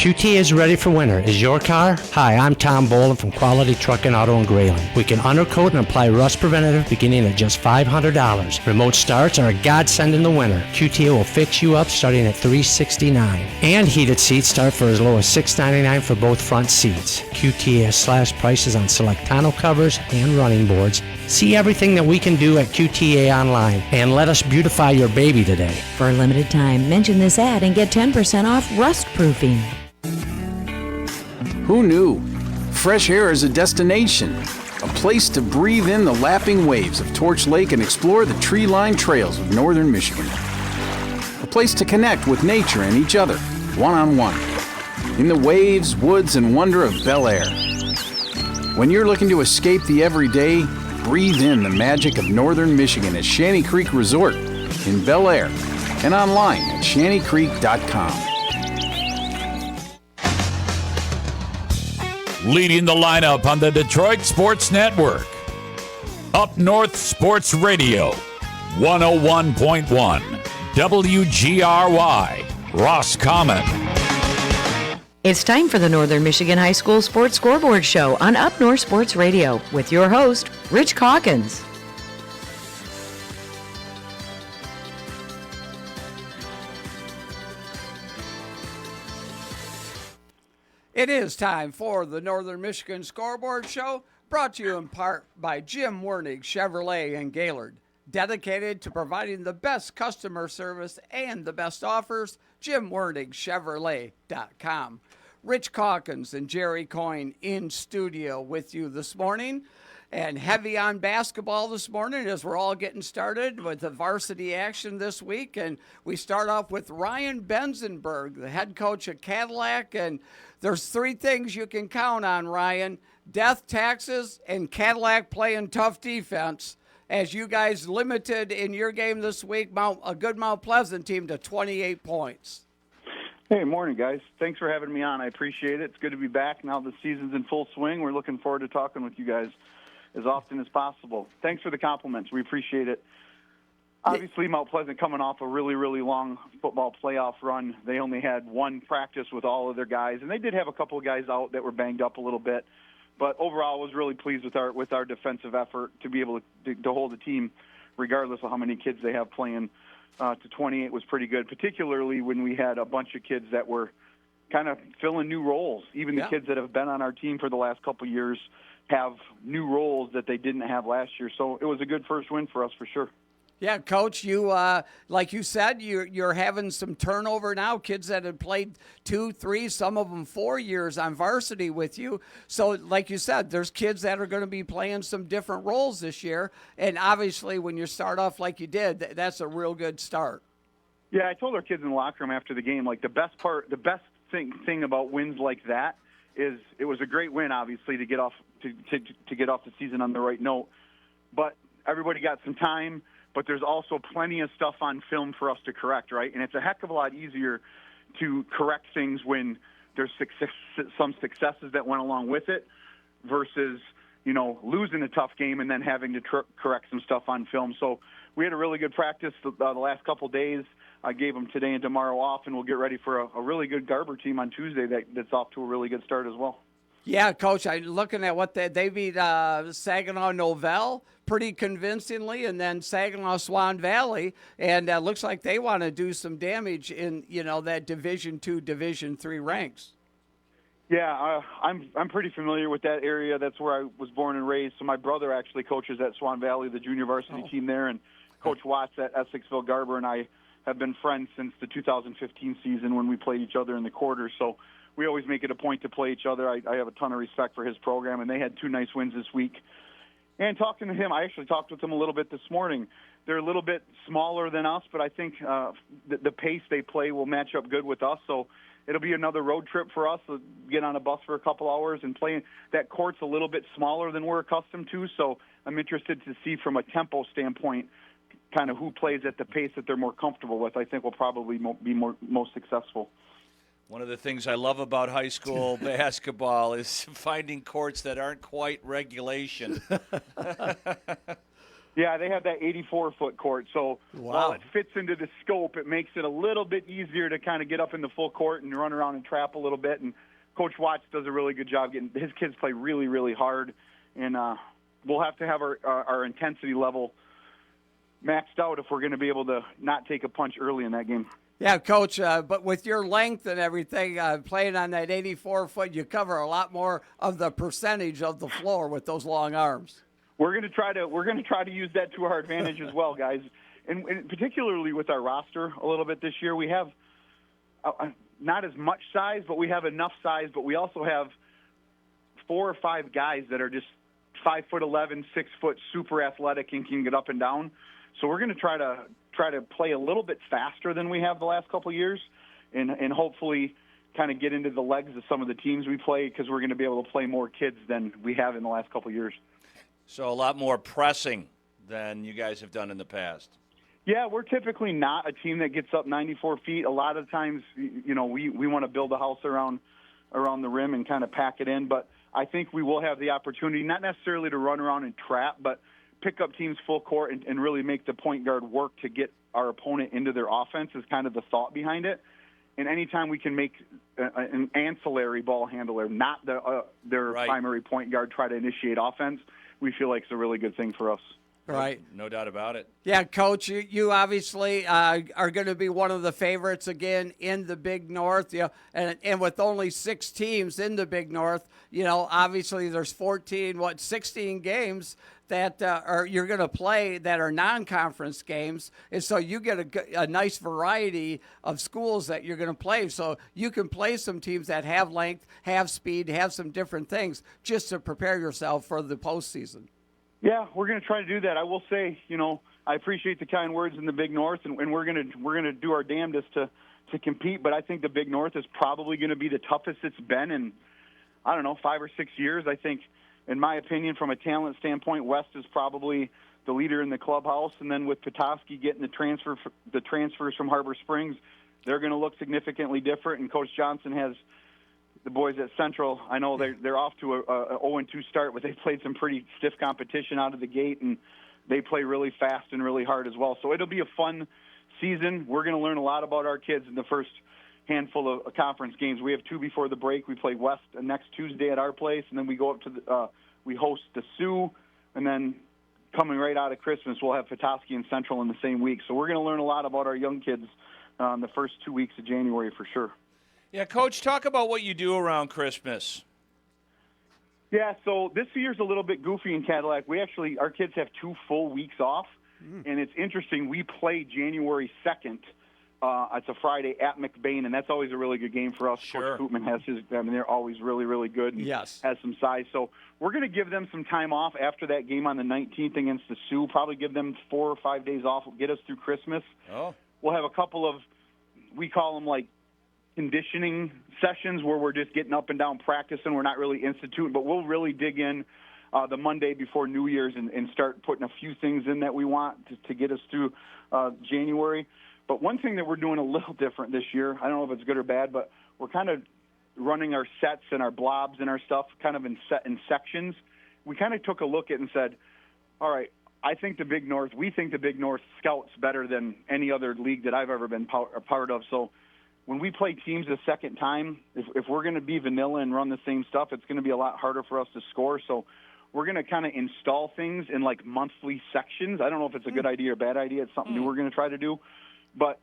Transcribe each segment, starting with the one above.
QT is ready for winter. Is your car? Hi, I'm Tom Boland from Quality Truck and Auto in Grayling. We can undercoat and apply rust preventative beginning at just $500. Remote starts are a godsend in the winter. QTA will fix you up starting at $369. And heated seats start for as low as $699 for both front seats. QTA has slashed prices on select tonneau covers and running boards. See everything that we can do at QTA online and let us beautify your baby today. For a limited time, mention this ad and get 10% off rust proofing. Who knew? Fresh air is a destination, a place to breathe in the lapping waves of Torch Lake and explore the tree-lined trails of northern Michigan. A place to connect with nature and each other, one-on-one, in the waves, woods, and wonder of Bel Air. When you're looking to escape the everyday, breathe in the magic of northern Michigan at Shanty Creek Resort in Bel Air and online at shantycreek.com. Leading the lineup on the Detroit Sports Network, Up North Sports Radio, 101.1 WGRY, Roscommon. It's time for the Northern Michigan High School Sports Scoreboard Show on Up North Sports Radio with your host, Rich Calkins. It is time for the Northern Michigan Scoreboard Show, brought to you in part by Jim Wernig Chevrolet in Gaylord. Dedicated to providing the best customer service and the best offers, JimWernigChevrolet.com. Rich Calkins and Jerry Coyne in studio with you this morning. And heavy on basketball this morning as we're all getting started with the varsity action this week. And we start off with Ryan Benzenberg, the head coach at Cadillac. And there's three things you can count on, Ryan: death, taxes, and Cadillac playing tough defense. As you guys limited in your game this week, a good Mount Pleasant team to 28 points. Hey, morning, guys. Thanks for having me on. I appreciate it. It's good to be back. Now the season's in full swing. We're looking forward to talking with you guys as often as possible. Thanks for the compliments. We appreciate it. Obviously, Mount Pleasant coming off a really, really long football playoff run. They only had one practice with all of their guys, and they did have a couple of guys out that were banged up a little bit. But overall, I was really pleased with our defensive effort to be able to hold the team, regardless of how many kids they have playing. To 28 was pretty good, particularly when we had a bunch of kids that were kind of filling new roles. Even the kids that have been on our team for the last couple of years have new roles that they didn't have last year. So it was a good first win for us for sure. Yeah, Coach, you like you said, you're having some turnover now. Kids that had played 2, 3, some of them 4 years on varsity with you. So, like you said, there's kids that are going to be playing some different roles this year. And obviously, when you start off like you did, that's a real good start. Yeah, I told our kids in the locker room after the game, like the best thing about wins like that is it was a great win, obviously, to get off to get off the season on the right note. But everybody got some time. But there's also plenty of stuff on film for us to correct, right? And it's a heck of a lot easier to correct things when there's some successes that went along with it versus, losing a tough game and then having to correct some stuff on film. So we had a really good practice the last couple of days. I gave them today and tomorrow off, and we'll get ready for a really good Garber team on Tuesday that's off to a really good start as well. Yeah, Coach, I'm looking at what they beat Saginaw Novell pretty convincingly, and then Saginaw Swan Valley, and looks like they want to do some damage in that Division II, Division III ranks. Yeah, I'm pretty familiar with that area. That's where I was born and raised. So my brother actually coaches at Swan Valley, the junior varsity team there, and Coach Watts at Essexville Garber and I have been friends since the 2015 season when we played each other in the quarters. So we always make it a point to play each other. I have a ton of respect for his program, and they had 2 nice wins this week. And talking to him, I actually talked with him a little bit this morning. They're a little bit smaller than us, but I think the pace they play will match up good with us. So it'll be another road trip for us to get on a bus for a couple hours and play. That court's a little bit smaller than we're accustomed to, so I'm interested to see from a tempo standpoint kind of who plays at the pace that they're more comfortable with. I think will probably be most successful. One of the things I love about high school basketball is finding courts that aren't quite regulation. Yeah, they have that 84-foot court. So while it fits into the scope, it makes it a little bit easier to kind of get up in the full court and run around and trap a little bit. And Coach Watts does a really good job getting his kids play really, really hard. And we'll have to have our intensity level maxed out if we're going to be able to not take a punch early in that game. Yeah, Coach, but with your length and everything, playing on that 84-foot, you cover a lot more of the percentage of the floor with those long arms. We're going to try to use that to our advantage as well, guys. And particularly with our roster a little bit this year, we have not as much size, but we have enough size. But we also have 4 or 5 guys that are just 5'11", 6 foot, super athletic and can get up and down. So we're going to try to play a little bit faster than we have the last couple of years, and hopefully kind of get into the legs of some of the teams we play, because we're going to be able to play more kids than we have in the last couple of years. So a lot more pressing than you guys have done in the past. Yeah, we're typically not a team that gets up 94 feet. A lot of times, we want to build a house around the rim and kind of pack it in. But I think we will have the opportunity, not necessarily to run around and trap, but pick up teams full court and really make the point guard work to get our opponent into their offense is kind of the thought behind it. And anytime we can make an ancillary ball handler, not their primary point guard, try to initiate offense, we feel like it's a really good thing for us. Right. No doubt about it. Yeah, Coach, you obviously are going to be one of the favorites again in the Big North. And with only 6 teams in the Big North, obviously there's 16 games that you're going to play that are non-conference games, and so you get a nice variety of schools that you're going to play. So you can play some teams that have length, have speed, have some different things, just to prepare yourself for the postseason. Yeah, we're going to try to do that. I will say, I appreciate the kind words in the Big North, and we're going to do our damnedest to compete. But I think the Big North is probably going to be the toughest it's been in, 5 or 6 years. I think, in my opinion, from a talent standpoint, West is probably the leader in the clubhouse. And then with Petoskey getting the transfers from Harbor Springs, they're going to look significantly different. And Coach Johnson has the boys at Central. I know they're off to a 0-2 start, but they played some pretty stiff competition out of the gate, and they play really fast and really hard as well. So it'll be a fun season. We're going to learn a lot about our kids in the first handful of conference games. We have 2 before the break. We play West next Tuesday at our place, and then we go up to we host the Sioux, and then coming right out of Christmas, we'll have Petoskey and Central in the same week. So we're going to learn a lot about our young kids in the first 2 weeks of January for sure. Yeah, Coach, talk about what you do around Christmas. Yeah, so this year's a little bit goofy in Cadillac. Our kids have 2 full weeks off, and it's interesting. We play January 2nd. It's a Friday at McBain, and that's always a really good game for us. Sure. Coach Koopman has they're always really, really good and has some size. So we're going to give them some time off after that game on the 19th against the Sioux, probably give them 4 or 5 days off, get us through Christmas. Oh. We'll have a couple of, we call them like conditioning sessions where we're just getting up and down practicing. We're not really instituting, but we'll really dig in the Monday before New Year's and start putting a few things in that we want to get us through January. But one thing that we're doing a little different this year, I don't know if it's good or bad, but we're kind of running our sets and our blobs and our stuff kind of in sections. We kind of took a look at it and said, all right, we think the Big North scouts better than any other league that I've ever been a part of. So when we play teams a second time, if we're going to be vanilla and run the same stuff, it's going to be a lot harder for us to score. So we're going to kind of install things in like monthly sections. I don't know if it's a good idea or bad idea. It's something new we're going to try to do. But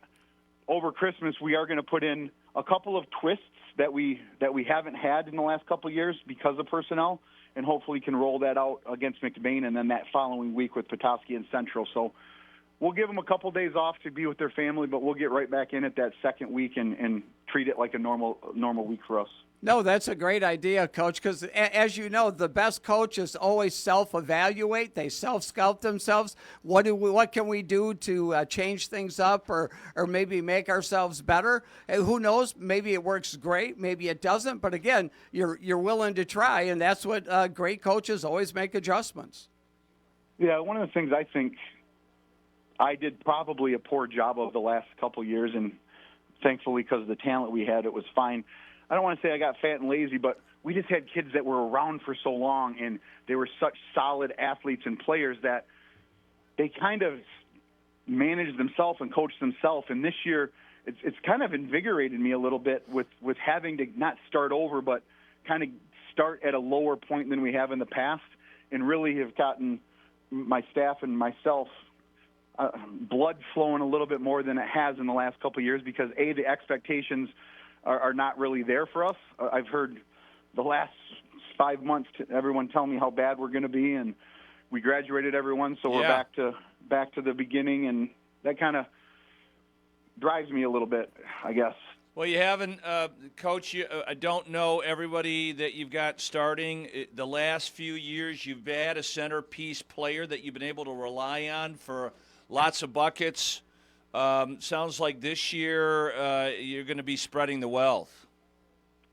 over Christmas, we are going to put in a couple of twists that we haven't had in the last couple of years because of personnel, and hopefully can roll that out against McBain and then that following week with Petoskey and Central. So we'll give them a couple days off to be with their family, but we'll get right back in at that second week and treat it like a normal week for us. No, that's a great idea, Coach, because as you know, the best coaches always self-evaluate. They self-scout themselves. What can we do to change things up or maybe make ourselves better? And who knows? Maybe it works great. Maybe it doesn't. But, again, you're willing to try, and that's what great coaches always make adjustments. Yeah, one of the things I think I did probably a poor job of the last couple years, and thankfully because of the talent we had, it was fine. I don't want to say I got fat and lazy, but we just had kids that were around for so long, and they were such solid athletes and players that they kind of manage themselves and coach themselves. And this year, it's kind of invigorated me a little bit with having to not start over, but kind of start at a lower point than we have in the past, and really have gotten my staff and myself blood flowing a little bit more than it has in the last couple of years, because the expectations are not really there for us. I've heard the last 5 months everyone tell me how bad we're going to be, and we graduated everyone, so we're back to the beginning, and that kind of drives me a little bit, I guess. Well, you haven't, Coach, I don't know everybody that you've got starting. The last few years, you've had a centerpiece player that you've been able to rely on for lots of buckets. Sounds like this year you're going to be spreading the wealth.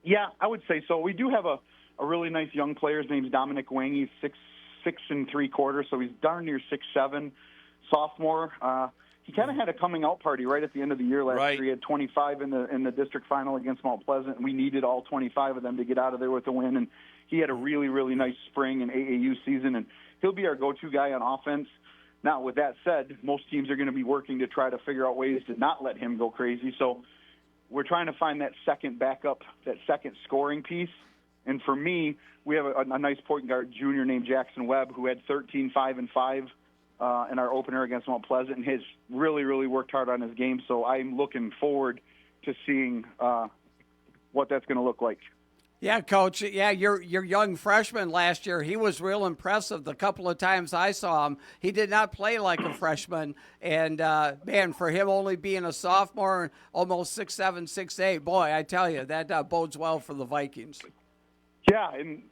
Yeah, I would say so. We do have a really nice young player. His name's Dominic Wang. He's 6 3/4, so he's darn near 6'7", sophomore. He kind of had a coming out party right at the end of the year last year. He had 25 in the district final against Mount Pleasant, and we needed all 25 of them to get out of there with a win. And he had a really, really nice spring and AAU season, and he'll be our go-to guy on offense. Now, with that said, most teams are going to be working to try to figure out ways to not let him go crazy. So we're trying to find that second backup, that second scoring piece. And for me, we have a nice point guard junior named Jackson Webb, who had 13, 5, and 5 in our opener against Mount Pleasant, and has really, really worked hard on his game. So I'm looking forward to seeing what that's going to look like. Yeah, Coach. Yeah, your young freshman last year, he was real impressive. The couple of times I saw him, he did not play like a freshman. And, man, for him only being a sophomore, almost 6'7", 6'8", boy, I tell you, that bodes well for the Vikings. Yeah, and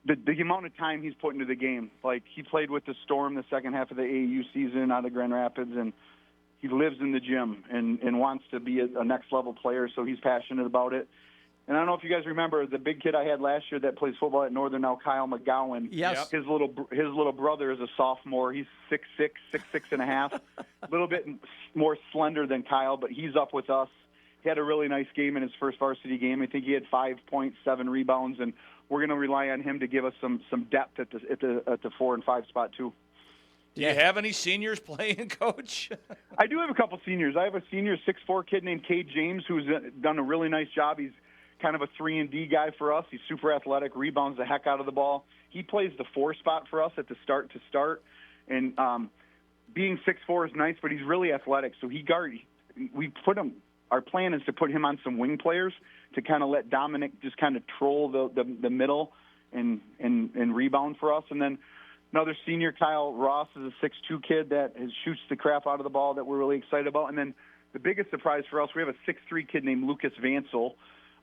the amount of time he's put into the game. Like, he played with the Storm the second half of the AAU season out of Grand Rapids, and he lives in the gym and wants to be a next-level player, so he's passionate about it. And I don't know if you guys remember the big kid I had last year that plays football at Northern now, Kyle McGowan. Yes. His little brother is a sophomore. He's 6'6", 6'6.5", a little bit more slender than Kyle, but he's up with us. He had a really nice game in his first varsity game. I think he had 5 points, 7 rebounds, and we're going to rely on him to give us some depth at the 4 and 5 spot too. Do you have any seniors playing, Coach? I do have a couple seniors. I have a senior 6'4" kid named Cade James who's done a really nice job. He's kind of a 3-and-D guy for us. He's super athletic, rebounds the heck out of the ball. He plays the 4 spot for us at the start. And being 6'4" is nice, but he's really athletic. So we put him. Our plan is to put him on some wing players to kind of let Dominic just kind of troll the middle and rebound for us. And then another senior, Kyle Ross, is a 6'2" kid that shoots the crap out of the ball that we're really excited about. And then the biggest surprise for us, we have a 6'3" kid named Lucas Vansel.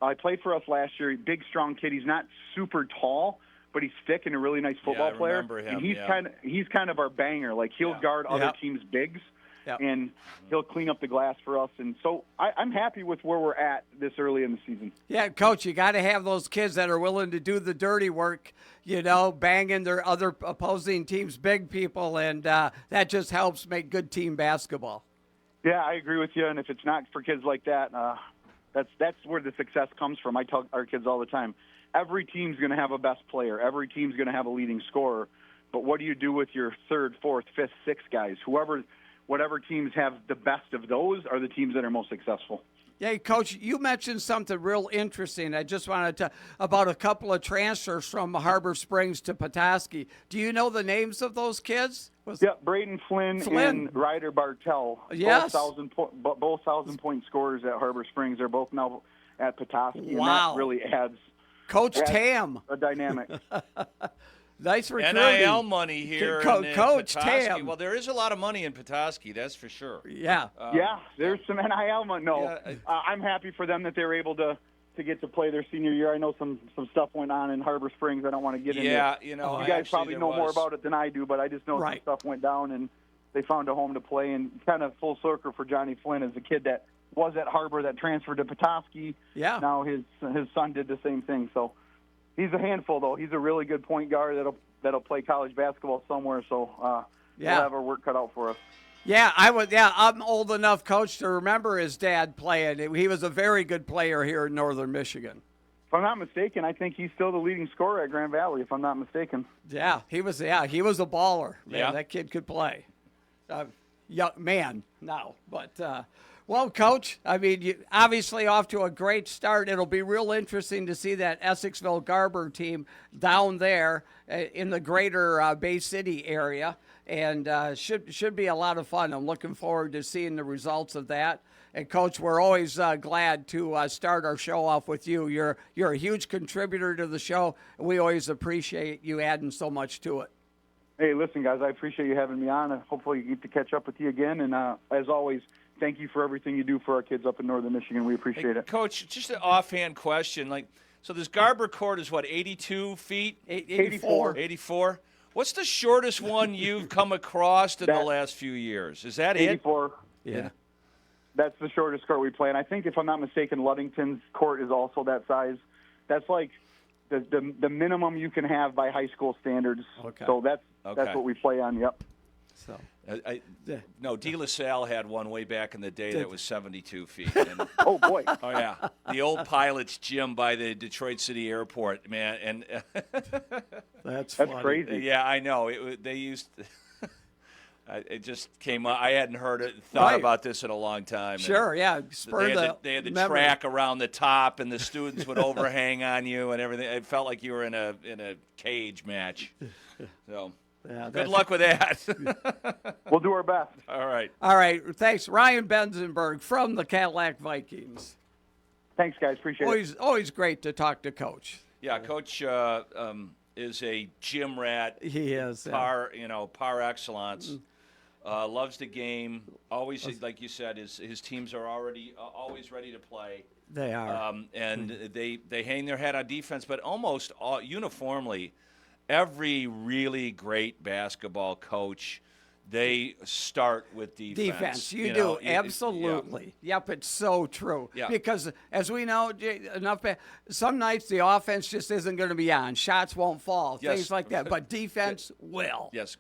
He played for us last year. Big, strong kid. He's not super tall, but he's thick and a really nice football player. Remember him, and he's kind of our banger. Like, he'll guard other teams' bigs, and he'll clean up the glass for us. And so I'm happy with where we're at this early in the season. Yeah, Coach, you got to have those kids that are willing to do the dirty work, banging their other opposing teams' big people, and that just helps make good team basketball. Yeah, I agree with you. And if it's not for kids like that, that's where the success comes from. I tell our kids all the time, every team's going to have a best player. Every team's going to have a leading scorer. But what do you do with your 3rd, 4th, 5th, 6th guys? Whatever teams have the best of those are the teams that are most successful. Yeah, Coach, you mentioned something real interesting. I just wanted to about a couple of transfers from Harbor Springs to Petoskey. Do you know the names of those kids? Braden Flynn and Ryder Bartell. Yes. Both 1,000-point scorers at Harbor Springs. They're both now at Petoskey. Wow. And that really adds Tam. a dynamic. Nice recruiting. NIL money here in Coach Petoskey. Tam. Well, there is a lot of money in Petoskey, that's for sure. Yeah. There's some NIL money. No, I'm happy for them that they're able to get to play their senior year. I know some stuff went on in Harbor Springs. I don't want to get into it. Yeah, you guys probably know more about it than I do, but I just know some stuff went down, and they found a home to play. And kind of full circle for Johnny Flynn is a kid that was at Harbor that transferred to Petoskey. Yeah. Now his son did the same thing. So he's a handful, though. He's a really good point guard that'll play college basketball somewhere. So we'll have our work cut out for us. Yeah, I'm old enough, Coach, to remember his dad playing. He was a very good player here in Northern Michigan. If I'm not mistaken, I think he's still the leading scorer at Grand Valley, if I'm not mistaken. Yeah, he was a baller. Man, that kid could play. young man now. But, well, Coach, I mean, you obviously off to a great start. It'll be real interesting to see that Essexville Garber team down there in the greater Bay City area. And should be a lot of fun. I'm looking forward to seeing the results of that. And, Coach, we're always glad to start our show off with you. You're a huge contributor to the show, and we always appreciate you adding so much to it. Hey, listen, guys, I appreciate you having me on. Hopefully you get to catch up with you again. And as always, thank you for everything you do for our kids up in Northern Michigan. We appreciate it. Coach, just an offhand question. So this Garber court is what, 82 feet? 84. 84. What's the shortest one you've come across in the last few years? Is that 84. Yeah. That's the shortest court we play. And I think, if I'm not mistaken, Ludington's court is also that size. That's like the minimum you can have by high school standards. Okay. So that's what we play on, yep. So. No, De La Salle had one way back in the day that was 72 feet. And, oh, boy. Oh, yeah. The old pilot's gym by the Detroit City Airport, man. And That's crazy. Yeah, I know. They used it just came up. I hadn't thought about this in a long time. Sure, yeah. They had the track around the top, and the students would overhang on you and everything. It felt like you were in a cage match. So. Yeah, good luck with that. We'll do our best. All right. All right. Thanks. Ryan Benzenberg from the Cadillac Vikings. Thanks, guys. Appreciate it. Always great to talk to Coach. Yeah, Coach is a gym rat. He is. Par excellence. Loves the game. Always, like you said, his teams are always ready to play. They are. And they hang their head on defense, but almost uniformly, every really great basketball coach, they start with defense. You do, absolutely. Yeah. Yep, it's so true. Yeah. Because, as we know, some nights the offense just isn't going to be on. Shots won't fall, things like that. But defense will. Yes.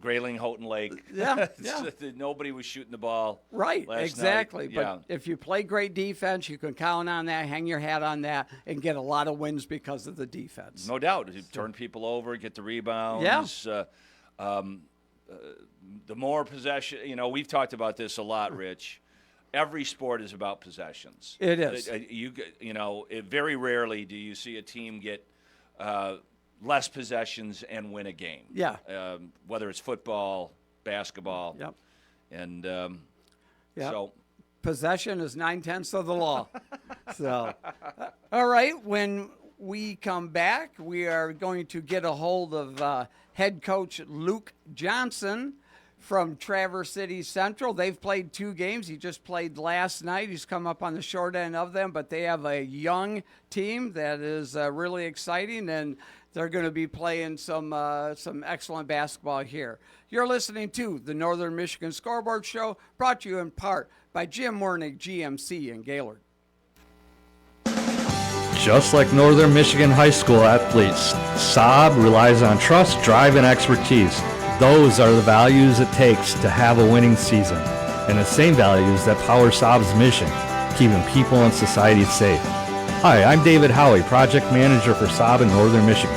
Grayling, Houghton Lake. Yeah. Nobody was shooting the ball. Right, exactly. Night. But if you play great defense, you can count on that, hang your hat on that, and get a lot of wins because of the defense. No doubt. You turn people over, get the rebounds. Yeah. The more possession, we've talked about this a lot, Rich. Every sport is about possessions. It is. Very rarely do you see a team get less possessions and win a game. Yeah. Whether it's football, basketball. Yep. And so possession is 9/10 of the law. So, all right. When we come back, we are going to get a hold of head coach Luke Johnson from Traverse City Central. They've played 2 games. He just played last night. He's come up on the short end of them, but they have a young team that is really exciting, and they're going to be playing some excellent basketball here. You're listening to the Northern Michigan Scoreboard Show, brought to you in part by Jim Wernig GMC in Gaylord. Just like Northern Michigan High School athletes, Saab relies on trust, drive, and expertise. Those are the values it takes to have a winning season, and the same values that power Saab's mission, keeping people and society safe. Hi, I'm David Howey, Project Manager for Saab in Northern Michigan.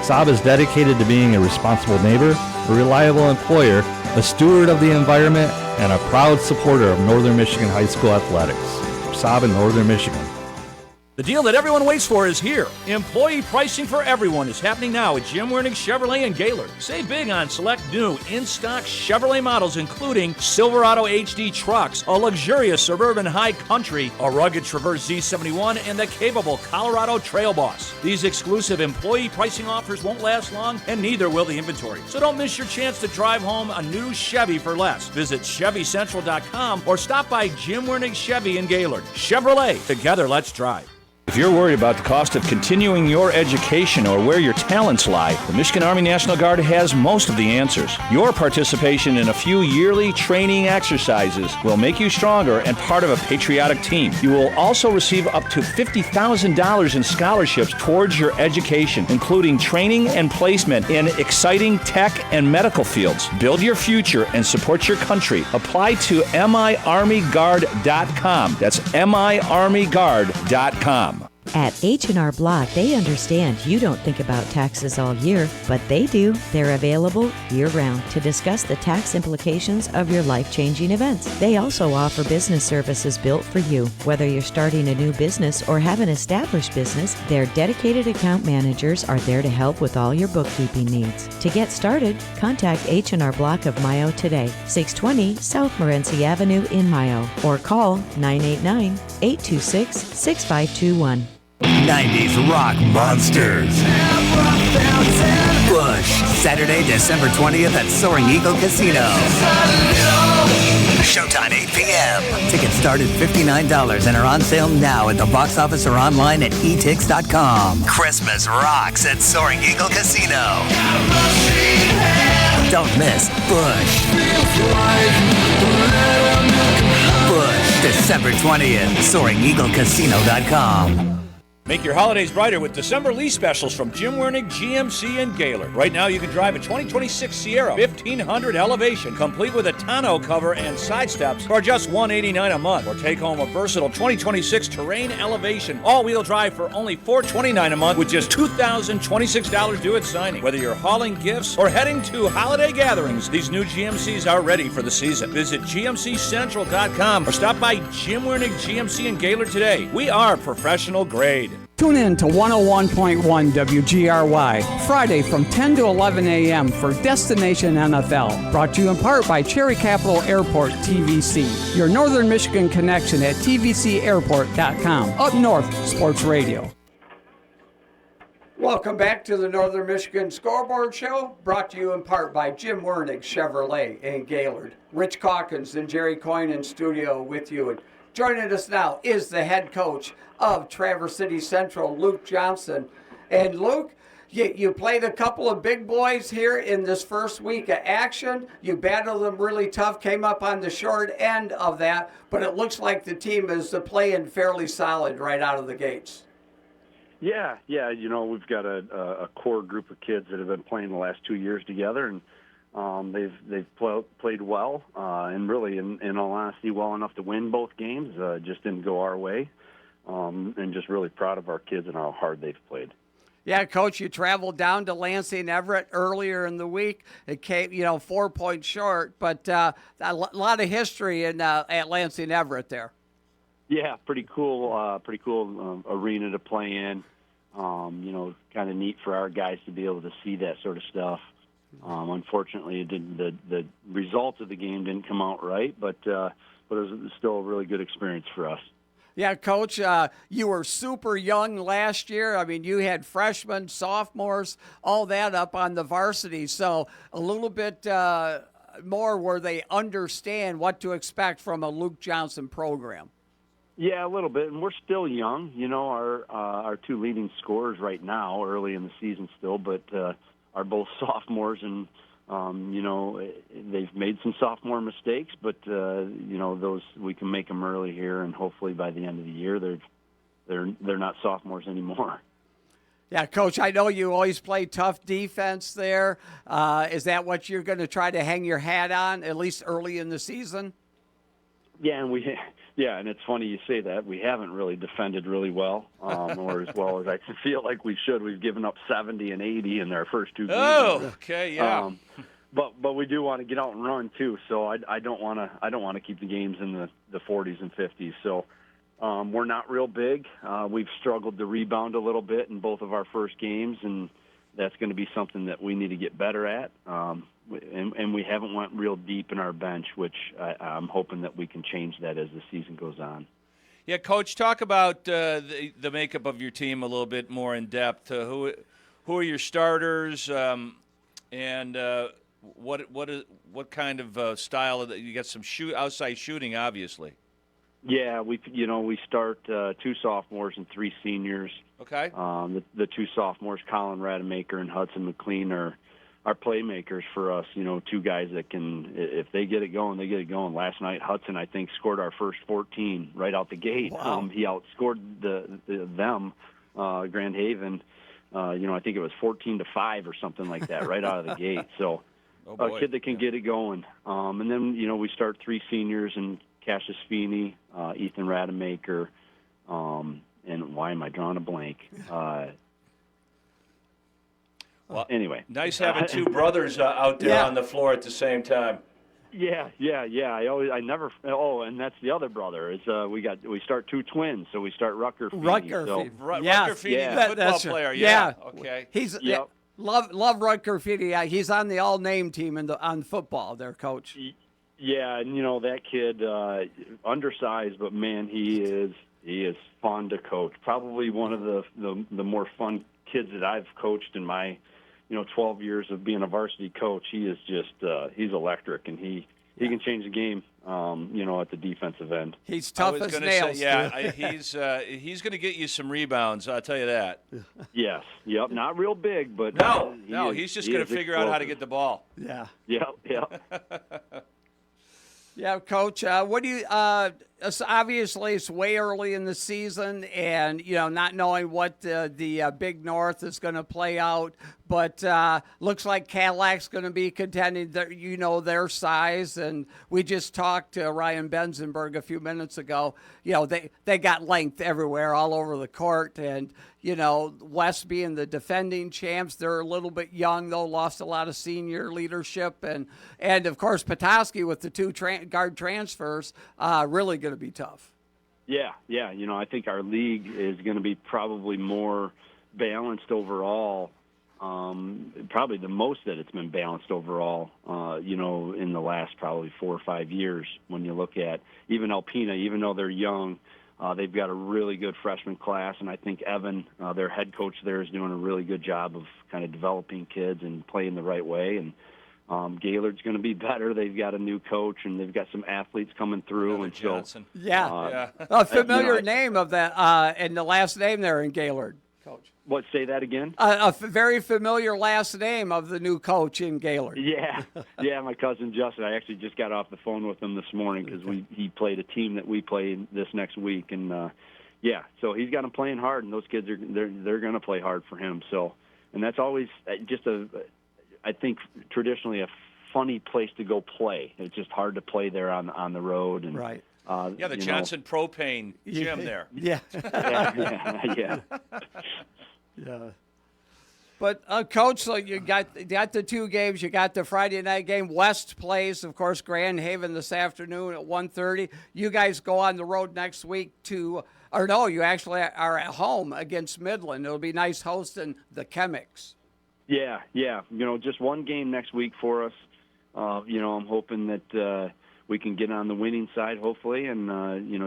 Saab is dedicated to being a responsible neighbor, a reliable employer, a steward of the environment, and a proud supporter of Northern Michigan High School athletics. Saab in Northern Michigan. The deal that everyone waits for is here. Employee pricing for everyone is happening now at Jim Wernig Chevrolet in Gaylord. Save big on select new in-stock Chevrolet models, including Silverado HD trucks, a luxurious Suburban High Country, a rugged Traverse Z71, and the capable Colorado Trail Boss. These exclusive employee pricing offers won't last long, and neither will the inventory. So don't miss your chance to drive home a new Chevy for less. Visit ChevyCentral.com or stop by Jim Wernig Chevy in Gaylord. Chevrolet, together let's drive. If you're worried about the cost of continuing your education or where your talents lie, the Michigan Army National Guard has most of the answers. Your participation in a few yearly training exercises will make you stronger and part of a patriotic team. You will also receive up to $50,000 in scholarships towards your education, including training and placement in exciting tech and medical fields. Build your future and support your country. Apply to miarmyguard.com. That's miarmyguard.com. At H&R Block, they understand you don't think about taxes all year, but they do. They're available year-round to discuss the tax implications of your life-changing events. They also offer business services built for you. Whether you're starting a new business or have an established business, their dedicated account managers are there to help with all your bookkeeping needs. To get started, contact H&R Block of Mayo today, 620 South Morenci Avenue in Mayo, or call 989-826-6521. 90s rock monsters. Bush, Saturday, December 20th at Soaring Eagle Casino. Showtime 8 p.m. Tickets start at $59 and are on sale now at the box office or online at etix.com. Christmas rocks at Soaring Eagle Casino. Don't miss Bush. Bush, December 20th, SoaringEagleCasino.com. Make your holidays brighter with December lease specials from Jim Wernig GMC in Gaylord. Right now, you can drive a 2026 Sierra 1500 Elevation, complete with a tonneau cover and side steps for just $189 a month. Or take home a versatile 2026 Terrain Elevation, all-wheel drive for only $429 a month with just $2,026 due at signing. Whether you're hauling gifts or heading to holiday gatherings, these new GMCs are ready for the season. Visit GMCCentral.com or stop by Jim Wernig GMC in Gaylord today. We are professional grade. Tune in to 101.1 WGRY, Friday from 10 to 11 a.m. for Destination NFL, brought to you in part by Cherry Capital Airport TVC, your Northern Michigan connection at tvcairport.com. Up North Sports Radio. Welcome back to the Northern Michigan Scoreboard Show, brought to you in part by Jim Wernig Chevrolet in Gaylord. Rich Calkins and Jerry Coyne in studio with you. And joining us now is the head coach of Traverse City Central, Luke Johnson. And Luke, you played a couple of big boys here in this first week of action. You battled them really tough, came up on the short end of that, but it looks like the team is playing fairly solid right out of the gates. Yeah, we've got a core group of kids that have been playing the last 2 years together, and they've played well, and really, in all honesty, well enough to win both games. Just didn't go our way. And just really proud of our kids and how hard they've played. Yeah, Coach, you traveled down to Lansing Everett earlier in the week. It came, 4 points short, but a lot of history at Lansing Everett there. Yeah, pretty cool arena to play in. Kind of neat for our guys to be able to see that sort of stuff. Unfortunately, the result of the game didn't come out right, but it was still a really good experience for us. Yeah, Coach, you were super young last year. I mean, you had freshmen, sophomores, all that up on the varsity. So a little bit more where they understand what to expect from a Luke Johnson program. Yeah, a little bit, and we're still young. Our two leading scorers right now, early in the season still, but are both sophomores, and they've made some sophomore mistakes, but those we can make them early here, and hopefully by the end of the year they're not sophomores anymore. Yeah, Coach, I know you always play tough defense there. Is that what you're going to try to hang your hat on, at least early in the season? Yeah, and it's funny you say that. We haven't really defended really well, or as well as I feel like we should. We've given up 70 and 80 in our first two games. Oh, okay, yeah. But we do want to get out and run too. So I don't want to keep the games in the 40s and 50s. So we're not real big. We've struggled to rebound a little bit in both of our first games, and that's going to be something that we need to get better at. And we haven't went real deep in our bench, which I'm hoping that we can change that as the season goes on. Yeah, Coach, talk about the makeup of your team a little bit more in depth. Who are your starters, and what kind of style? You got some outside shooting, obviously. Yeah, we start 2 sophomores and 3 seniors. Okay. The 2 sophomores, Colin Rademacher and Hudson McLean, are playmakers for us. 2 guys that can, if they get it going, they get it going. Last night, Hudson, I think, scored our first 14 right out the gate. Wow. He outscored them, Grand Haven. I think it was 14-5 or something like that right out of the gate. So a kid that can get it going. And then, we start 3 seniors and Cassius Feeney, Ethan Rademacher, and why am I drawing a blank? Well, anyway, nice having two brothers out there on the floor at the same time. Yeah. I never. Oh, and that's the other brother. Is we start two twins, so we start Rucker Feeney. Rutger Feeney, the football player. Yeah. Okay. He's love Rutger Feeney. He's on the all-name team on football. There, Coach. Yeah, and that kid, undersized, but man, he is fun to coach. Probably one of the more fun kids that I've coached in my 12 years of being a varsity coach. He is just he's electric, and he can change the game at the defensive end. He's tough as nails. He's going to get you some rebounds, I'll tell you that. Yes. Yep, not real big, but he's just going to figure out how to get the ball. Yeah. Yep. Yeah, Coach. What do you? Obviously, it's way early in the season, and not knowing what the Big North is going to play out. But looks like Cadillac's going to be contending. Their size, and we just talked to Ryan Benzenberg a few minutes ago. They got length everywhere, all over the court, and West being the defending champs, they're a little bit young though. Lost a lot of senior leadership, and of course Petoskey with the two guard transfers, really going to be tough. Yeah. I think our league is going to be probably more balanced overall. Probably the most that it's been balanced overall, in the last probably 4 or 5 years. When you look at even Alpena, even though they're young, they've got a really good freshman class, and I think Evan, their head coach there, is doing a really good job of kind of developing kids and playing the right way. And Gaylord's going to be better. They've got a new coach, and they've got some athletes coming through. And Johnson. A familiar name of that, and the last name there in Gaylord, Coach. What? Say that again? A very familiar last name of the new coach in Gaylord. Yeah, my cousin Justin. I actually just got off the phone with him this morning because he played a team that we play this next week, and so he's got him playing hard, and those kids they're going to play hard for him. So, and that's always just I think traditionally a funny place to go play. It's just hard to play there on the road, and right. The Johnson Propane gym there. Yeah. Yeah. Yeah. But, Coach, so you got the two games. You got the Friday night game. West plays, of course, Grand Haven this afternoon at 1:30. You guys go on the road next week you actually are at home against Midland. It'll be nice hosting the Chemics. Yeah. Just one game next week for us. I'm hoping that we can get on the winning side, hopefully, and,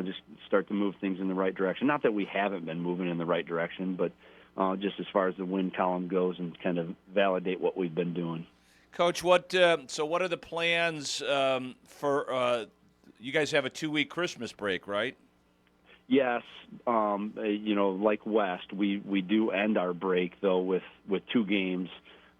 just start to move things in the right direction. Not that we haven't been moving in the right direction, but just as far as the win column goes, and kind of validate what we've been doing. Coach, what are the plans for you guys have a 2-week Christmas break, right? Yes. Like West, we do end our break, though, with 2 games.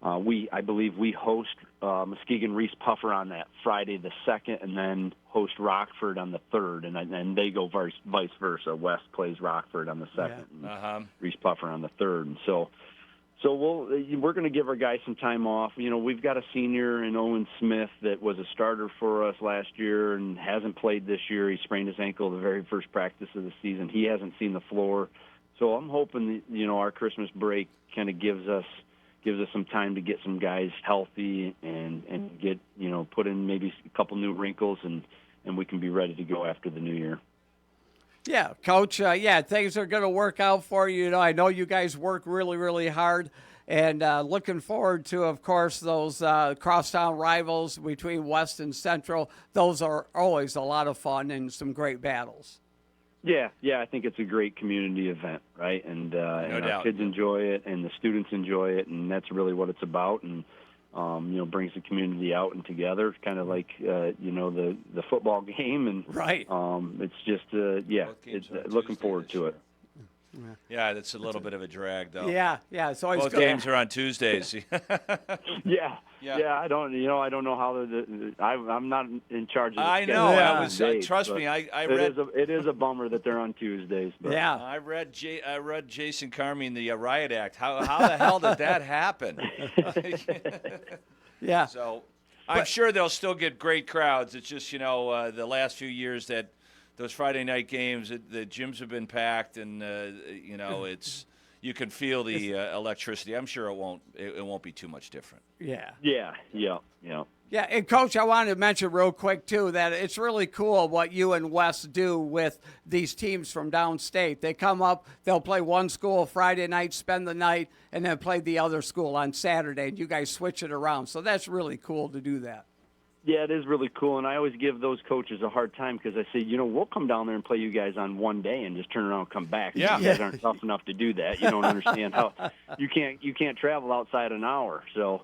I believe we host Muskegon Reese Puffer on that Friday the 2nd, and then host Rockford on the 3rd, and they go vice versa. West plays Rockford on the 2nd, and Reese Puffer on the 3rd, and so we're going to give our guys some time off. We've got a senior in Owen Smith that was a starter for us last year and hasn't played this year. He sprained his ankle the very first practice of the season. He hasn't seen the floor, so I'm hoping that, our Christmas break kind of gives us some time to get some guys healthy and get, put in maybe a couple new wrinkles, and we can be ready to go after the new year. Yeah, Coach, things are going to work out for you. I know you guys work really, really hard, and looking forward to, of course, those crosstown rivals between West and Central. Those are always a lot of fun and some great battles. Yeah, I think it's a great community event, right? And our kids enjoy it, and the students enjoy it, and that's really what it's about. And brings the community out and together, kind of like the football game. And right, it's just looking forward to it. Yeah, that's a little bit of a drag, though. Yeah. It's always both games are on Tuesdays. Yeah. I don't know how I'm not in charge of. I know. Days, trust me. I read. It is a bummer that they're on Tuesdays. But. Yeah. I read Jason Carmine, the Riot Act. How the hell did that happen? Yeah. So I'm sure they'll still get great crowds. It's just the last few years that those Friday night games, the gyms have been packed, and it's you can feel the electricity. I'm sure it won't be too much different. Yeah. Yeah. Yeah, and Coach, I wanted to mention real quick, too, that it's really cool what you and Wes do with these teams from downstate. They come up, they'll play one school Friday night, spend the night, and then play the other school on Saturday, and you guys switch it around. So that's really cool to do that. Yeah, it is really cool, and I always give those coaches a hard time because I say, we'll come down there and play you guys on one day and just turn around and come back. Yeah. You guys aren't tough enough to do that. You don't understand how you can't travel outside an hour. So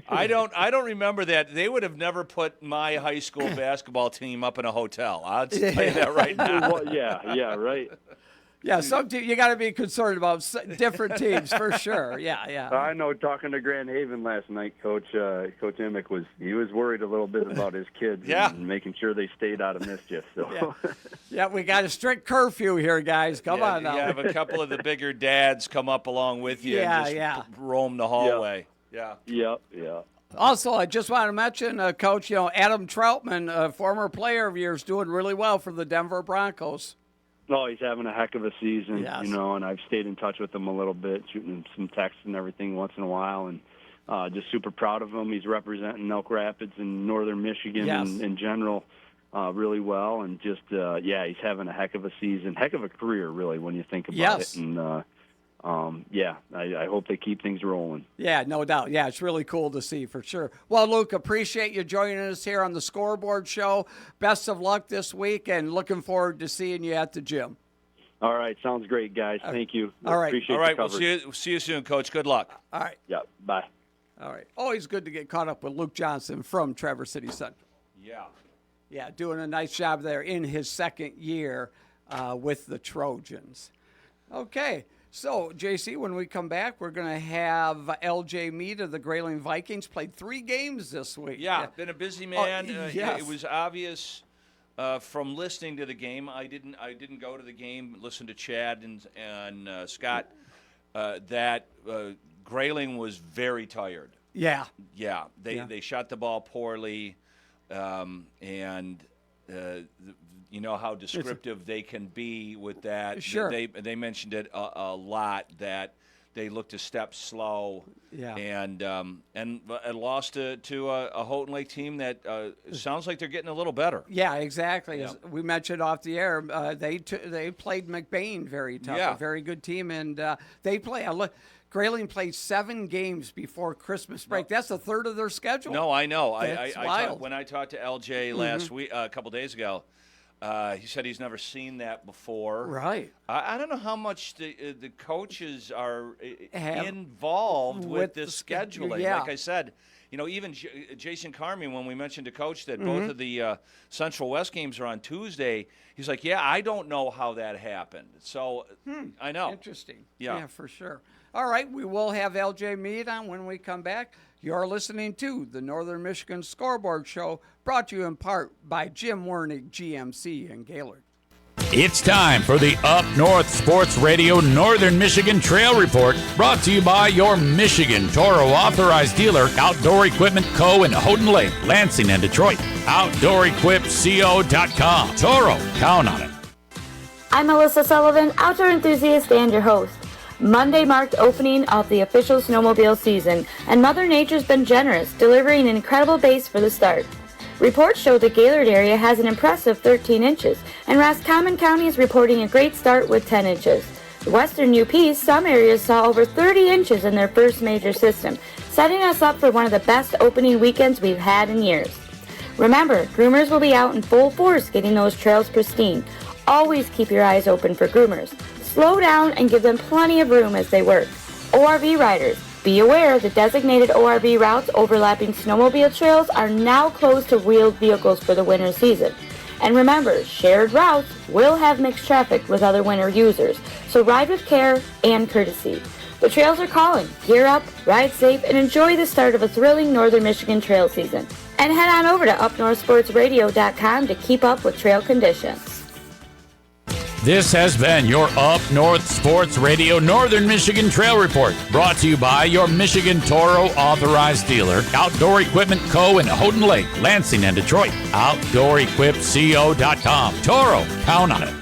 I don't remember that. They would have never put my high school basketball team up in a hotel. I'll tell you that right now. Well, yeah, right. Yeah, you got to be concerned about different teams for sure. Yeah. I know. Talking to Grand Haven last night, Coach Emick was worried a little bit about his kids and making sure they stayed out of mischief. So yeah, we got a strict curfew here, guys. Come on now. You have a couple of the bigger dads come up along with you and just roam the hallway. Yeah. Yeah. Also, I just want to mention, Coach, Adam Troutman, a former player of yours, doing really well for the Denver Broncos. Oh, he's having a heck of a season, Yes. And I've stayed in touch with him a little bit, shooting him some texts and everything once in a while, and just super proud of him. He's representing Elk Rapids and Northern Michigan in general really well, and just, he's having a heck of a season, heck of a career, really, when you think about it. And, I hope they keep things rolling. Yeah, no doubt. Yeah, it's really cool to see for sure. Well, Luke, appreciate you joining us here on the Scoreboard Show. Best of luck this week, and looking forward to seeing you at the gym. All right, sounds great, guys. Thank you. All right. Appreciate All right, the we'll coverage. see you soon, Coach. Good luck. All right. Yeah, bye. All right. Always good to get caught up with Luke Johnson from Traverse City Central. Yeah. Yeah, doing a nice job there in his second year with the Trojans. Okay. So, JC, when we come back, we're going to have LJ Mead of the Grayling Vikings. Played 3 games this week. Yeah, been a busy man. Yes. It was obvious from listening to the game. I didn't go to the game. Listen to Chad and Scott that Grayling was very tired. Yeah. Yeah, they shot the ball poorly, and you know how descriptive they can be with that. Sure. They mentioned it a lot, that they looked a step slow. Yeah. And lost to a Houghton Lake team that sounds like they're getting a little better. Yeah, exactly. Yeah. As we mentioned off the air, they played McBain very tough. Yeah. A very good team, and they play. Grayling played 7 games before Christmas break. That's a third of their schedule. No, I know. That's wild. When I talked to LJ last week, a couple days ago, he said he's never seen that before. Right. I don't know how much the coaches are involved with this scheduling. Yeah. Like I said, even Jason Carmi, when we mentioned to Coach that both of the Central West games are on Tuesday, he's like, yeah, I don't know how that happened. So I know. Interesting. Yeah, for sure. All right, we will have LJ Mead on when we come back. You're listening to the Northern Michigan Scoreboard Show, brought to you in part by Jim Wernig GMC in Gaylord. It's time for the Up North Sports Radio Northern Michigan Trail Report, brought to you by your Michigan Toro authorized dealer, Outdoor Equipment Co. in Houghton Lake, Lansing, and Detroit. OutdoorEquipCo.com. Toro, count on it. I'm Melissa Sullivan, outdoor enthusiast and your host. Monday marked opening of the official snowmobile season, and Mother Nature's been generous, delivering an incredible base for the start. Reports show the Gaylord area has an impressive 13 inches, and Roscommon County is reporting a great start with 10 inches. The western UP, some areas saw over 30 inches in their first major system, setting us up for one of the best opening weekends we've had in years. Remember, groomers will be out in full force getting those trails pristine. Always keep your eyes open for groomers. Slow down and give them plenty of room as they work. ORV riders, be aware the designated ORV routes overlapping snowmobile trails are now closed to wheeled vehicles for the winter season. And remember, shared routes will have mixed traffic with other winter users, so ride with care and courtesy. The trails are calling. Gear up, ride safe, and enjoy the start of a thrilling Northern Michigan trail season. And head on over to UpNorthSportsRadio.com to keep up with trail conditions. This has been your Up North Sports Radio Northern Michigan Trail Report, brought to you by your Michigan Toro authorized dealer, Outdoor Equipment Co. in Houghton Lake, Lansing, and Detroit. OutdoorEquipCo.com. Toro, count on it.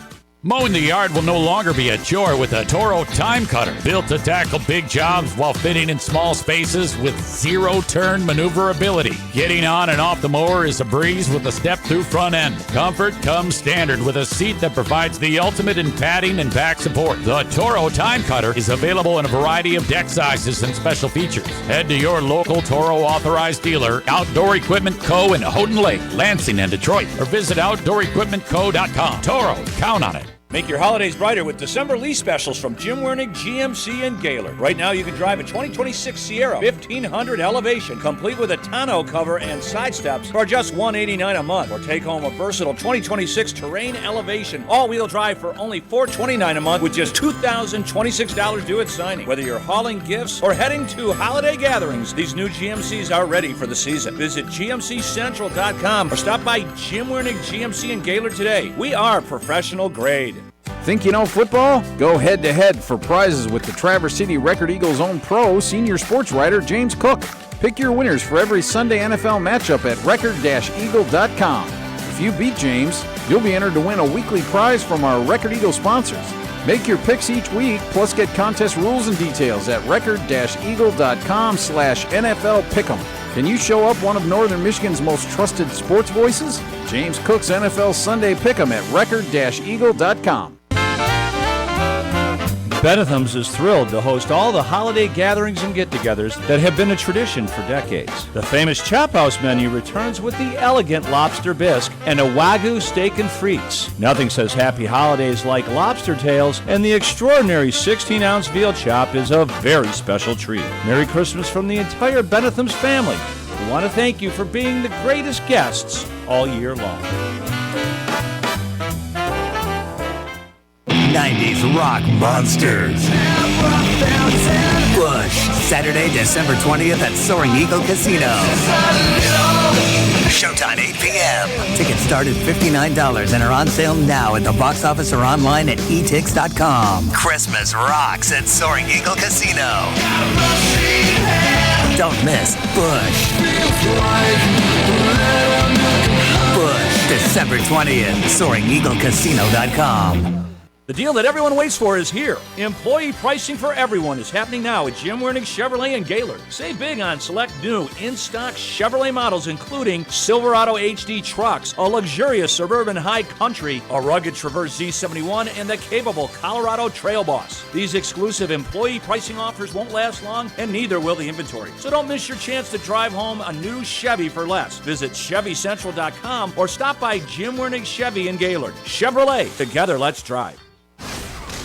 Mowing the yard will no longer be a chore with a Toro Time Cutter, built to tackle big jobs while fitting in small spaces with zero-turn maneuverability. Getting on and off the mower is a breeze with a step-through front end. Comfort comes standard with a seat that provides the ultimate in padding and back support. The Toro Time Cutter is available in a variety of deck sizes and special features. Head to your local Toro authorized dealer, Outdoor Equipment Co. in Houghton Lake, Lansing, and Detroit, or visit OutdoorEquipmentCo.com. Toro, count on it. Make your holidays brighter with December lease specials from Jim Wernig GMC and Gaylord. Right now, you can drive a 2026 Sierra 1500 Elevation, complete with a tonneau cover and side steps for just $189 a month. Or take home a versatile 2026 Terrain Elevation, all-wheel drive for only $429 a month with just $2,026 due at signing. Whether you're hauling gifts or heading to holiday gatherings, these new GMCs are ready for the season. Visit GMCCentral.com or stop by Jim Wernig GMC and Gaylord today. We are professional grade. Think you know football? Go head-to-head for prizes with the Traverse City Record Eagles' own pro, senior sports writer James Cook. Pick your winners for every Sunday NFL matchup at record-eagle.com. If you beat James, you'll be entered to win a weekly prize from our Record Eagle sponsors. Make your picks each week, plus get contest rules and details at record-eagle.com/NFL Pick'em. Can you show up one of Northern Michigan's most trusted sports voices? James Cook's NFL Sunday Pick'em at record-eagle.com. Benetham's is thrilled to host all the holiday gatherings and get-togethers that have been a tradition for decades. The famous Chop House menu returns with the elegant lobster bisque and a Wagyu steak and frites. Nothing says happy holidays like lobster tails, and the extraordinary 16-ounce veal chop is a very special treat. Merry Christmas from the entire Benetham's family. We want to thank you for being the greatest guests all year long. 90s rock monsters. Bush, Saturday, December 20th at Soaring Eagle Casino. Showtime 8 p.m. Tickets start at $59 and are on sale now at the box office or online at etix.com. Christmas rocks at Soaring Eagle Casino. Don't miss Bush. Bush, December 20th, SoaringEagleCasino.com. The deal that everyone waits for is here. Employee pricing for everyone is happening now at Jim Wernig Chevrolet and Gaylord. Save big on select new in-stock Chevrolet models, including Silverado HD trucks, a luxurious suburban high country, a rugged Traverse Z71, and the capable Colorado Trail Boss. These exclusive employee pricing offers won't last long, and neither will the inventory. So don't miss your chance to drive home a new Chevy for less. Visit ChevyCentral.com or stop by Jim Wernig Chevy and Gaylord. Chevrolet, together let's drive.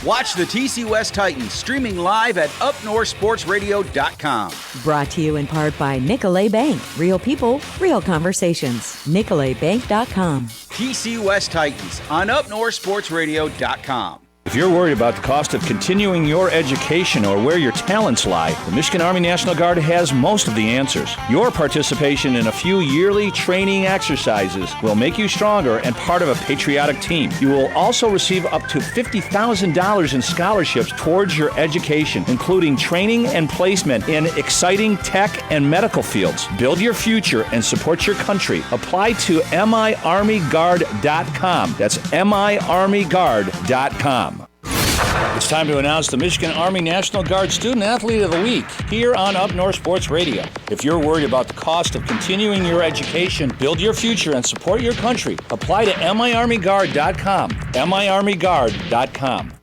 Watch the TC West Titans streaming live at UpNorthSportsRadio.com. Brought to you in part by Nicolay Bank. Real people, real conversations. NicolayBank.com. TC West Titans on UpNorthSportsRadio.com. If you're worried about the cost of continuing your education or where your talents lie, the Michigan Army National Guard has most of the answers. Your participation in a few yearly training exercises will make you stronger and part of a patriotic team. You will also receive up to $50,000 in scholarships towards your education, including training and placement in exciting tech and medical fields. Build your future and support your country. Apply to miarmyguard.com. That's miarmyguard.com. It's time to announce the Michigan Army National Guard Student Athlete of the Week here on Up North Sports Radio. If you're worried about the cost of continuing your education, build your future, and support your country, apply to miarmyguard.com. miarmyguard.com.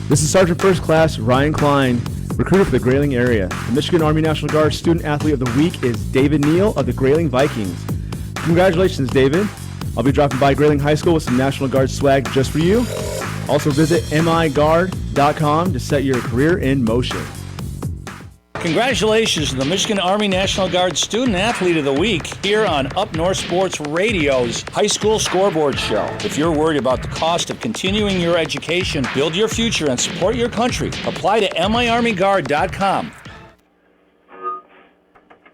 This is Sergeant First Class Ryan Klein, recruiter for the Grayling area. The Michigan Army National Guard Student Athlete of the Week is David Neal of the Grayling Vikings. Congratulations, David. I'll be dropping by Grayling High School with some National Guard swag just for you. Also visit miguard.com to set your career in motion. Congratulations to the Michigan Army National Guard Student Athlete of the Week here on Up North Sports Radio's High School Scoreboard Show. If you're worried about the cost of continuing your education, build your future, and support your country, apply to miarmyguard.com.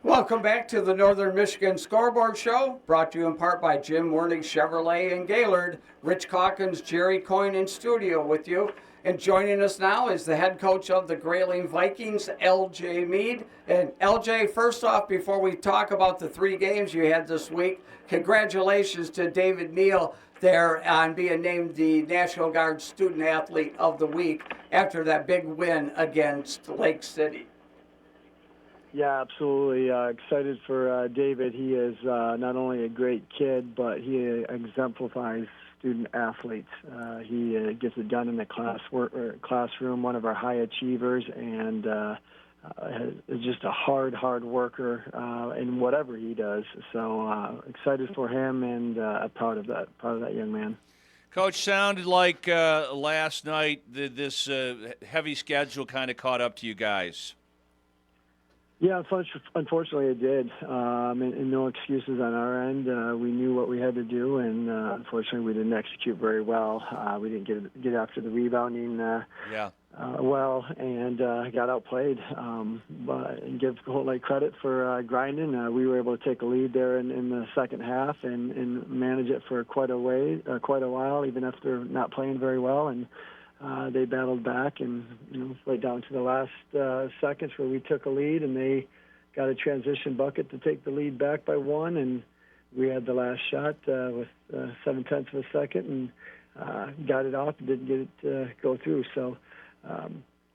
Well, Welcome back to the Northern Michigan Scoreboard Show, brought to you in part by Jim Wernig Chevrolet in Gaylord. Rich Calkins, Jerry Coyne in studio with you. And joining us now is the head coach of the Grayling Vikings, L.J. Mead. And L.J., first off, before we talk about the 3 games you had this week, congratulations to David Neal there on being named the National Guard Student Athlete of the Week after that big win against Lake City. Yeah, absolutely. Excited for David. He is not only a great kid, but he exemplifies student athletes. He gets it done in the classroom, one of our high achievers, and is just a hard worker in whatever he does. So excited for him and proud of that young man. Coach, sounded like last night this heavy schedule kind of caught up to you guys. Yeah, unfortunately it did. And no excuses on our end. We knew what we had to do, and unfortunately we didn't execute very well. We didn't get after the rebounding well, and got outplayed. But give Holt Lake credit for grinding. We were able to take a lead there in the second half and manage it for quite a while, even after not playing very well. And they battled back and right down to the last seconds where we took a lead, and they got a transition bucket to take the lead back by 1, and we had the last shot with 0.7 of a second and got it off and didn't get it to go through. So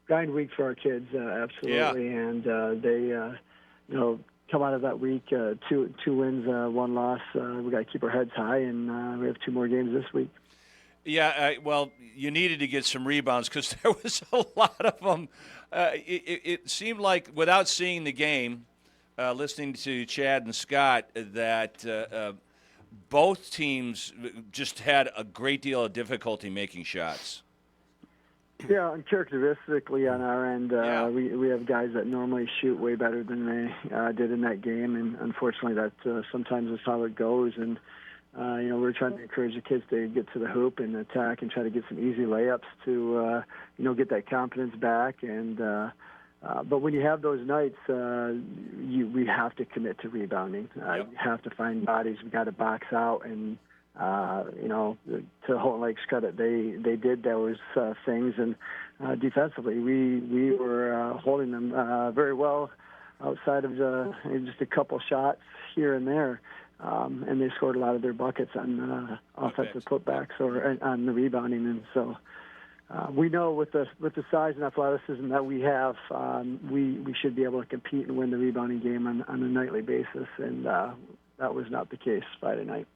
grind week for our kids, absolutely. Yeah. And they come out of that week 2 wins, 1 loss. We got to keep our heads high, and we have 2 more games this week. Yeah, well, you needed to get some rebounds because there was a lot of them. It seemed like, without seeing the game, listening to Chad and Scott, that both teams just had a great deal of difficulty making shots. Yeah, uncharacteristically on our end, we have guys that normally shoot way better than they did in that game, and unfortunately that sometimes is how it goes. And we're trying to encourage the kids to get to the hoop and attack and try to get some easy layups to, get that confidence back. And but when you have those nights, we have to commit to rebounding. You have to find bodies. We got to box out. And to Holton Lake's credit, they did those things. And defensively, we were holding them very well outside of just a couple shots here and there. And they scored a lot of their buckets on offensive putbacks or on the rebounding. And so we know with the size and athleticism that we have, we should be able to compete and win the rebounding game on a nightly basis. And that was not the case Friday night.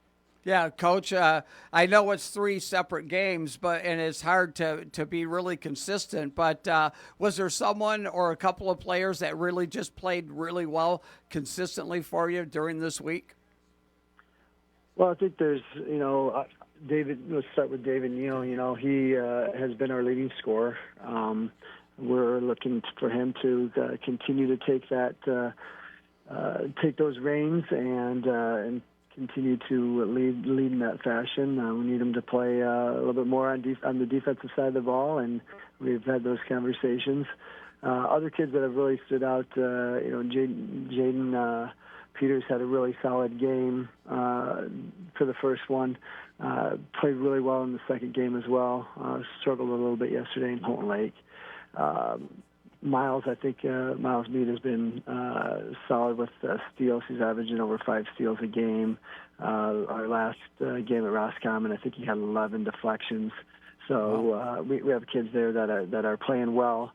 Yeah, Coach, I know it's 3 separate games, and it's hard to be really consistent, but was there someone or a couple of players that really just played really well consistently for you during this week? Well, I think there's, David, let's start with David Neal. He has been our leading scorer. We're looking for him to continue to take those reins and continue to lead in that fashion. We need him to play a little bit more on the defensive side of the ball, and we've had those conversations. Other kids that have really stood out, Jaden Peters had a really solid game for the first one. Played really well in the second game as well. Struggled a little bit yesterday in Holton Lake. Miles, I think Miles Mead has been solid with steals. He's averaging over 5 steals a game. Our last game at Roscommon, I think he had 11 deflections. So we have kids there that are playing well.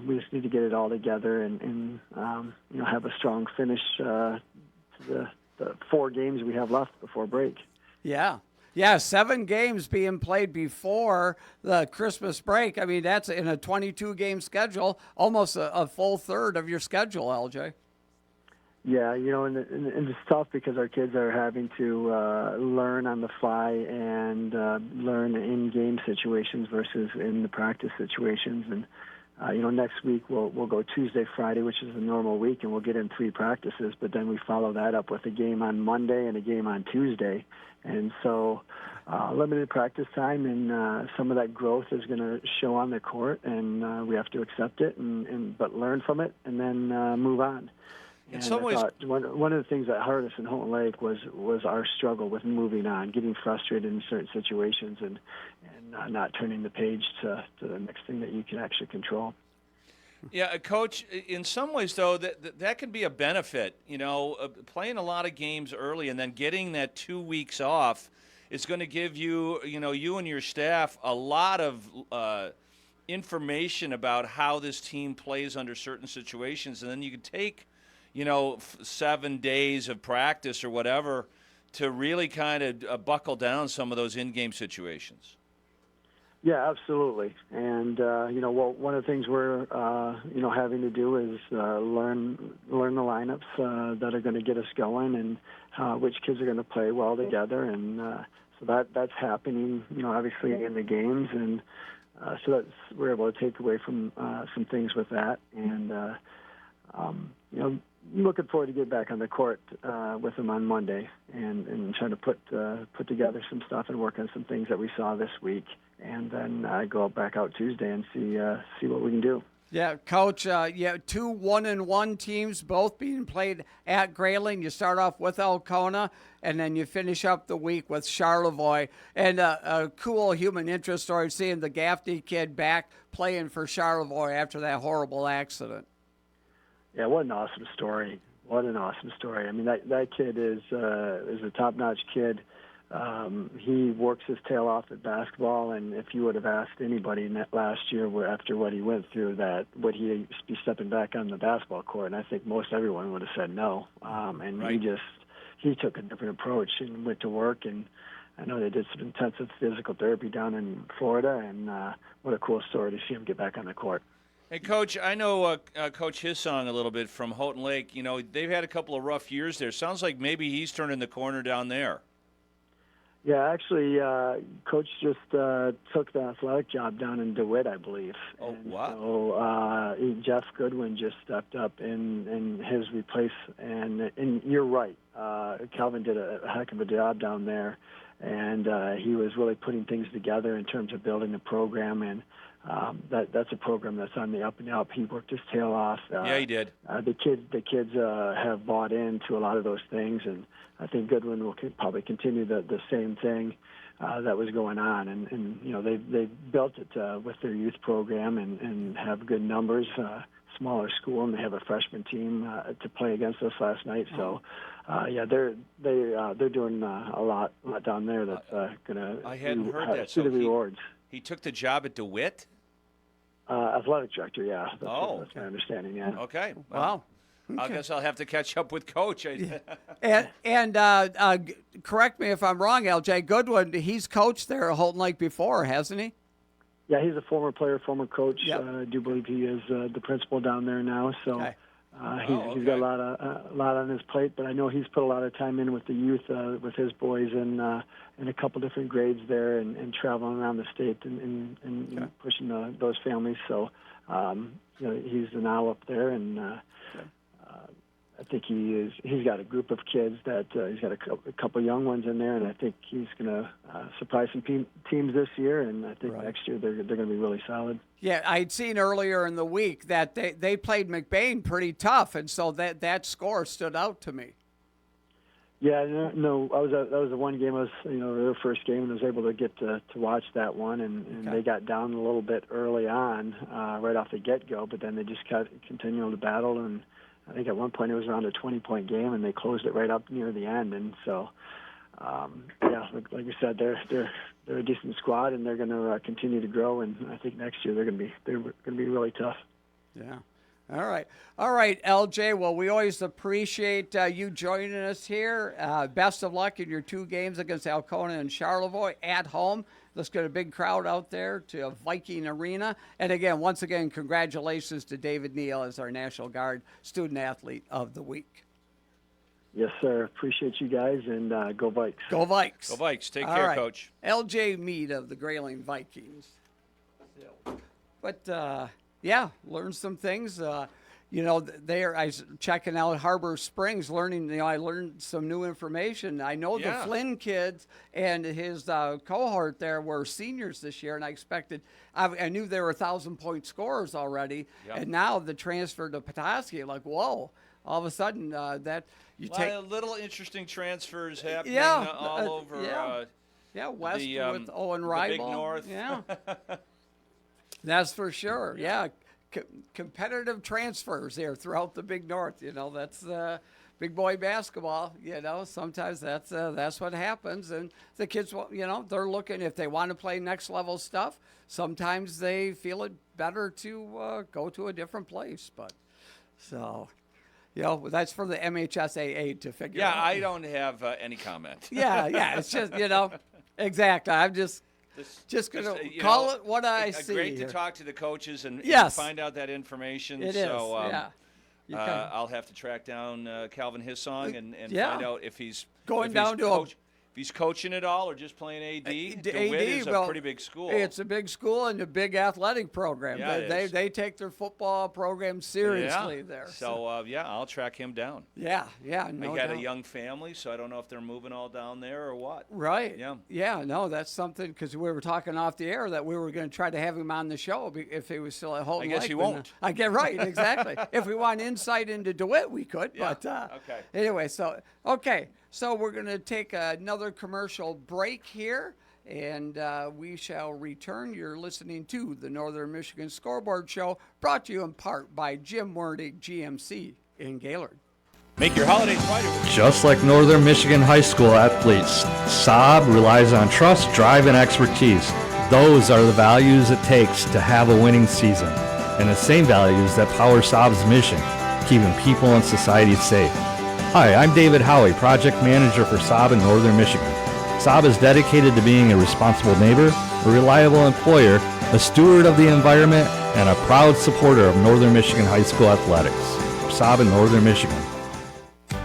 We just need to get it all together and have a strong finish to the 4 games we have left before break. Yeah. Yeah, 7 games being played before the Christmas break. I mean, that's in a 22-game schedule, almost a full third of your schedule, LJ. Yeah, and it's tough because our kids are having to learn on the fly and learn in game situations versus in the practice situations. And next week we'll go Tuesday, Friday, which is a normal week, and we'll get in 3 practices. But then we follow that up with a game on Monday and a game on Tuesday. And so limited practice time, and some of that growth is going to show on the court, and we have to accept it but learn from it and then move on. And some I ways, thought one of the things that hurt us in Houghton Lake was our struggle with moving on, getting frustrated in certain situations, and not turning the page to the next thing that you can actually control. yeah, Coach, in some ways, though, that can be a benefit. Playing a lot of games early and then getting that 2 weeks off is going to give you, you and your staff a lot of information about how this team plays under certain situations. And then you can take, 7 days of practice or whatever to really kind of buckle down some of those in-game situations. Yeah, absolutely. And one of the things we're having to do is learn the lineups that are going to get us going, and which kids are going to play well together, and so that's happening. Obviously in the games, and so we're able to take away from some things with that, and looking forward to get back on the court with them on Monday, and trying to put together some stuff and work on some things that we saw this week. And then go back out Tuesday and see what we can do. Yeah, Coach, 2 1-1 teams, both being played at Grayling. You start off with Alcona, and then you finish up the week with Charlevoix. And a cool human interest story, seeing the Gaffney kid back playing for Charlevoix after that horrible accident. Yeah, what an awesome story. What an awesome story. I mean, that kid is a top-notch kid. He works his tail off at basketball, and if you would have asked anybody last year after what he went through, that would he be stepping back on the basketball court, and I think most everyone would have said no. And right. he took a different approach and went to work, and I know they did some intensive physical therapy down in Florida, and what a cool story to see him get back on the court. Hey, Coach, I know Coach Hissong a little bit from Houghton Lake. They've had a couple of rough years there. Sounds like maybe he's turning the corner down there. Yeah, actually, Coach just took the athletic job down in DeWitt, I believe. Oh, wow. So Jeff Goodwin just stepped up in his replace, and you're right. Calvin did a heck of a job down there, and he was really putting things together in terms of building the program, and that's a program that's on the up and up. He worked his tail off. Yeah, he did. The kids have bought into a lot of those things, and I think Goodwin will probably continue the same thing that was going on. And they built it with their youth program and have good numbers. Smaller school, and they have a freshman team to play against us last night. So, they're doing a lot down there that's going to I hadn't heard that. See the rewards. He took the job at DeWitt? Athletic director, yeah. That's my understanding, yeah. Okay. Wow. I guess I'll have to catch up with Coach. And correct me if I'm wrong, LJ. Goodwin, he's coached there at Houghton Lake before, hasn't he? Yeah, he's a former player, former coach. Yep. I do believe he is the principal down there now. So okay. He's got a lot on his plate. But I know he's put a lot of time in with the youth, with his boys, in a couple different grades there, and traveling around the state and pushing those families. So he's now up there, and I think he's got a group of kids that he's got a couple young ones in there, and I think he's going to surprise some teams this year, and I think next year they're going to be really solid. Yeah, I'd seen earlier in the week that they played McBain pretty tough, and so that score stood out to me. Yeah, no, that was the one game. I was their first game, and I was able to get to watch that one, and they got down a little bit early on, right off the get-go, but then they just continued to battle, and I think at one point it was around a 20-point game, and they closed it right up near the end. And so, like you said, they're a decent squad, and they're going to continue to grow. And I think next year they're going to be really tough. Yeah. All right, LJ. Well, we always appreciate you joining us here. Best of luck in your 2 games against Alcona and Charlevoix at home. Let's get a big crowd out there to Viking Arena. And again, once again, congratulations to David Neal as our National Guard Student Athlete of the Week. Yes, sir. Appreciate you guys, and go Vikes. Go Vikes. Go Vikes. Take care, right. Coach. LJ Mead of the Grayling Vikings. But, learn some things. I was checking out Harbor Springs, learning, I learned some new information. I know the Flynn kids and his cohort there were seniors this year, and I knew they were 1,000-point scorers already, and now the transfer to Petoskey, like, whoa, all of a sudden that you a lot of little interesting transfers happening all over. West with Owen the Rival. Big North. Yeah, that's for sure. Yeah, competitive transfers there throughout the Big North. That's big boy basketball. Sometimes that's what happens, and the kids, they're looking if they want to play next level stuff. Sometimes they feel it better to go to a different place, but so. That's for the MHSAA to figure out. Yeah, I don't have any comment. Yeah, it's just, exactly. I'm just going to call it what I see. Great to talk to the coaches and find out that information. It so, is, yeah. I'll have to track down Calvin Hissong and yeah. find out if he's going down to if he's coaching at all or just playing AD. DeWitt is a pretty big school. It's a big school and a big athletic program. Yeah, they take their football program seriously there. So, I'll track him down. Yeah, I got a young family, so I don't know if they're moving all down there or what. Right. Yeah. No, that's something because we were talking off the air that we were going to try to have him on the show if he was still at home. I guess he won't. I get right, exactly. If we want insight into DeWitt, we could. Yeah. But okay. Anyway, so we're going to take another commercial break here, and we shall return. You're listening to the Northern Michigan Scoreboard Show, brought to you in part by Jim Wernig GMC in Gaylord. Make your holidays brighter. Just like Northern Michigan High School athletes, Saab relies on trust, drive, and expertise. Those are the values it takes to have a winning season, and the same values that power Saab's mission, keeping people and society safe. Hi, I'm David Howie, Project Manager for Saab in Northern Michigan. Saab is dedicated to being a responsible neighbor, a reliable employer, a steward of the environment, and a proud supporter of Northern Michigan High School athletics. Saab in Northern Michigan.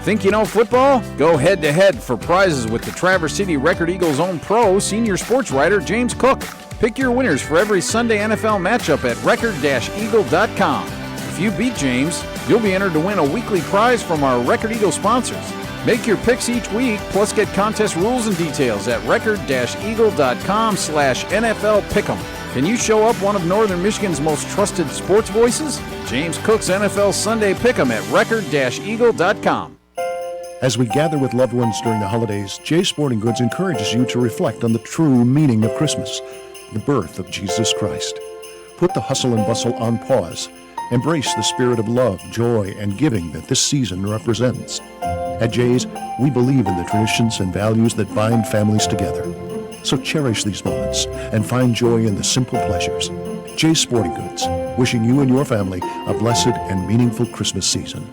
Think you know football? Go head-to-head for prizes with the Traverse City Record Eagles' own pro, senior sports writer James Cook. Pick your winners for every Sunday NFL matchup at record-eagle.com. If you beat James, you'll be entered to win a weekly prize from our Record Eagle sponsors. Make your picks each week, plus get contest rules and details at record-eagle.com/NFL Pick'em. Can you show up one of Northern Michigan's most trusted sports voices? James Cook's NFL Sunday Pick'em at record-eagle.com. As we gather with loved ones during the holidays, Jay's Sporting Goods encourages you to reflect on the true meaning of Christmas, the birth of Jesus Christ. Put the hustle and bustle on pause. Embrace the spirit of love, joy, and giving that this season represents. At Jay's, we believe in the traditions and values that bind families together. So cherish these moments and find joy in the simple pleasures. Jay's Sporting Goods, wishing you and your family a blessed and meaningful Christmas season.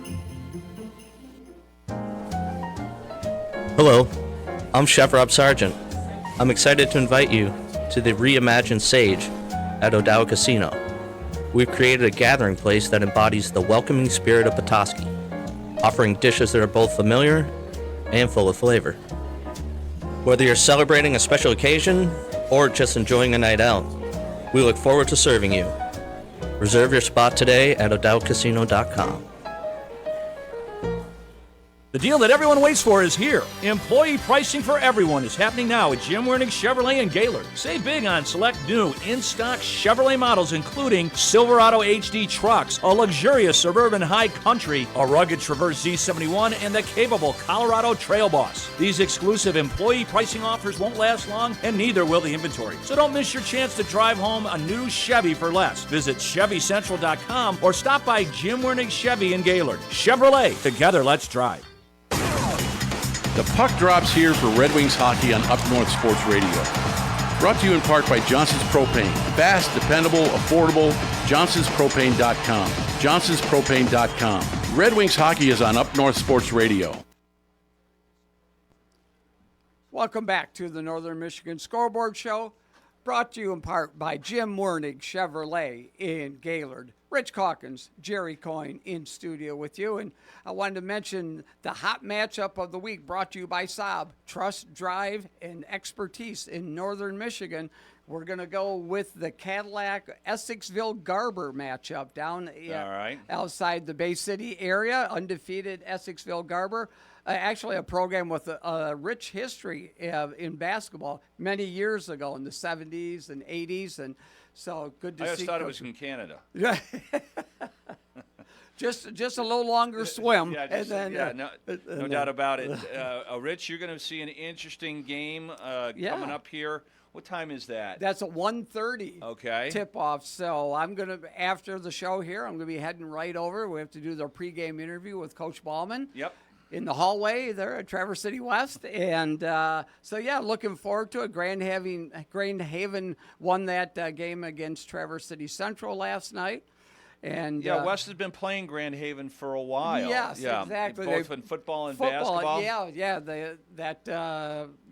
Hello, I'm Chef Rob Sargent. I'm excited to invite you to the Reimagined Sage at O'Dowd Casino. We've created a gathering place that embodies the welcoming spirit of Petoskey, offering dishes that are both familiar and full of flavor. Whether you're celebrating a special occasion or just enjoying a night out, we look forward to serving you. Reserve your spot today at o'dowdcasino.com. The deal that everyone waits for is here. Employee pricing for everyone is happening now at Jim Wernig Chevrolet in Gaylord. Save big on select new in-stock Chevrolet models, including Silverado HD trucks, a luxurious Suburban High Country, a rugged Traverse Z71, and the capable Colorado Trail Boss. These exclusive employee pricing offers won't last long, and neither will the inventory. So don't miss your chance to drive home a new Chevy for less. Visit ChevyCentral.com or stop by Jim Wernig Chevy in Gaylord. Chevrolet, together let's drive. The puck drops here for Red Wings hockey on Up North Sports Radio. Brought to you in part by Johnson's Propane. Fast, dependable, affordable. Johnson'sPropane.com. Johnson'sPropane.com. Red Wings hockey is on Up North Sports Radio. Welcome back to the Northern Michigan Scoreboard Show, brought to you in part by Jim Wernig Chevrolet in Gaylord. Rich Calkins, Jerry Coyne in studio with you. And I wanted to mention the hot matchup of the week brought to you by Saab. Trust, drive, and expertise in Northern Michigan. We're going to go with the Cadillac Essexville Garber matchup down outside the Bay City area. Undefeated Essexville Garber. Actually, a program with a rich history in basketball many years ago in the 70s and 80s. And so good to see. I just thought it was in Canada. just a little longer swim. No doubt about it. Rich, you're going to see an interesting game coming up here. What time is that? That's a 1:30 tip-off. So I'm going to, after the show here, I'm going to be heading right over. We have to do the pregame interview with Coach Ballman. Yep. In the hallway there at Traverse City West. And looking forward to it. Grand Haven won that game against Traverse City Central last night. And West has been playing Grand Haven for a while. Yes, exactly. Both in football and basketball. That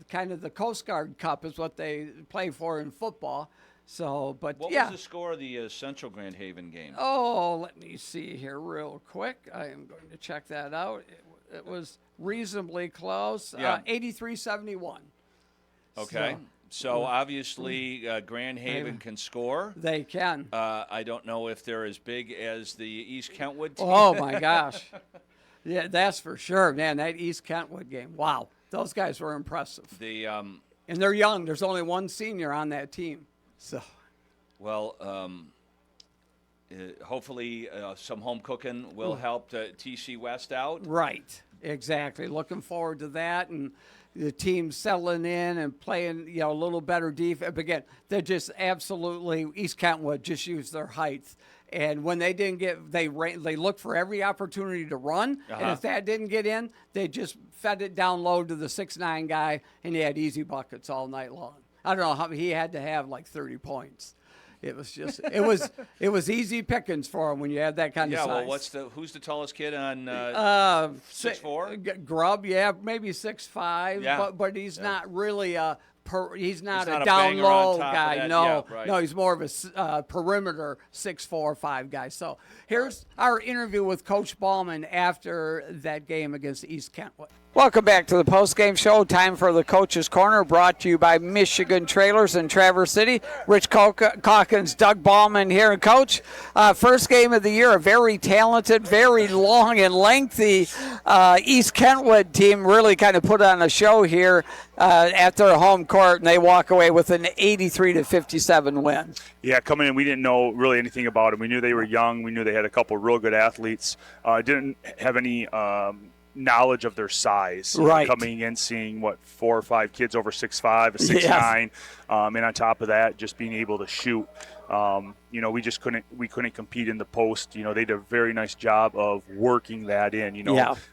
kind of the Coast Guard Cup is what they play for in football. So, but what was the score of the Central Grand Haven game? Oh, let me see here real quick. I am going to check that out. It was reasonably close. 83-71. Okay. So obviously, Grand Haven can score. They can. I don't know if they're as big as the East Kentwood team. Oh, my gosh. Yeah, that's for sure. Man, that East Kentwood game. Wow. Those guys were impressive. And they're young. There's only one senior on that team. So. Well, hopefully some home cooking will help TC West out. Right. Exactly. Looking forward to that. And the team settling in and playing, a little better defense. But again, they're just absolutely, East Kentwood just used their height. And when they didn't get, they looked for every opportunity to run. And if that didn't get in, they just fed it down low to the 6'9" guy, and he had easy buckets all night long. I don't know how he had to have like 30 points. It was just it was easy pickings for him when you had that kind of size. Well, who's the tallest kid on 6'4"? Grubb, maybe 6'5", but he's not really he's not a a down low on guy. No, he's more of a perimeter 6'4", 5" guy. So here's our interview with Coach Ballman after that game against East Kentwood. Welcome back to the postgame show. Time for the Coach's Corner, brought to you by Michigan Trailers in Traverse City. Rich Calkins, Doug Ballman here. And Coach, first game of the year, a very talented, very long and lengthy East Kentwood team really kind of put on a show here at their home court, and they walk away with an 83-57 win. Yeah, coming in, we didn't know really anything about them. We knew they were young. We knew they had a couple real good athletes. Didn't have any knowledge of their size. Right. Coming in, seeing 4 or 5 kids over 6'5", a 6'9", and on top of that, just being able to shoot. We just couldn't compete in the post. They did a very nice job of working that in.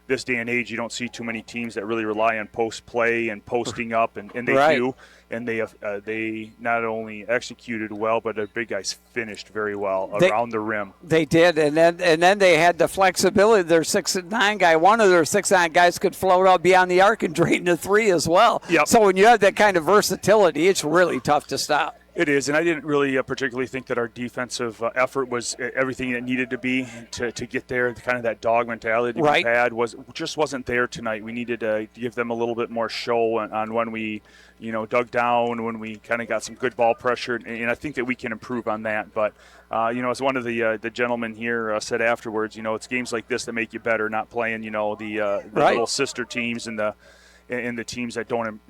This day and age, you don't see too many teams that really rely on post play and posting up, and they do. And they not only executed well, but their big guys finished very well around the rim. They did, and then they had the flexibility. Their 6'9" guy, one of their 6'9" guys could float out beyond the arc and drain the three as well. Yep. So when you have that kind of versatility, it's really tough to stop. It is, and I didn't really particularly think that our defensive effort was everything it needed to be to get there. Kind of that dog mentality we had just wasn't there tonight. We needed to give them a little bit more show on when we, dug down, when we kind of got some good ball pressure, and I think that we can improve on that. But as one of the gentlemen here said afterwards, it's games like this that make you better, not playing, the little sister teams and the teams that don't,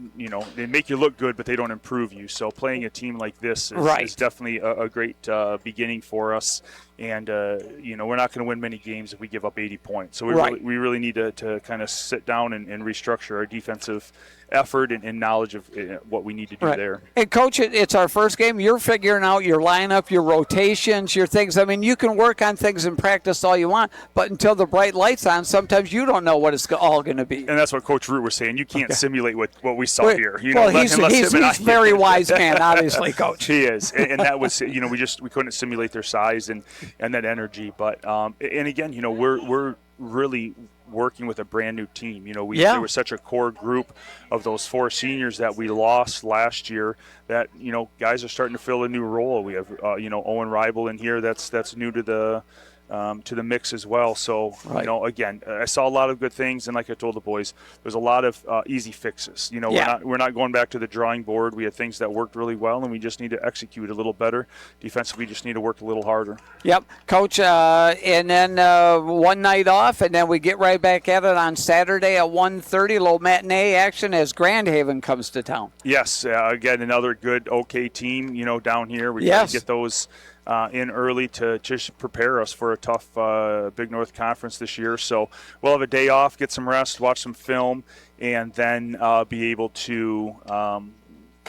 they make you look good, but they don't improve you. So playing a team like this is definitely a great beginning for us. And, we're not going to win many games if we give up 80 points. So we really need to kind of sit down and restructure our defensive effort and knowledge of what we need to do there. And, Coach, it's our first game. You're figuring out your lineup, your rotations, your things. I mean, you can work on things in practice all you want, but until the bright light's on, sometimes you don't know what it's all going to be. And that's what Coach Root was saying. You can't simulate what we saw here. He's a very wise man, obviously, Coach. He is. And that was, we couldn't simulate their size and that energy. But, and again, we're really working with a brand new team. There was such a core group of those 4 seniors that we lost last year that, guys are starting to fill a new role. We have, Owen Reibel in here that's new to the mix as well. So, again, I saw a lot of good things, and like I told the boys, there's a lot of easy fixes. We're not going back to the drawing board. We had things that worked really well, and we just need to execute a little better. Defensively, we just need to work a little harder. Yep, Coach, and then one night off, and then we get right back at it on Saturday at 1:30, a little matinee action as Grand Haven comes to town. Yes, again, another good, okay team, down here. We got to get those in early to just prepare us for a tough Big North Conference this year. So we'll have a day off, get some rest, watch some film, and then be able to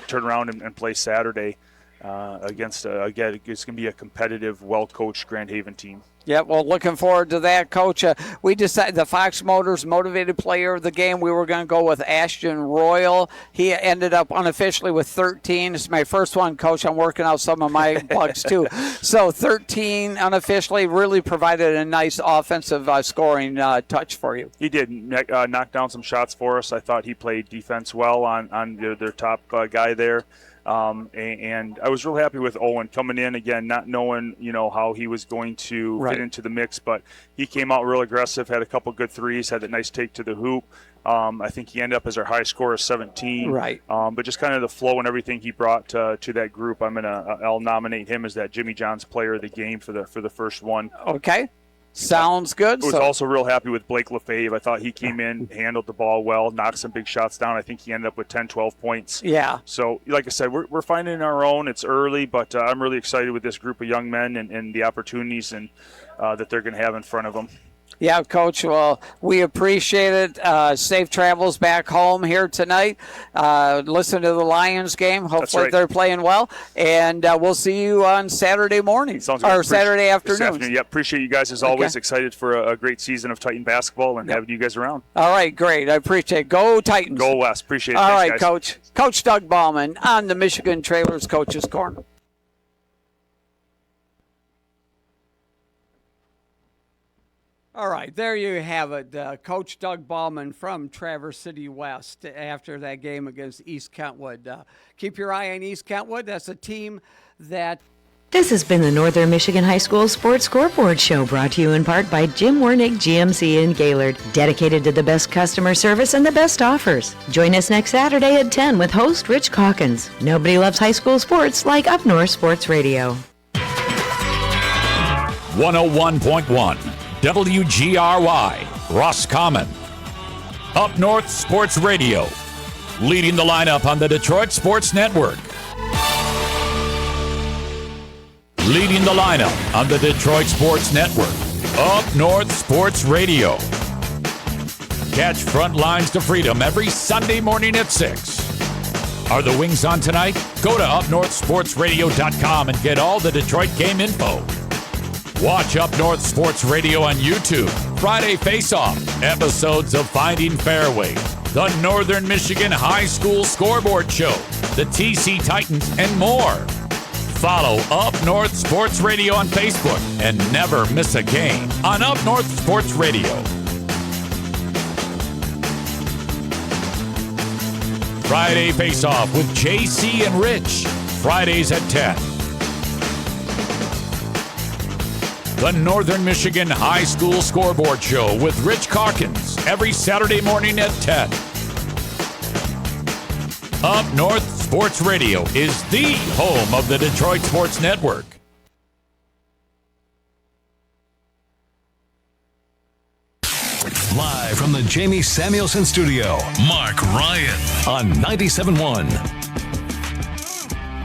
turn around and play Saturday against, again, it's going to be a competitive, well-coached Grand Haven team. Yeah, well, looking forward to that, Coach. We decided the Fox Motors Motivated Player of the game, we were going to go with Ashton Royal. He ended up unofficially with 13. It's my first one, Coach. I'm working out some of my bugs, too. So 13 unofficially, really provided a nice offensive scoring touch for you. He did knock down some shots for us. I thought he played defense well on their top guy there. And I was real happy with Owen coming in, again, not knowing, how he was going to fit into the mix, but he came out real aggressive, had a couple good threes, had that nice take to the hoop. I think he ended up as our high scorer, 17. Right. But just kind of the flow and everything he brought to that group, I'll nominate him as that Jimmy John's player of the game for the first one. Okay. Sounds good. I was also real happy with Blake Lefebvre. I thought he came in, handled the ball well, knocked some big shots down. I think he ended up with 10, 12 points. Yeah. So, like I said, we're finding our own. It's early, but I'm really excited with this group of young men and the opportunities that they're going to have in front of them. Yeah, Coach. Well, we appreciate it. Safe travels back home here tonight. Listen to the Lions game. Hopefully they're playing well. And we'll see you on Saturday morning or Saturday afternoon. Yeah, appreciate you guys as always. Excited for a great season of Titan basketball and having you guys around. All right, great. I appreciate it. Go Titans. Go West. Appreciate it. All Thanks, right, guys. Coach. Coach Doug Ballman on the Michigan Trailers Coaches Corner. All right, there you have it. Coach Doug Ballman from Traverse City West after that game against East Kentwood. Keep your eye on East Kentwood. That's a team that... This has been the Northern Michigan High School Sports Scoreboard Show, brought to you in part by Jim Wernick GMC in Gaylord, dedicated to the best customer service and the best offers. Join us next Saturday at 10 with host Rich Calkins. Nobody loves high school sports like Up North Sports Radio. 101.1 WGRY, Roscommon. Up North Sports Radio, leading the lineup on the Detroit Sports Network. Leading the lineup on the Detroit Sports Network, Up North Sports Radio. Catch Front Lines to Freedom every Sunday morning at 6. Are the Wings on tonight? Go to upnorthsportsradio.com and get all the Detroit game info. Watch Up North Sports Radio on YouTube. Friday Face-Off, episodes of Finding Fairway, the Northern Michigan High School Scoreboard Show, the TC Titans, and more. Follow Up North Sports Radio on Facebook and never miss a game on Up North Sports Radio. Friday Face-Off with JC and Rich, Fridays at 10. The Northern Michigan High School Scoreboard Show with Rich Calkins every Saturday morning at 10. Up North Sports Radio is the home of the Detroit Sports Network. Live from the Jamie Samuelson Studio, Mark Ryan on 97.1.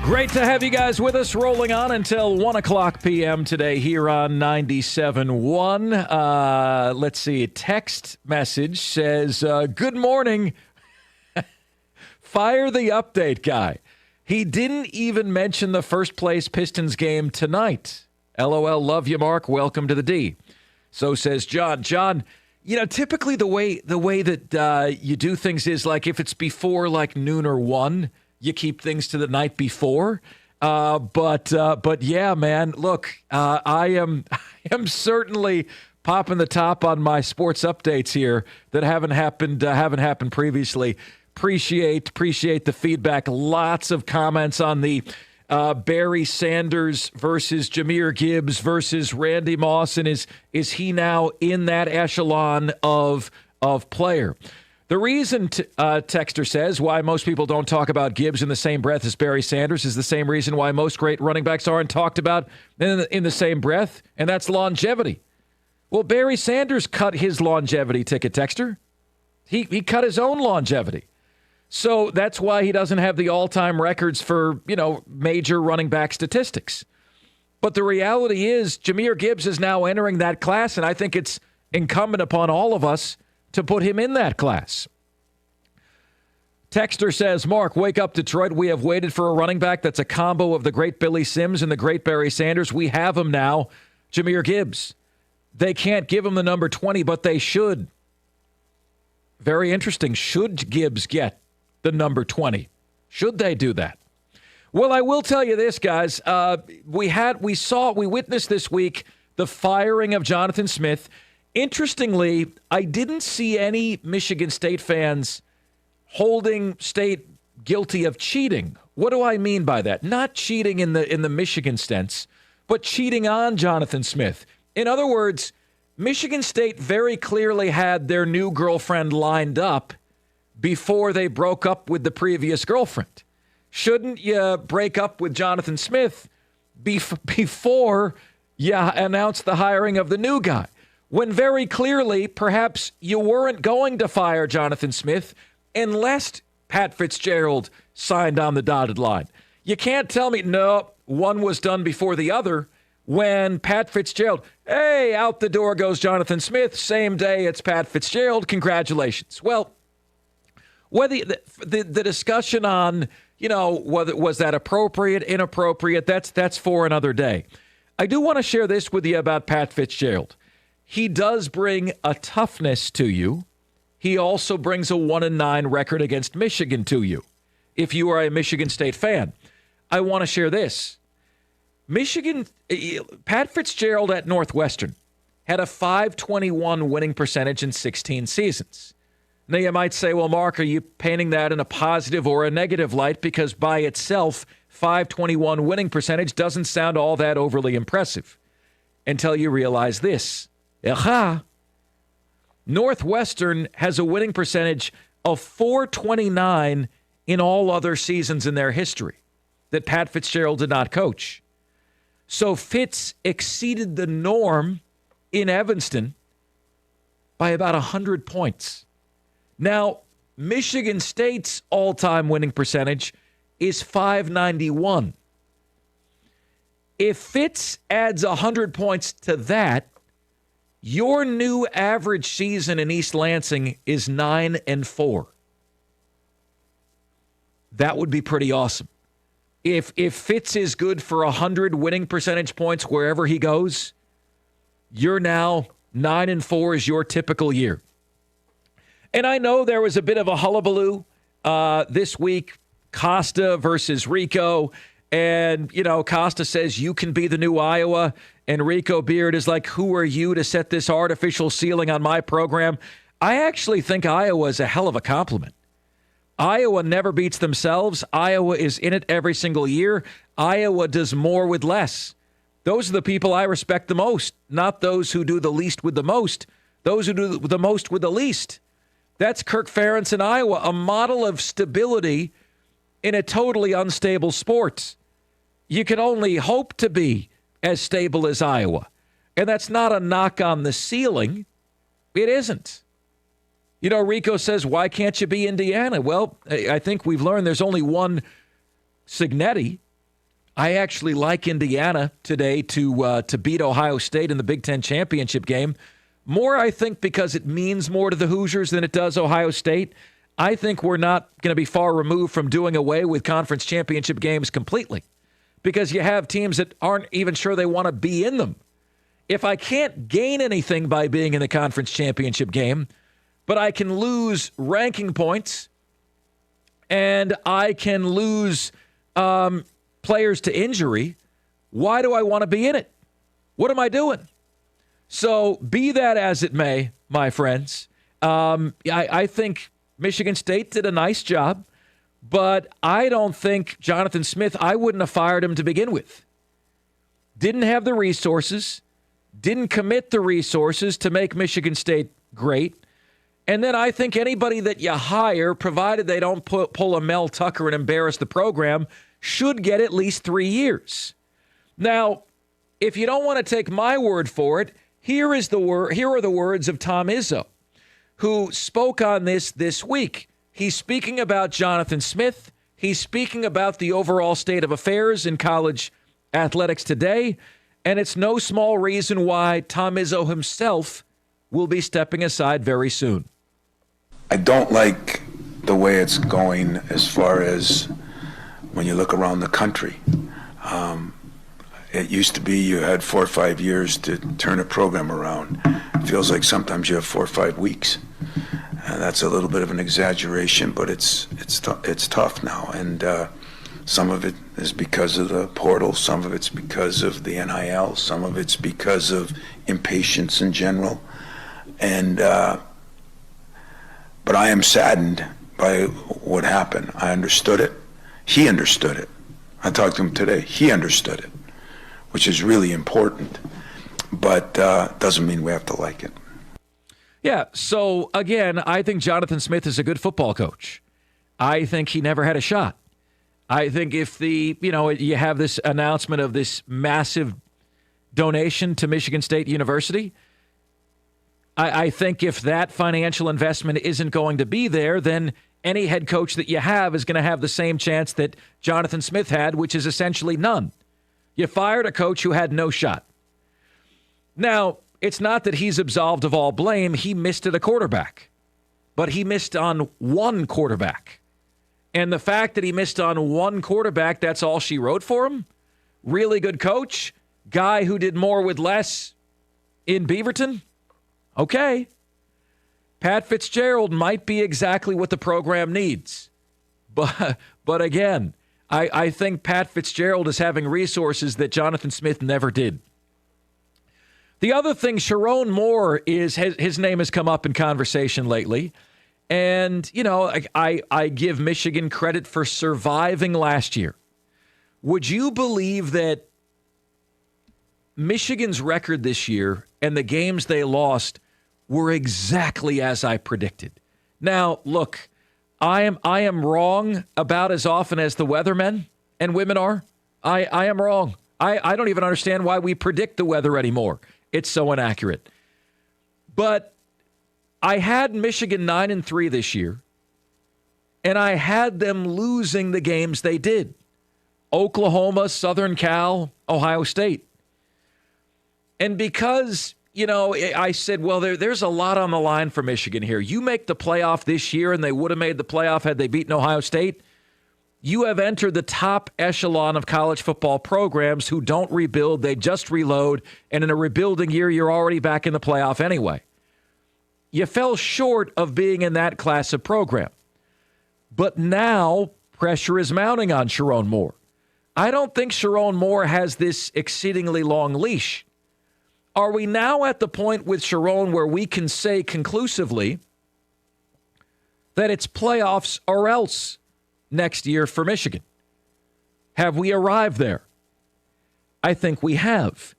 Great to have you guys with us, rolling on until 1 o'clock p.m. today here on 97.1. Let's see, a text message says, good morning. Fire the update guy. He didn't even mention the first place Pistons game tonight. LOL, love you, Mark. Welcome to the D. So says John. John, typically the way that you do things is like if it's before like noon or 1, you keep things to the night before. But yeah, man, look, I am certainly popping the top on my sports updates here that haven't happened previously. Appreciate the feedback. Lots of comments on the Barry Sanders versus Jahmyr Gibbs versus Randy Moss, and is he now in that echelon of player? The reason, Texter says, why most people don't talk about Gibbs in the same breath as Barry Sanders is the same reason why most great running backs aren't talked about in the same breath, and that's longevity. Well, Barry Sanders cut his longevity ticket, Texter. He cut his own longevity. So that's why he doesn't have the all-time records for, major running back statistics. But the reality is Jahmyr Gibbs is now entering that class, and I think it's incumbent upon all of us to put him in that class. Texter says, Mark, wake up, Detroit. We have waited for a running back that's a combo of the great Billy Sims and the great Barry Sanders. We have him now, Jahmyr Gibbs. They can't give him the number 20, but they should. Very interesting. Should Gibbs get the number 20? Should they do that? Well, I will tell you this, guys. We witnessed this week the firing of Jonathan Smith. Interestingly, I didn't see any Michigan State fans holding State guilty of cheating. What do I mean by that? Not cheating in the Michigan sense, but cheating on Jonathan Smith. In other words, Michigan State very clearly had their new girlfriend lined up before they broke up with the previous girlfriend. Shouldn't you break up with Jonathan Smith before you announce the hiring of the new guy? When very clearly, perhaps you weren't going to fire Jonathan Smith unless Pat Fitzgerald signed on the dotted line. You can't tell me, no, one was done before the other. When Pat Fitzgerald, hey, out the door goes Jonathan Smith, same day it's Pat Fitzgerald, congratulations. Well, whether the discussion on, whether was that appropriate, inappropriate, that's for another day. I do want to share this with you about Pat Fitzgerald. He does bring a toughness to you. He also brings a 1-9 record against Michigan to you. If you are a Michigan State fan, I want to share this. Pat Fitzgerald at Northwestern had a .521 winning percentage in 16 seasons. Now, you might say, well, Mark, are you painting that in a positive or a negative light? Because by itself, .521 winning percentage doesn't sound all that overly impressive until you realize this. Northwestern has a winning percentage of .429 in all other seasons in their history that Pat Fitzgerald did not coach. So Fitz exceeded the norm in Evanston by about 100 points. Now, Michigan State's all-time winning percentage is .591. If Fitz adds 100 points to that, your new average season in East Lansing is 9-4. That would be pretty awesome. If Fitz is good for 100 winning percentage points wherever he goes, you're now 9-4 is your typical year. And I know there was a bit of a hullabaloo this week, Costa versus Rico. And, Costa says you can be the new Iowa. And Rico Beard is like, who are you to set this artificial ceiling on my program? I actually think Iowa is a hell of a compliment. Iowa never beats themselves. Iowa is in it every single year. Iowa does more with less. Those are the people I respect the most, not those who do the least with the most. Those who do the most with the least. That's Kirk Ferentz in Iowa, a model of stability in a totally unstable sport. You can only hope to be as stable as Iowa. And that's not a knock on the ceiling. It isn't. Rico says, why can't you be Indiana? Well, I think we've learned there's only one Signetti. I actually like Indiana today to beat Ohio State in the Big Ten championship game. More, I think, because it means more to the Hoosiers than it does Ohio State. I think we're not going to be far removed from doing away with conference championship games completely because you have teams that aren't even sure they want to be in them. If I can't gain anything by being in the conference championship game, but I can lose ranking points and I can lose players to injury, why do I want to be in it? What am I doing? So be that as it may, my friends, I think Michigan State did a nice job, but I don't think Jonathan Smith, I wouldn't have fired him to begin with. Didn't have the resources, didn't commit the resources to make Michigan State great. And then I think anybody that you hire, provided they don't pull a Mel Tucker and embarrass the program, should get at least 3 years. Now, if you don't want to take my word for it, here are the words of Tom Izzo, who spoke on this week. He's speaking about Jonathan Smith. He's speaking about the overall state of affairs in college athletics today, and it's no small reason why Tom Izzo himself will be stepping aside very soon. I don't like the way it's going as far as when you look around the country. It used to be you had 4 or 5 years to turn a program around. It feels like sometimes you have 4 or 5 weeks. And that's a little bit of an exaggeration, but it's tough now. And some of it is because of the portal, some of it's because of the NIL, some of it's because of impatience in general. And but I am saddened by what happened. I understood it. He understood it. I talked to him today. He understood it, which is really important, but doesn't mean we have to like it. Yeah, so again, I think Jonathan Smith is a good football coach. I think he never had a shot. I think if you have this announcement of this massive donation to Michigan State University, I think if that financial investment isn't going to be there, then any head coach that you have is going to have the same chance that Jonathan Smith had, which is essentially none. You fired a coach who had no shot. Now, it's not that he's absolved of all blame. He missed at a quarterback, but he missed on one quarterback. And the fact that he missed on one quarterback, that's all she wrote for him? Really good coach? Guy who did more with less in Beaverton? Okay. Pat Fitzgerald might be exactly what the program needs. But again, I think Pat Fitzgerald is having resources that Jonathan Smith never did. The other thing, Sharon Moore, his name has come up in conversation lately. And, I give Michigan credit for surviving last year. Would you believe that Michigan's record this year and the games they lost were exactly as I predicted? Now, look, I am wrong about as often as the weathermen and women are. I am wrong. I don't even understand why we predict the weather anymore. It's so inaccurate. But I had Michigan 9-3 this year, and I had them losing the games they did. Oklahoma, Southern Cal, Ohio State. And because, I said, well, there's a lot on the line for Michigan here. You make the playoff this year, and they would have made the playoff had they beaten Ohio State. You have entered the top echelon of college football programs who don't rebuild, they just reload, and in a rebuilding year, you're already back in the playoff anyway. You fell short of being in that class of program. But now pressure is mounting on Sharon Moore. I don't think Sharon Moore has this exceedingly long leash. Are we now at the point with Sharon where we can say conclusively that it's playoffs or else next year for Michigan? Have we arrived there? I think we have,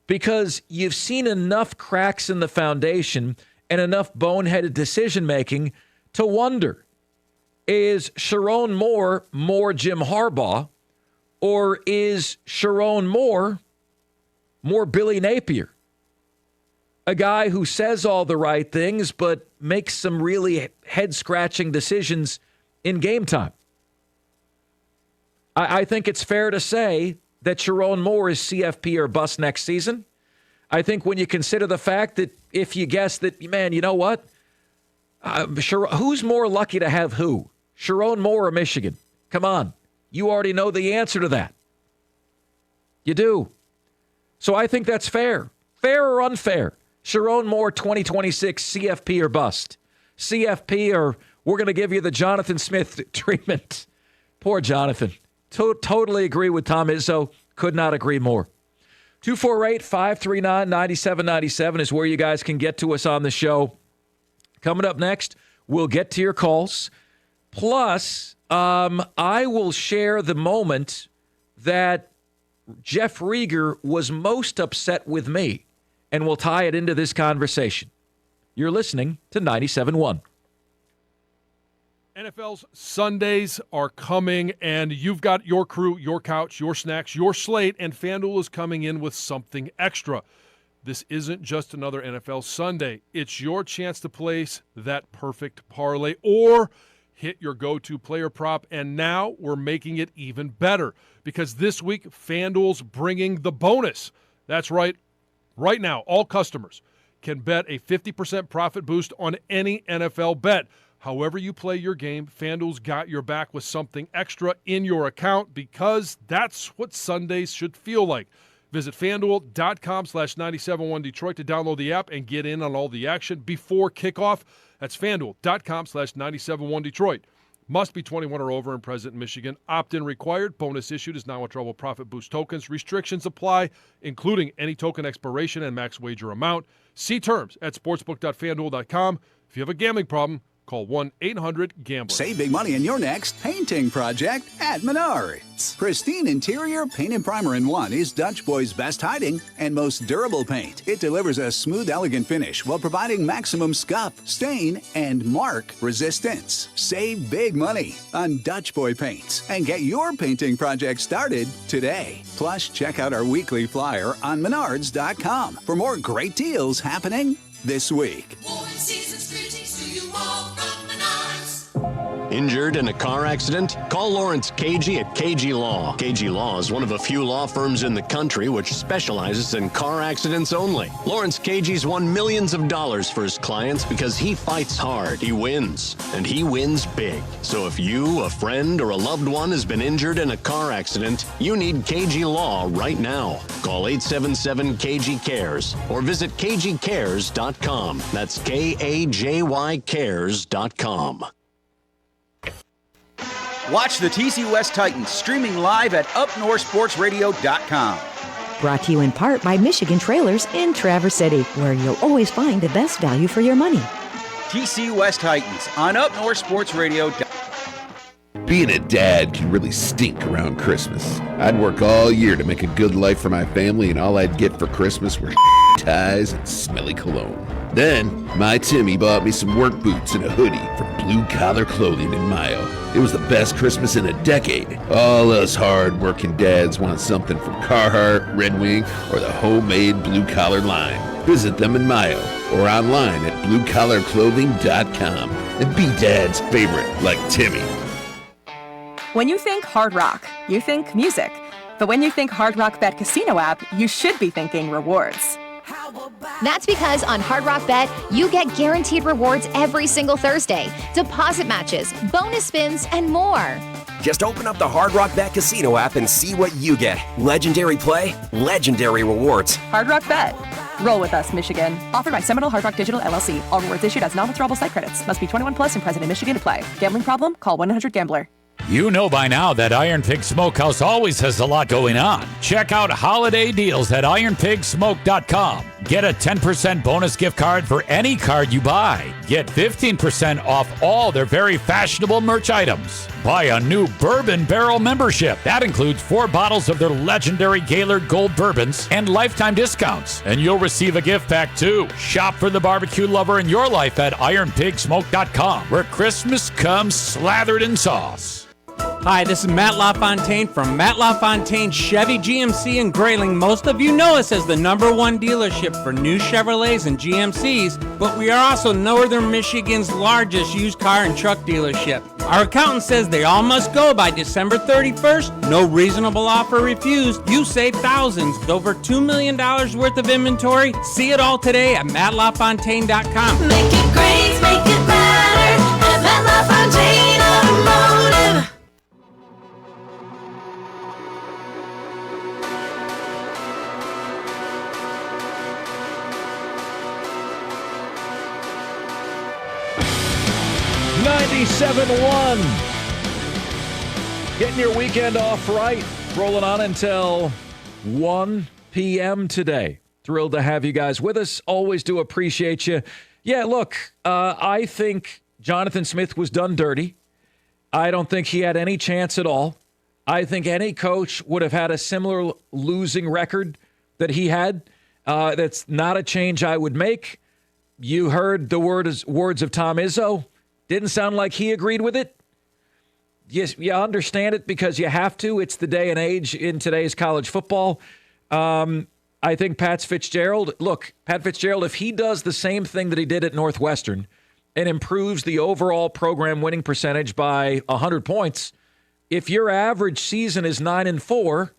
because you've seen enough cracks in the foundation and enough boneheaded decision-making to wonder, is Sharon Moore more Jim Harbaugh, or is Sharon Moore more Billy Napier? A guy who says all the right things but makes some really head-scratching decisions in game time. I think it's fair to say that Sharon Moore is CFP or bust next season. I think when you consider the fact that if you guess that, man, you know what? Who's more lucky to have who? Sharon Moore or Michigan? Come on. You already know the answer to that. You do. So I think that's fair. Fair or unfair? Sharon Moore 2026 CFP or bust. CFP or we're going to give you the Jonathan Smith treatment. Poor Jonathan. Totally agree with Tom Izzo. Could not agree more. 248-539-9797 is where you guys can get to us on the show. Coming up next, we'll get to your calls. Plus, I will share the moment that Jeff Rieger was most upset with me, and we'll tie it into this conversation. You're listening to 97.1. NFL's Sundays are coming, and you've got your crew, your couch, your snacks, your slate, and FanDuel is coming in with something extra. This isn't just another NFL Sunday. It's your chance to place that perfect parlay or hit your go-to player prop, and now we're making it even better because this week FanDuel's bringing the bonus. That's right. Right now, all customers can bet a 50% profit boost on any NFL bet. However you play your game, FanDuel's got your back with something extra in your account because that's what Sundays should feel like. Visit FanDuel.com/971 Detroit to download the app and get in on all the action before kickoff. That's FanDuel.com/971 Detroit. Must be 21 or over and present in Michigan. Opt-in required. Bonus issued is non-withdrawable profit boost tokens. Restrictions apply, including any token expiration and max wager amount. See terms at sportsbook.fanduel.com. If you have a gambling problem, call 1-800-GAMBLER. Save big money in your next painting project at Menards. Pristine interior paint and primer in one is Dutch Boy's best hiding and most durable paint. It delivers a smooth, elegant finish while providing maximum scuff, stain, and mark resistance. Save big money on Dutch Boy paints and get your painting project started today. Plus, check out our weekly flyer on Menards.com for more great deals happening this week. Injured in a car accident? Call Lawrence Cagey at Cagey Law. Cagey Law is one of a few law firms in the country which specializes in car accidents only. Lawrence Cagey's won millions of dollars for his clients because he fights hard, he wins, and he wins big. So if you, a friend, or a loved one has been injured in a car accident, you need Cagey Law right now. Call 877-KG-CARES or visit KGCares.com. That's KAJY Cares.com. Watch the TC West Titans streaming live at UpNorthSportsRadio.com. Brought to you in part by Michigan Trailers in Traverse City, where you'll always find the best value for your money. TC West Titans on UpNorthSportsRadio.com. Being a dad can really stink around Christmas. I'd work all year to make a good life for my family, and all I'd get for Christmas were ties and smelly cologne. Then, my Timmy bought me some work boots and a hoodie from Blue Collar Clothing in Mayo. It was the best Christmas in a decade. All us hard-working dads want something from Carhartt, Red Wing, or the homemade Blue Collar line. Visit them in Mayo or online at bluecollarclothing.com and be Dad's favorite like Timmy. When you think Hard Rock, you think music. But when you think Hard Rock Bet Casino app, you should be thinking rewards. That's because on Hard Rock Bet, you get guaranteed rewards every single Thursday, deposit matches, bonus spins, and more. Just open up the Hard Rock Bet Casino app and see what you get. Legendary play, legendary rewards. Hard Rock Bet. Roll with us, Michigan. Offered by Seminole Hard Rock Digital LLC. All rewards issued as non-withdrawable site credits. Must be 21 plus and present in Michigan to play. Gambling problem? Call 1-800-GAMBLER. You know by now that Iron Pig Smokehouse always has a lot going on. Check out holiday deals at ironpigsmoke.com. Get a 10% bonus gift card for any card you buy. Get 15% off all their very fashionable merch items. Buy a new bourbon barrel membership. That includes 4 bottles of their legendary Gaylord Gold bourbons and lifetime discounts. And you'll receive a gift pack too. Shop for the barbecue lover in your life at ironpigsmoke.com, where Christmas comes slathered in sauce. Hi, this is Matt LaFontaine from Matt LaFontaine Chevy GMC in Grayling. Most of you know us as the #1 dealership for new Chevrolets and GMCs, but we are also Northern Michigan's largest used car and truck dealership. Our accountant says they all must go by December 31st. No reasonable offer refused. You save thousands. Over $2 million worth of inventory. See it all today at MattLaFontaine.com. Make it great, make it better at Matt LaFontaine Automotive. #97.1. Getting your weekend off right. Rolling on until 1 p.m. today. Thrilled to have you guys with us. Always do appreciate you. Yeah, look, I think Jonathan Smith was done dirty. I don't think he had any chance at all. I think any coach would have had a similar losing record that he had. That's not a change I would make. You heard the words of Tom Izzo. Didn't sound like he agreed with it. Yes, you understand it because you have to. It's the day and age in today's college football. I think Pat Fitzgerald, if he does the same thing that he did at Northwestern and improves the overall program winning percentage by 100 points, if your average season is 9-4,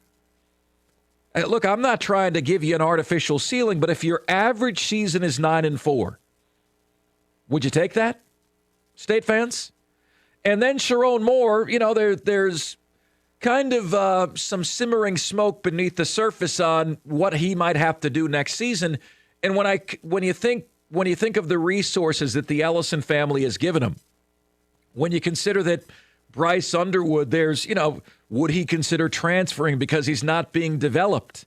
look, I'm not trying to give you an artificial ceiling, but if your average season is 9-4, would you take that, State fans? And then Sharon Moore, there's kind of some simmering smoke beneath the surface on what he might have to do next season. And when you think of the resources that the Ellison family has given him, when you consider that Bryce Underwood, would he consider transferring because he's not being developed?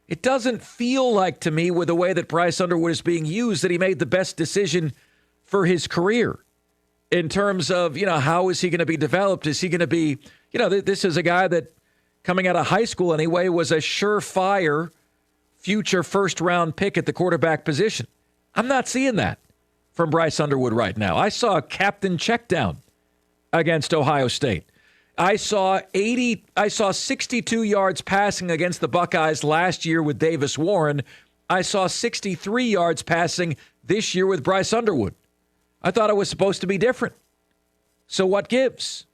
It doesn't feel like to me, with the way that Bryce Underwood is being used, that he made the best decision for his career in terms of, how is he going to be developed? Is he going to be, this is a guy that coming out of high school anyway was a surefire future first-round pick at the quarterback position. I'm not seeing that from Bryce Underwood right now. I saw a captain check down against Ohio State. I saw 62 yards passing against the Buckeyes last year with Davis Warren. I saw 63 yards passing this year with Bryce Underwood. I thought it was supposed to be different. So what gives?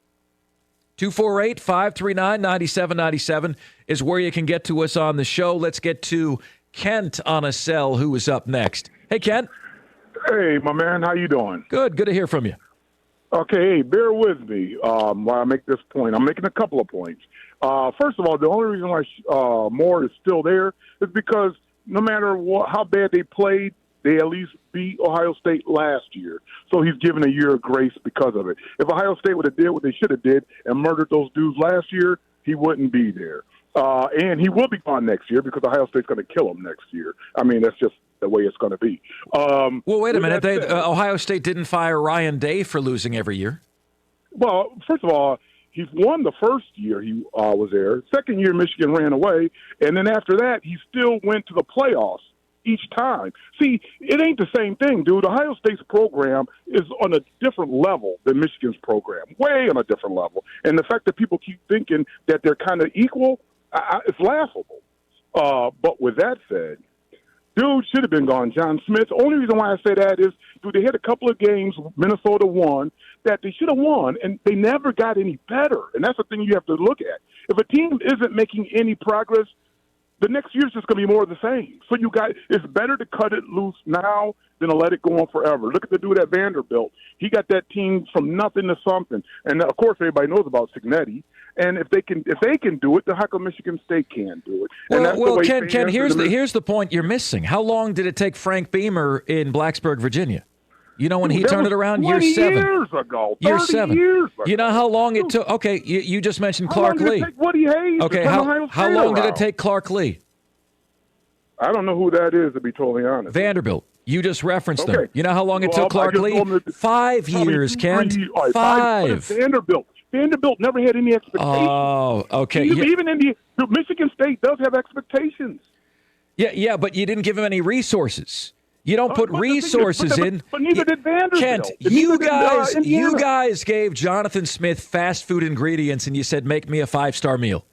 248-539-9797 is where you can get to us on the show. Let's get to Kent on a cell, who is up next. Hey, Kent. Hey, my man. How you doing? Good. Good to hear from you. Okay, hey, bear with me while I make this point. I'm making a couple of points. First of all, the only reason why Moore is still there is because no matter how bad they played, they at least beat Ohio State last year. So he's given a year of grace because of it. If Ohio State would have did what they should have did and murdered those dudes last year, he wouldn't be there. And he will be gone next year because Ohio State's going to kill him next year. I mean, that's just the way it's going to be. Well, wait a minute. Ohio State didn't fire Ryan Day for losing every year. Well, first of all, he's won the first year he was there. Second year, Michigan ran away. And then after that, he still went to the playoffs each time. See, it ain't the same thing, dude. Ohio State's program is on a different level than Michigan's program, way on a different level. And the fact that people keep thinking that they're kind of equal, it's laughable. But with that said, dude should have been gone. John Smith. The only reason why I say that is, dude, they had a couple of games Minnesota won that they should have won, and they never got any better. And that's the thing you have to look at. If a team isn't making any progress, the next year's just going to be more of the same. So it's better to cut it loose now than to let it go on forever. Look at the dude at Vanderbilt. He got that team from nothing to something. And of course, everybody knows about Cignetti. And if they can do it, then how come Michigan State can't do it? Well, Ken, here's the point you're missing. How long did it take Frank Beamer in Blacksburg, Virginia? You know when he turned it around? Year 7. Years ago. 7. Years ago. You know how long it took? Okay, you just mentioned Clark Lee. How long did it take Woody Hayes? Okay, how long did it take Clark Lee? I don't know who that is, to be totally honest. Vanderbilt. You just referenced them. You know how long it took Clark Lee? 5 years, Kent. 5. Vanderbilt never had any expectations. Oh, okay. Even in Michigan State does have expectations. Yeah, but you didn't give him any resources. You don't put resources in. But neither did Vanderbilt. Kent, you guys gave Jonathan Smith fast food ingredients, and you said, make me a 5-star meal.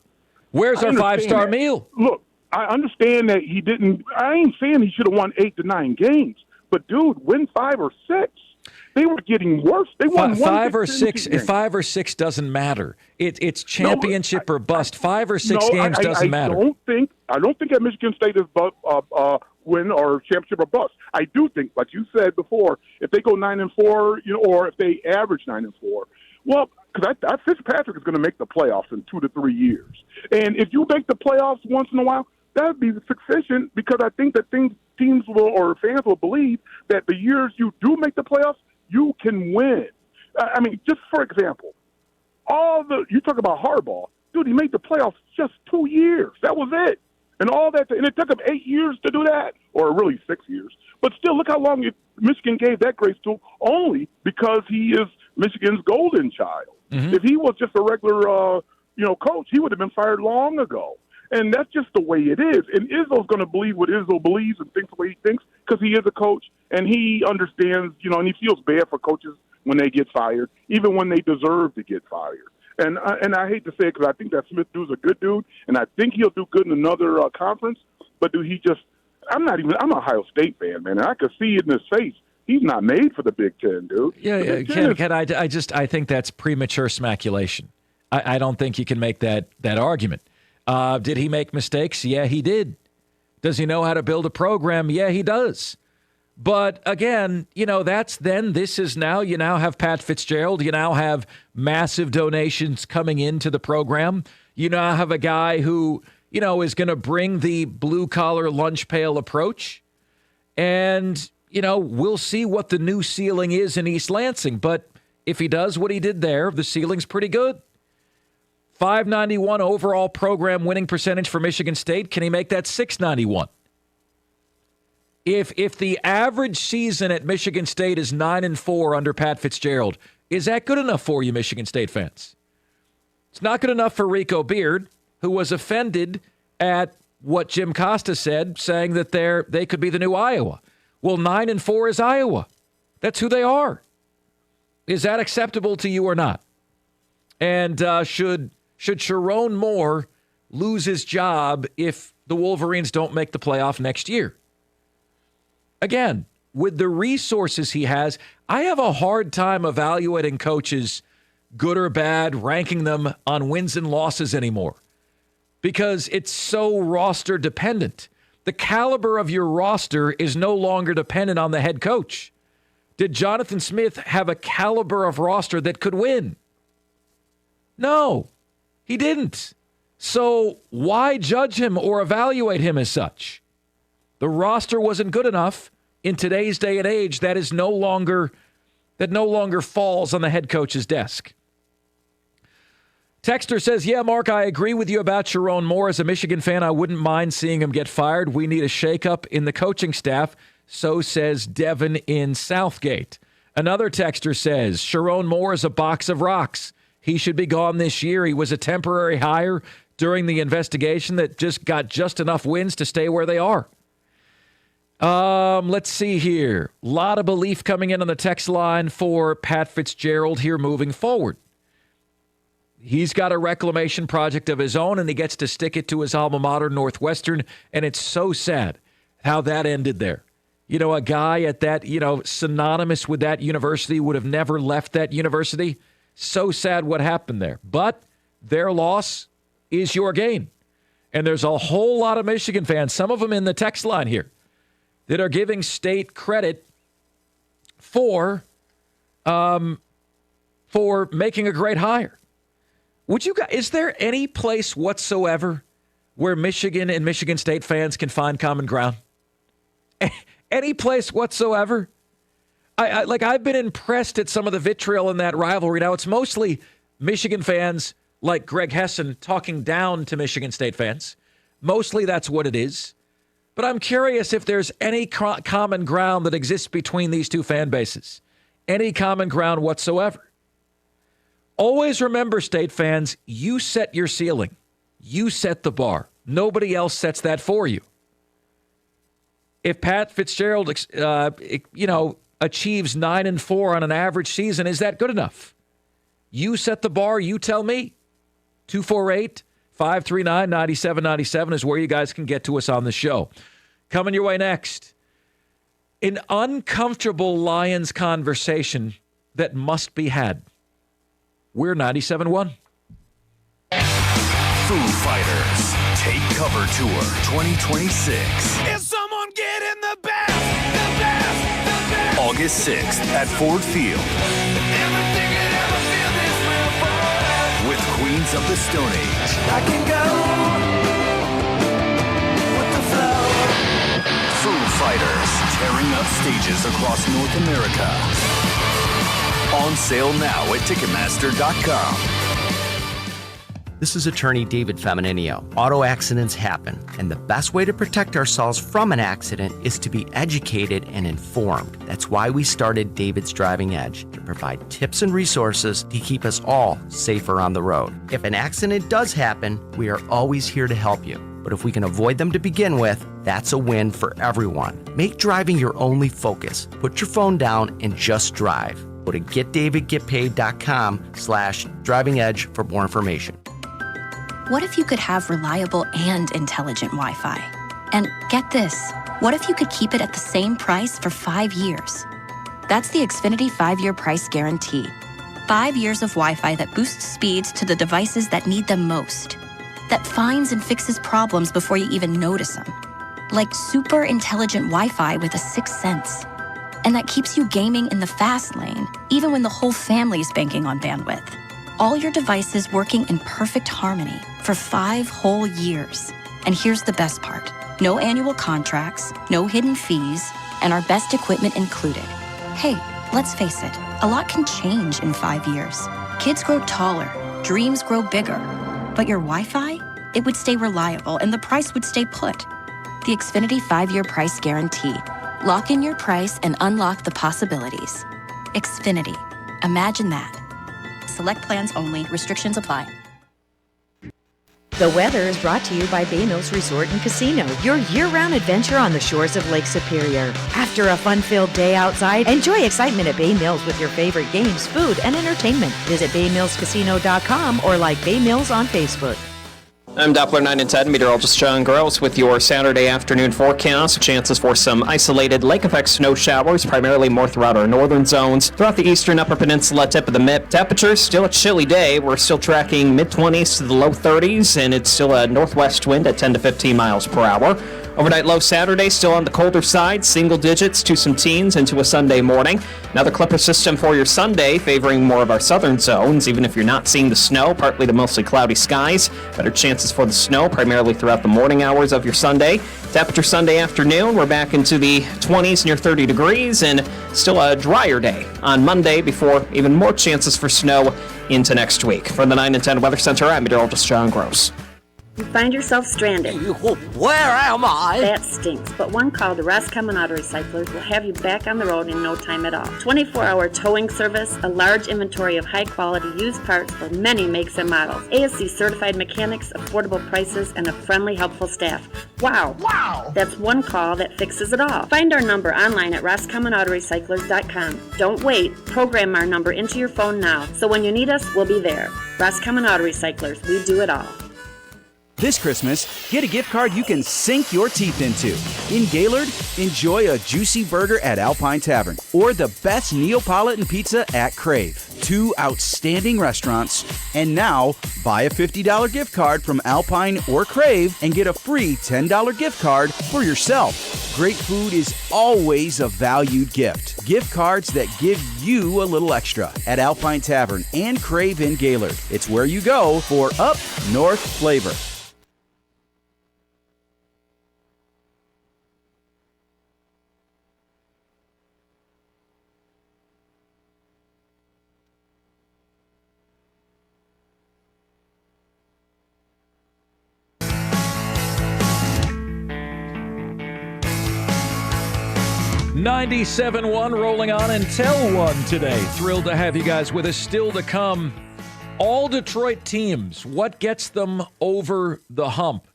Where's our 5-star meal? Look, I understand that he didn't. I ain't saying he should have won 8 to 9 games. But, dude, win 5 or 6. They were getting worse. They won 5 or 6. If 5 or 6 doesn't matter. It's championship or bust. 5 or 6 games doesn't matter. I don't think that Michigan State is win or championship or bust. I do think, like you said before, if they go 9-4, or if they average 9-4, well, because Fitzpatrick is going to make the playoffs in 2 to 3 years, and if you make the playoffs once in a while, that would be sufficient. Because I think that teams will or fans will believe that the years you do make the playoffs, you can win. I mean, just for example, you talk about Harbaugh, dude. He made the playoffs just 2 years. That was it. And all that, and it took him 8 years to do that, or really 6 years. But still, look how long Michigan gave that grace to, only because he is Michigan's golden child. Mm-hmm. If he was just a regular, coach, he would have been fired long ago. And that's just the way it is. And Izzo's going to believe what Izzo believes and thinks the way he thinks because he is a coach, and he understands, and he feels bad for coaches when they get fired, even when they deserve to get fired. And I hate to say it because I think that Smith dude's a good dude, and I think he'll do good in another conference. But dude, I'm an Ohio State fan, man, and I could see it in his face He's not made for the Big Ten, dude. Yeah, Ken, I think that's premature speculation. I don't think you can make that argument. Did he make mistakes? Yeah, he did. Does he know how to build a program? Yeah, he does. But again, this is now, you now have Pat Fitzgerald. You now have massive donations coming into the program. You now have a guy who, is going to bring the blue collar lunch pail approach. And, we'll see what the new ceiling is in East Lansing. But if he does what he did there, the ceiling's pretty good. 591 overall program winning percentage for Michigan State. Can he make that 691? If the average season at Michigan State is 9-4 under Pat Fitzgerald, is that good enough for you, Michigan State fans? It's not good enough for Rico Beard, who was offended at what Jim Costa said, saying that they could be the new Iowa. Well, 9-4 is Iowa. That's who they are. Is that acceptable to you or not? And should Sharon Moore lose his job if the Wolverines don't make the playoff next year? Again, with the resources he has, I have a hard time evaluating coaches, good or bad, ranking them on wins and losses anymore because it's so roster dependent. The caliber of your roster is no longer dependent on the head coach. Did Jonathan Smith have a caliber of roster that could win? No, he didn't. So why judge him or evaluate him as such? The roster wasn't good enough in today's day and age. That no longer falls on the head coach's desk. Texter says, yeah, Mark, I agree with you about Sharon Moore. As a Michigan fan, I wouldn't mind seeing him get fired. We need a shakeup in the coaching staff. So says Devin in Southgate. Another texter says, Sharon Moore is a box of rocks. He should be gone this year. He was a temporary hire during the investigation that just got just enough wins to stay where they are. Let's see here. A lot of belief coming in on the text line for Pat Fitzgerald here moving forward. He's got a reclamation project of his own, and he gets to stick it to his alma mater, Northwestern, and it's so sad how that ended there. A guy at that, synonymous with that university would have never left that university. So sad what happened there. But their loss is your gain. And there's a whole lot of Michigan fans, some of them in the text line here, that are giving State credit for making a great hire. Is there any place whatsoever where Michigan and Michigan State fans can find common ground? Any place whatsoever? I've been impressed at some of the vitriol in that rivalry. Now, it's mostly Michigan fans like Greg Hessen talking down to Michigan State fans. Mostly that's what it is. But I'm curious if there's any common ground that exists between these two fan bases. Any common ground whatsoever. Always remember, State fans, you set your ceiling. You set the bar. Nobody else sets that for you. If Pat Fitzgerald, achieves 9-4 on an average season, is that good enough? You set the bar. You tell me. 248-539-9797 is where you guys can get to us on the show. Coming your way next, an uncomfortable Lions conversation that must be had. We're 97.1. Foo Fighters Take Cover Tour 2026. Is someone getting the best, the best, the best? August 6th at Ford Field. Everything could ever feel this real forever. With Queens of the Stone Age. I can go with the flow. Foo Fighters tearing up stages across North America. On sale now at Ticketmaster.com. This is attorney David Femininio. Auto accidents happen, and the best way to protect ourselves from an accident is to be educated and informed. That's why we started David's Driving Edge, to provide tips and resources to keep us all safer on the road. If an accident does happen, we are always here to help you. But if we can avoid them to begin with, that's a win for everyone. Make driving your only focus. Put your phone down and just drive. Go to getdavidgetpaid.com/driving edge for more information. What if you could have reliable and intelligent Wi-Fi? And get this, what if you could keep it at the same price for 5 years? That's the Xfinity 5-year price guarantee. 5 years of Wi-Fi that boosts speeds to the devices that need them most. That finds and fixes problems before you even notice them. Like super intelligent Wi-Fi with a sixth sense. And that keeps you gaming in the fast lane, even when the whole family's banking on bandwidth. All your devices working in perfect harmony for 5 whole years. And here's the best part. No annual contracts, no hidden fees, and our best equipment included. Hey, let's face it, a lot can change in 5 years. Kids grow taller, dreams grow bigger. But your Wi-Fi? It would stay reliable and the price would stay put. The Xfinity 5-year price guarantee. Lock in your price and unlock the possibilities. Xfinity. Imagine that. Select plans only. Restrictions apply. The weather is brought to you by Bay Mills Resort and Casino, your year-round adventure on the shores of Lake Superior. After a fun-filled day outside, enjoy excitement at Bay Mills with your favorite games, food, and entertainment. Visit baymillscasino.com or like Bay Mills on Facebook. I'm Doppler 9 and 10 meteorologist John Gross with your Saturday afternoon forecast. Chances for some isolated lake-effect snow showers, primarily more throughout our northern zones. Throughout the eastern upper peninsula, tip of the MIP. Temperatures, still a chilly day. We're still tracking mid-20s to the low 30s, and it's still a northwest wind at 10 to 15 miles per hour. Overnight low Saturday, still on the colder side, single digits to some teens into a Sunday morning. Another clipper system for your Sunday, favoring more of our southern zones, even if you're not seeing the snow, partly to mostly cloudy skies. Better chances for the snow, primarily throughout the morning hours of your Sunday. Temperature Sunday afternoon, we're back into the 20s, near 30 degrees, and still a drier day on Monday before even more chances for snow into next week. From the 9 and 10 Weather Center, I'm meteorologist John Gross. You find yourself stranded. Where am I? That stinks, but one call to Roscommon Auto Recyclers will have you back on the road in no time at all. 24-hour towing service, a large inventory of high-quality used parts for many makes and models, ASC certified mechanics, affordable prices, and a friendly, helpful staff. Wow! That's one call that fixes it all. Find our number online at roscommonautorecyclers.com. Don't wait. Program our number into your phone now, so when you need us, we'll be there. Roscommon Auto Recyclers. We do it all. This Christmas, get a gift card you can sink your teeth into. In Gaylord, enjoy a juicy burger at Alpine Tavern or the best Neapolitan pizza at Crave. 2 outstanding restaurants. And now, buy a $50 gift card from Alpine or Crave and get a free $10 gift card for yourself. Great food is always a valued gift. Gift cards that give you a little extra at Alpine Tavern and Crave in Gaylord. It's where you go for up north flavor. .97.1 rolling on until 1 today. Thrilled to have you guys with us. Still to come, all Detroit teams, what gets them over the hump?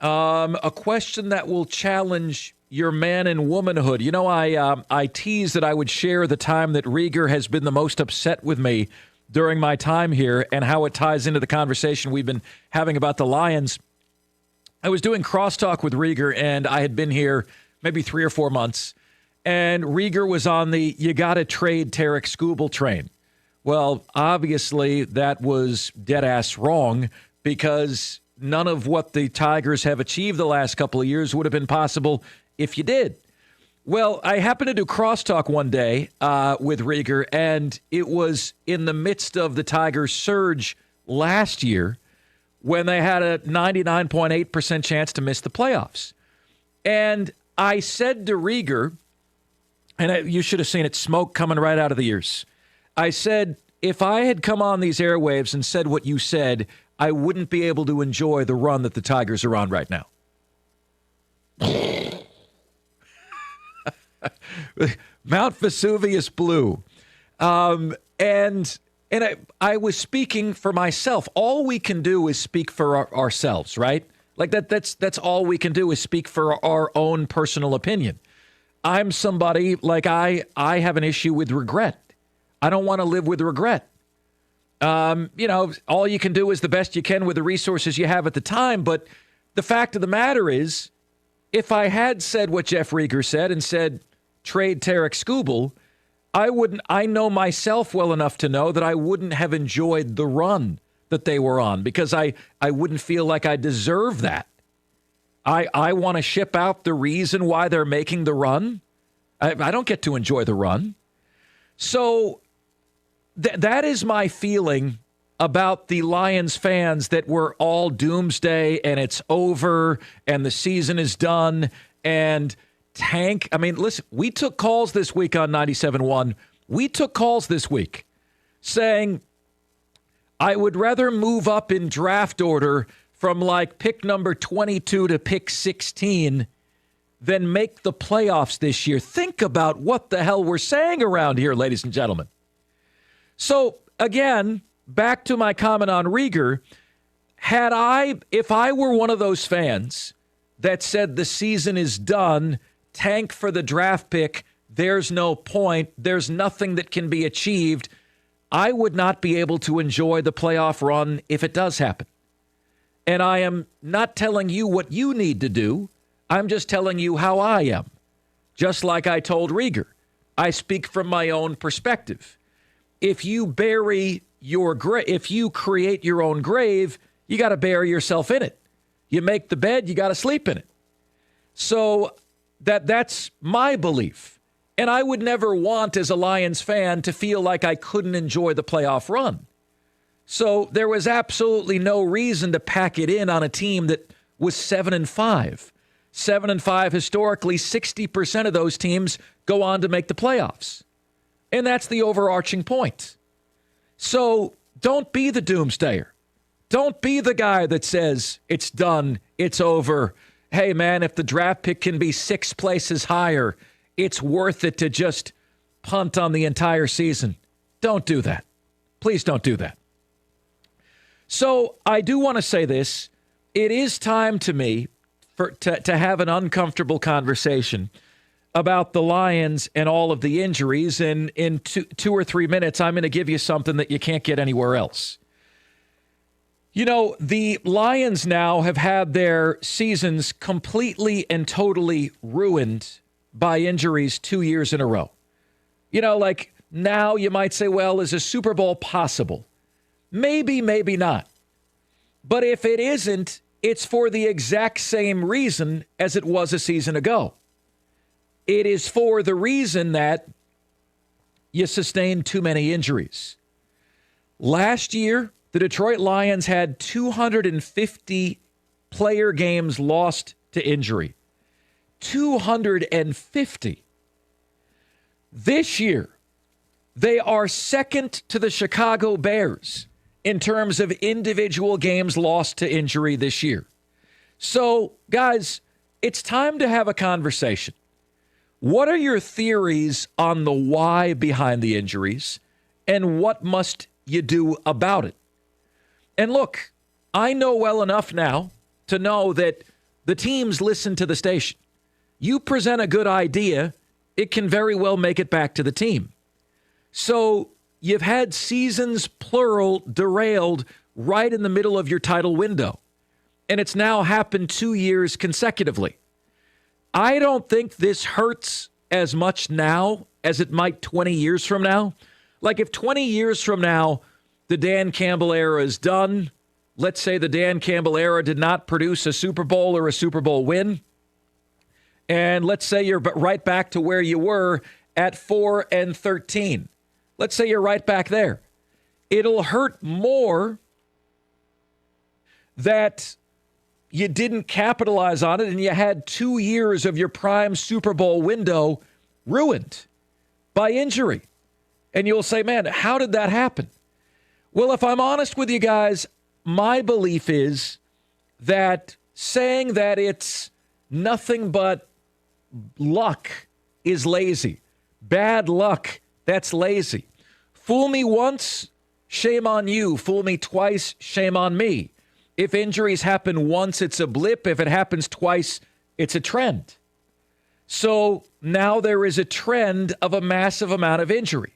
A question that will challenge your man and womanhood. You know, I teased that I would share the time that Rieger has been the most upset with me during my time here and how it ties into the conversation we've been having about the Lions. I was doing crosstalk with Rieger, and I had been here maybe 3 or 4 months. And Rieger was on the you got to trade Tarek Skubal train. Well, obviously, that was dead-ass wrong because none of what the Tigers have achieved the last couple of years would have been possible if you did. Well, I happened to do crosstalk one day with Rieger, and it was in the midst of the Tigers' surge last year when they had a 99.8% chance to miss the playoffs. And I said to Rieger, and you should have seen it, smoke coming right out of the ears. I said, if I had come on these airwaves and said what you said, I wouldn't be able to enjoy the run that the Tigers are on right now. Mount Vesuvius blue. And I was speaking for myself. All we can do is speak for ourselves, right? Like that's all we can do is speak for our own personal opinion. I'm somebody, like I have an issue with regret. I don't want to live with regret. All you can do is the best you can with the resources you have at the time. But the fact of the matter is, if I had said what Jeff Rieger said and said, trade Tarek Skubal, I know myself well enough to know that I wouldn't have enjoyed the run that they were on because I wouldn't feel like I deserve that. I want to ship out the reason why they're making the run. I don't get to enjoy the run. So that is my feeling about the Lions fans, that we're all doomsday and it's over and the season is done and tank. I mean, listen, we took calls this week on 97.1. We took calls this week saying I would rather move up in draft order from like pick number 22 to pick 16 than make the playoffs this year. Think about what the hell we're saying around here, ladies and gentlemen. So, again, back to my comment on Rieger. If I were one of those fans that said the season is done, tank for the draft pick, there's no point, there's nothing that can be achieved, I would not be able to enjoy the playoff run if it does happen. And I am not telling you what you need to do. I'm just telling you how I am. Just like I told Rieger, I speak from my own perspective. If you bury your if you create your own grave, you got to bury yourself in it. You make the bed, you got to sleep in it. So that's my belief. And I would never want, as a Lions fan, to feel like I couldn't enjoy the playoff run. So there was absolutely no reason to pack it in on a team that was 7-5. 7-5 historically, 60% of those teams go on to make the playoffs. And that's the overarching point. So don't be the doomsdayer. Don't be the guy that says it's done, it's over. Hey, man, if the draft pick can be 6 places higher, it's worth it to just punt on the entire season. Don't do that. Please don't do that. So I do want to say this. It is time to me to have an uncomfortable conversation about the Lions and all of the injuries. And in 2 or 3 minutes, I'm going to give you something that you can't get anywhere else. You know, the Lions now have had their seasons completely and totally ruined by injuries 2 years in a row. You know, like now you might say, well, is a Super Bowl possible? Maybe, maybe not. But if it isn't, it's for the exact same reason as it was a season ago. It is for the reason that you sustained too many injuries. Last year, the Detroit Lions had 250 player games lost to injury. 250. This year, they are second to the Chicago Bears in terms of individual games lost to injury this year. So, guys, it's time to have a conversation. What are your theories on the why behind the injuries, and what must you do about it? And look, I know well enough now to know that the teams listen to the station. You present a good idea, it can very well make it back to the team. So you've had seasons, plural, derailed right in the middle of your title window. And it's now happened 2 years consecutively. I don't think this hurts as much now as it might 20 years from now. Like if 20 years from now, the Dan Campbell era is done, let's say the Dan Campbell era did not produce a Super Bowl or a Super Bowl win, and let's say you're right back to where you were at 4-13. Let's say you're right back there. It'll hurt more that you didn't capitalize on it and you had 2 years of your prime Super Bowl window ruined by injury. And you'll say, man, how did that happen? Well, if I'm honest with you guys, my belief is that saying that it's nothing but luck is lazy. Bad luck, that's lazy. Fool me once, shame on you. Fool me twice, shame on me. If injuries happen once, it's a blip. If it happens twice, it's a trend. So now there is a trend of a massive amount of injury.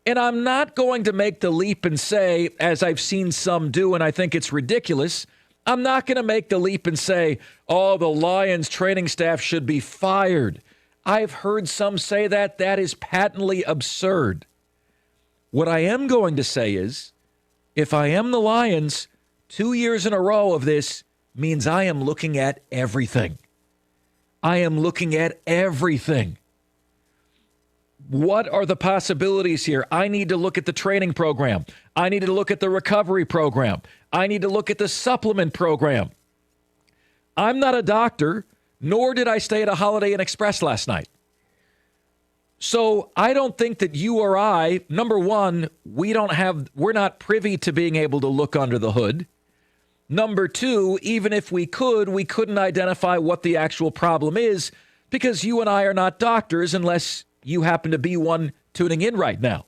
And I'm not going to make the leap and say, as I've seen some do, and I think it's ridiculous, I'm not going to make the leap and say, oh, the Lions training staff should be fired. I've heard some say that. That is patently absurd. What I am going to say is, if I am the Lions, 2 years in a row of this means I am looking at everything. I am looking at everything. What are the possibilities here? I need to look at the training program. I need to look at the recovery program. I need to look at the supplement program. I'm not a doctor, nor did I stay at a Holiday Inn Express last night. So I don't think that you or I, number one, we're not privy to being able to look under the hood. Number two, even if we couldn't identify what the actual problem is because you and I are not doctors unless you happen to be one tuning in right now.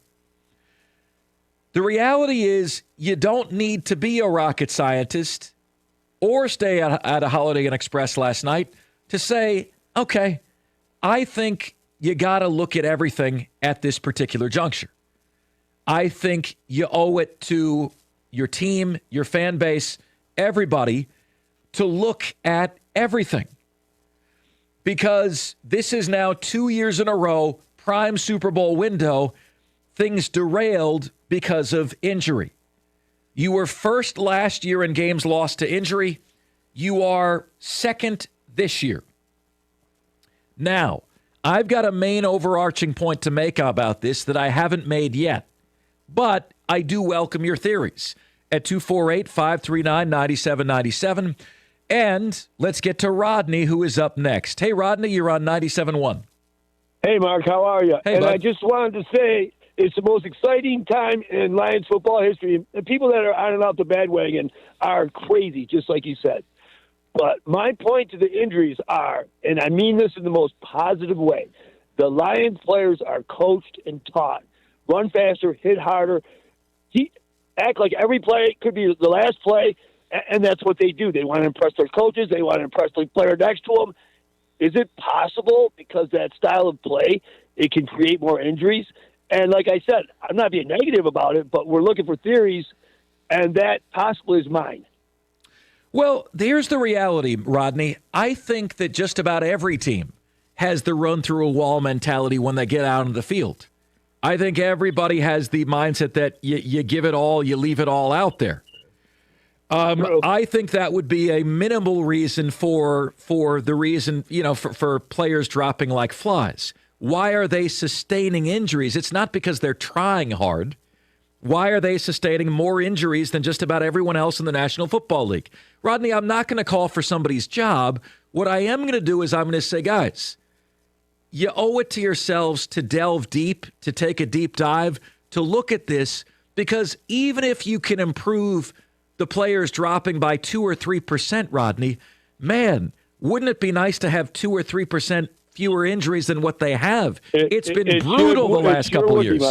The reality is you don't need to be a rocket scientist or stay at a Holiday Inn Express last night to say, okay, I think you got to look at everything at this particular juncture. I think you owe it to your team, your fan base, everybody to look at everything. Because this is now 2 years in a row, prime Super Bowl window, things derailed because of injury. You were first last year in games lost to injury. You are second this year. Now, I've got a main overarching point to make about this that I haven't made yet, but I do welcome your theories at 248-539-9797. And let's get to Rodney, who is up next. Hey, Rodney, you're on 97.1. Hey, Mark, how are you? Hey, and bud. I just wanted to say it's the most exciting time in Lions football history. The people that are on and off the bandwagon are crazy, just like you said. But my point to the injuries are, and I mean this in the most positive way, the Lions players are coached and taught. Run faster, hit harder, act like every play could be the last play, and that's what they do. They want to impress their coaches. They want to impress the player next to them. Is it possible, because that style of play, it can create more injuries? And like I said, I'm not being negative about it, but we're looking for theories, and that possibly is mine. Well, here's the reality, Rodney. I think that just about every team has the run-through-a-wall mentality when they get out on the field. I think everybody has the mindset that you give it all, you leave it all out there. I think that would be a minimal reason for the reason, for players dropping like flies. Why are they sustaining injuries? It's not because they're trying hard. Why are they sustaining more injuries than just about everyone else in the National Football League? Rodney, I'm not going to call for somebody's job. What I am going to do is I'm going to say, guys, you owe it to yourselves to delve deep, to take a deep dive, to look at this, because even if you can improve the players dropping by 2 or 3%, Rodney, man, wouldn't it be nice to have 2 or 3% fewer injuries than what they have? It's been brutal the last couple of years.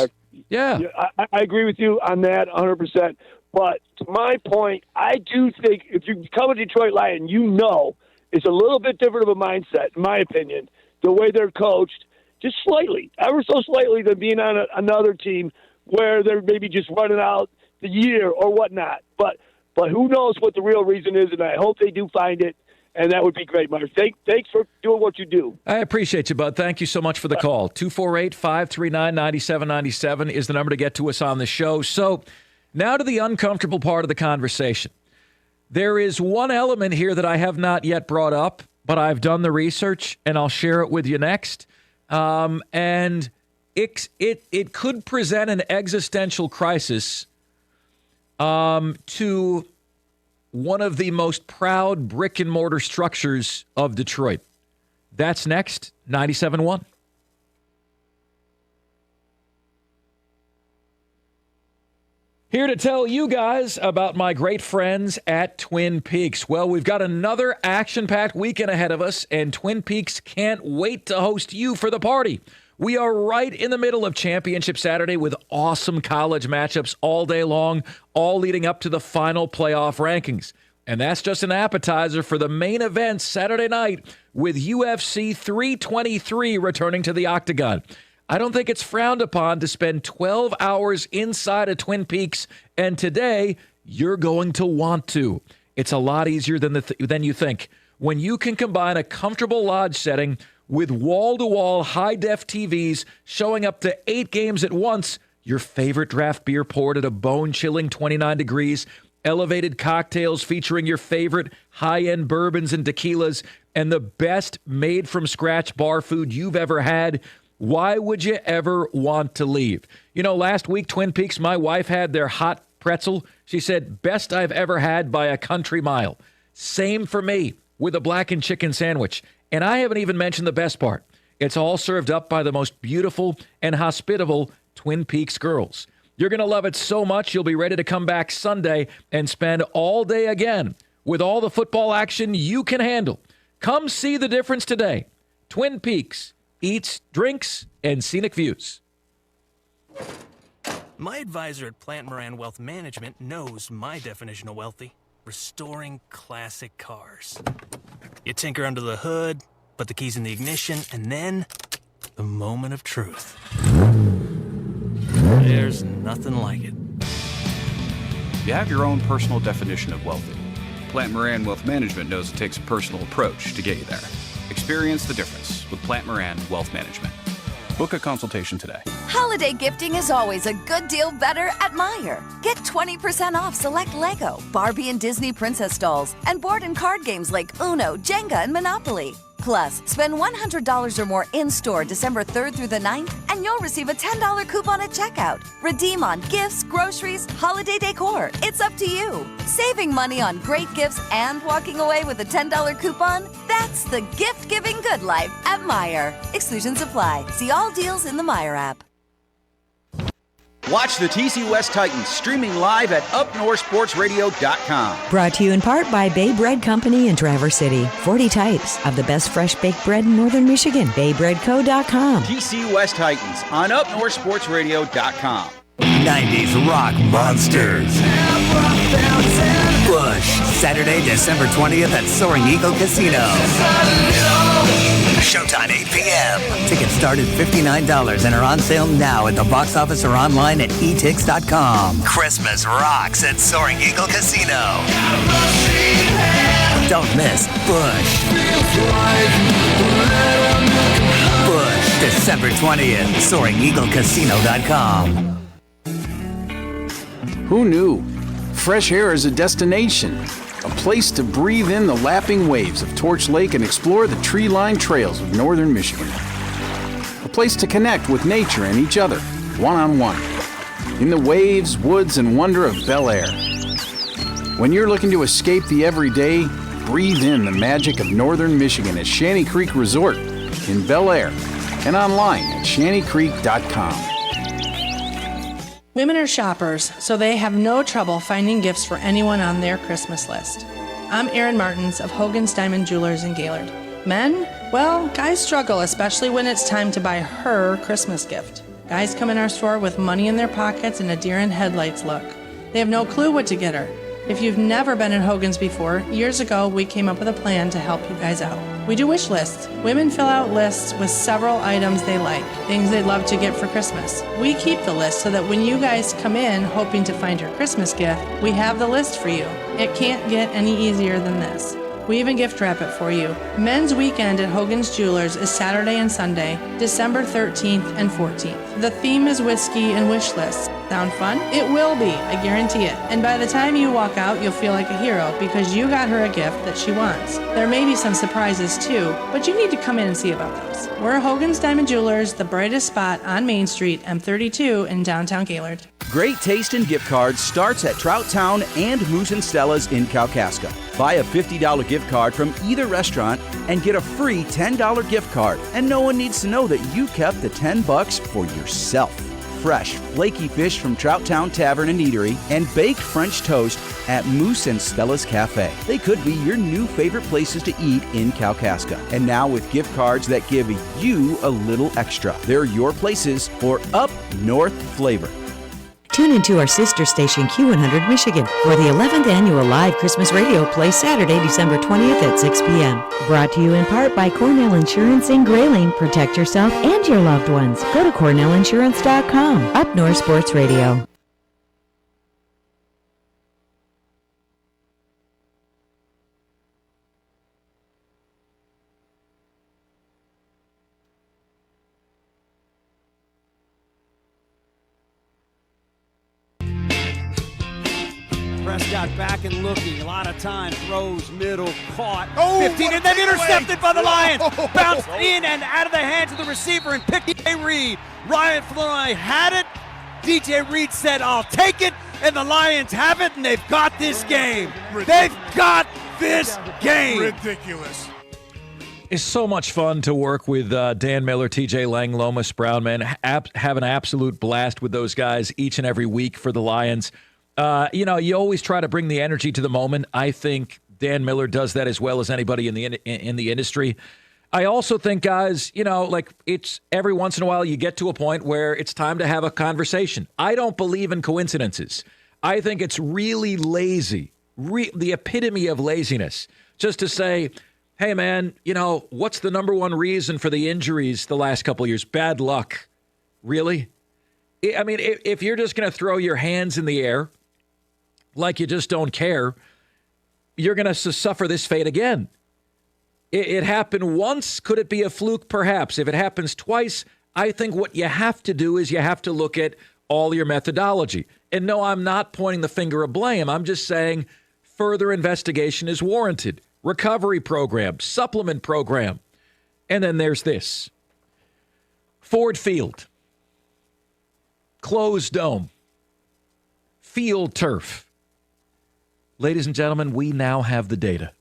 Yeah, I agree with you on that 100%. But to my point, I do think if you become a Detroit Lion, it's a little bit different of a mindset, in my opinion, the way they're coached, just slightly, ever so slightly, than being on another team where they're maybe just running out the year or whatnot. But who knows what the real reason is, and I hope they do find it. And that would be great, Mark. Thanks for doing what you do. I appreciate you, bud. Thank you so much for the call. 248-539-9797 is the number to get to us on the show. So now to the uncomfortable part of the conversation. There is one element here that I have not yet brought up, but I've done the research, and I'll share it with you next. And it could present an existential crisis to one of the most proud brick and mortar structures of Detroit. That's next, 97.1. Here to tell you guys about my great friends at Twin Peaks. Well, we've got another action-packed weekend ahead of us, and Twin Peaks can't wait to host you for the party. We are right in the middle of Championship Saturday with awesome college matchups all day long, all leading up to the final playoff rankings. And that's just an appetizer for the main event Saturday night with UFC 323 returning to the Octagon. I don't think it's frowned upon to spend 12 hours inside of Twin Peaks, and today you're going to want to. It's a lot easier than you think when you can combine a comfortable lodge setting With wall-to-wall high-def TVs showing up to 8 games at once, your favorite draft beer poured at a bone-chilling 29 degrees, elevated cocktails featuring your favorite high-end bourbons and tequilas, and the best made-from-scratch bar food you've ever had. Why would you ever want to leave? You know, last week, Twin Peaks, my wife had their hot pretzel. She said, best I've ever had by a country mile. Same for me with a blackened chicken sandwich. And I haven't even mentioned the best part. It's all served up by the most beautiful and hospitable Twin Peaks girls. You're going to love it so much, you'll be ready to come back Sunday and spend all day again with all the football action you can handle. Come see the difference today. Twin Peaks, eats, drinks, and scenic views. My advisor at Plant Moran Wealth Management knows my definition of wealthy. Restoring classic cars. You tinker under the hood, put the keys in the ignition, and then the moment of truth. There's nothing like it. You have your own personal definition of wealthy. Plant Moran Wealth Management knows it takes a personal approach to get you there. Experience the difference with Plant Moran Wealth Management. Book a consultation today. Holiday gifting is always a good deal better at Meijer. Get 20% off select Lego, Barbie and Disney princess dolls, and board and card games like Uno, Jenga, and Monopoly. Plus, spend $100 or more in-store December 3rd through the 9th, and you'll receive a $10 coupon at checkout. Redeem on gifts, groceries, holiday decor. It's up to you. Saving money on great gifts and walking away with a $10 coupon? That's the gift-giving good life at Meijer. Exclusions apply. See all deals in the Meijer app. Watch the TC West Titans streaming live at upnorthsportsradio.com. Brought to you in part by Bay Bread Company in Traverse City. 40 types of the best fresh baked bread in northern Michigan. BayBreadCo.com. TC West Titans on upnorthsportsradio.com. 90s rock monsters. Bush, Saturday, December 20th at Soaring Eagle Casino. Showtime 8 p.m. Tickets start at $59 and are on sale now at the box office or online at etix.com. Christmas rocks at Soaring Eagle Casino. Don't miss Bush. Bush, December 20th, SoaringEagleCasino.com. Who knew? Fresh air is a destination, a place to breathe in the lapping waves of Torch Lake and explore the tree-lined trails of northern Michigan. A place to connect with nature and each other, one-on-one, in the waves, woods, and wonder of Bel Air. When you're looking to escape the everyday, breathe in the magic of northern Michigan at Shanty Creek Resort in Bel Air and online at shantycreek.com. Women are shoppers, so they have no trouble finding gifts for anyone on their Christmas list. I'm Erin Martins of Hogan's Diamond Jewelers in Gaylord. Men? Well, guys struggle, especially when it's time to buy her Christmas gift. Guys come in our store with money in their pockets and a deer in headlights look. They have no clue what to get her. If you've never been in Hogan's before, years ago we came up with a plan to help you guys out. We do wish lists. Women fill out lists with several items they like, things they'd love to get for Christmas. We keep the list so that when you guys come in hoping to find your Christmas gift, we have the list for you. It can't get any easier than this. We even gift wrap it for you. Men's weekend at Hogan's Jewelers is Saturday and Sunday, December 13th and 14th. The theme is whiskey and wish lists. Sound fun? It will be, I guarantee it. And by the time you walk out, you'll feel like a hero because you got her a gift that she wants. There may be some surprises too, but you need to come in and see about those. We're Hogan's Diamond Jewelers, the brightest spot on Main Street, M32 in downtown Gaylord. Great taste in gift cards starts at Trout Town and Moose and Stella's in Kalkaska. Buy a $50 gift card from either restaurant and get a free $10 gift card. And no one needs to know that you kept the $10 for yourself. Fresh, flaky fish from Trout Town Tavern and Eatery and baked French toast at Moose and Stella's Cafe. They could be your new favorite places to eat in Kalkaska. And now with gift cards that give you a little extra. They're your places for up north flavor. Tune into our sister station Q100 Michigan for the 11th annual live Christmas radio play Saturday, December 20th at 6 p.m. Brought to you in part by Cornell Insurance in Grayling. Protect yourself and your loved ones. Go to CornellInsurance.com. Up North Sports Radio. Lions got back and looking. A lot of time. Throws, middle, caught. Oh, 15, and then intercepted by the Lions. Oh. Bounced in and out of the hands of the receiver and picked DJ Reed. Ryan Flournoy had it. DJ Reed said, I'll take it. And the Lions have it, and they've got this game. They've got this game. Ridiculous. It's so much fun to work with Dan Miller, TJ Lang, Lomas Brown, man. Have an absolute blast with those guys each and every week for the Lions. You always try to bring the energy to the moment. I think Dan Miller does that as well as anybody in the industry. I also think, guys, it's every once in a while you get to a point where it's time to have a conversation. I don't believe in coincidences. I think it's really lazy, the epitome of laziness, just to say, hey, man, what's the number one reason for the injuries the last couple of years? Bad luck. Really? I mean, if you're just going to throw your hands in the air like you just don't care, you're going to suffer this fate again. It happened once. Could it be a fluke? Perhaps. If it happens twice, I think what you have to do is you have to look at all your methodology. And no, I'm not pointing the finger of blame. I'm just saying further investigation is warranted. Recovery program, supplement program. And then there's this. Ford Field. Closed dome. Field turf. Ladies and gentlemen, we now have the data.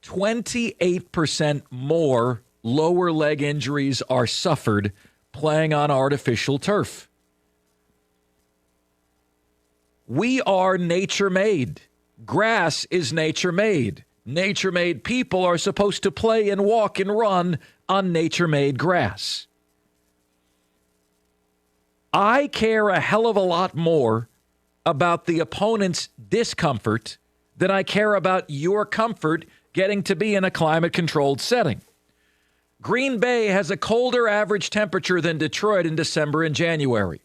28% more lower leg injuries are suffered playing on artificial turf. We are nature-made. Grass is nature-made. Nature-made people are supposed to play and walk and run on nature-made grass. I care a hell of a lot more about the opponent's discomfort than I care about your comfort getting to be in a climate-controlled setting. Green Bay has a colder average temperature than Detroit in December and January.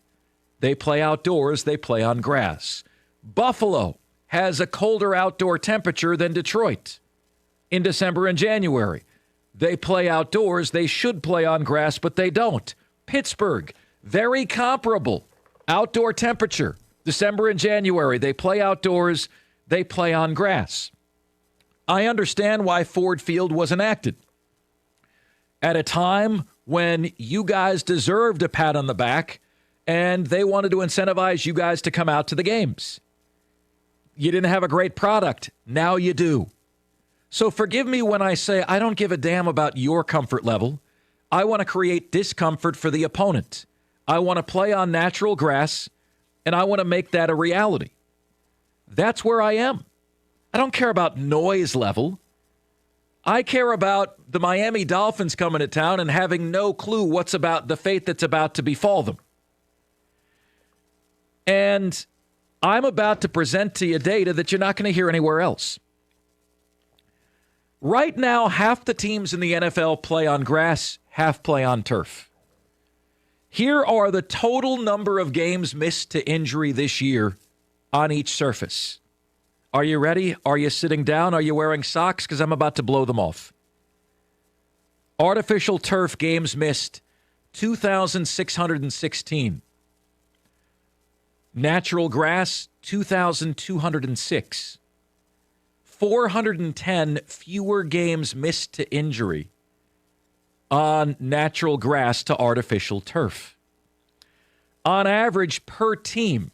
They play outdoors, they play on grass. Buffalo has a colder outdoor temperature than Detroit in December and January. They play outdoors, they should play on grass, but they don't. Pittsburgh, very comparable outdoor temperature. December and January, they play outdoors, they play on grass. I understand why Ford Field was enacted. At a time when you guys deserved a pat on the back and they wanted to incentivize you guys to come out to the games. You didn't have a great product. Now you do. So forgive me when I say I don't give a damn about your comfort level. I want to create discomfort for the opponent. I want to play on natural grass, and I want to make that a reality. That's where I am. I don't care about noise level. I care about the Miami Dolphins coming to town and having no clue what's about the fate that's about to befall them. And I'm about to present to you data that you're not going to hear anywhere else. Right now, half the teams in the NFL play on grass, half play on turf. Here are the total number of games missed to injury this year on each surface. Are you ready? Are you sitting down? Are you wearing socks? Because I'm about to blow them off. Artificial turf games missed, 2,616. Natural grass, 2,206. 410 fewer games missed to injury on natural grass to artificial turf. On average, per team,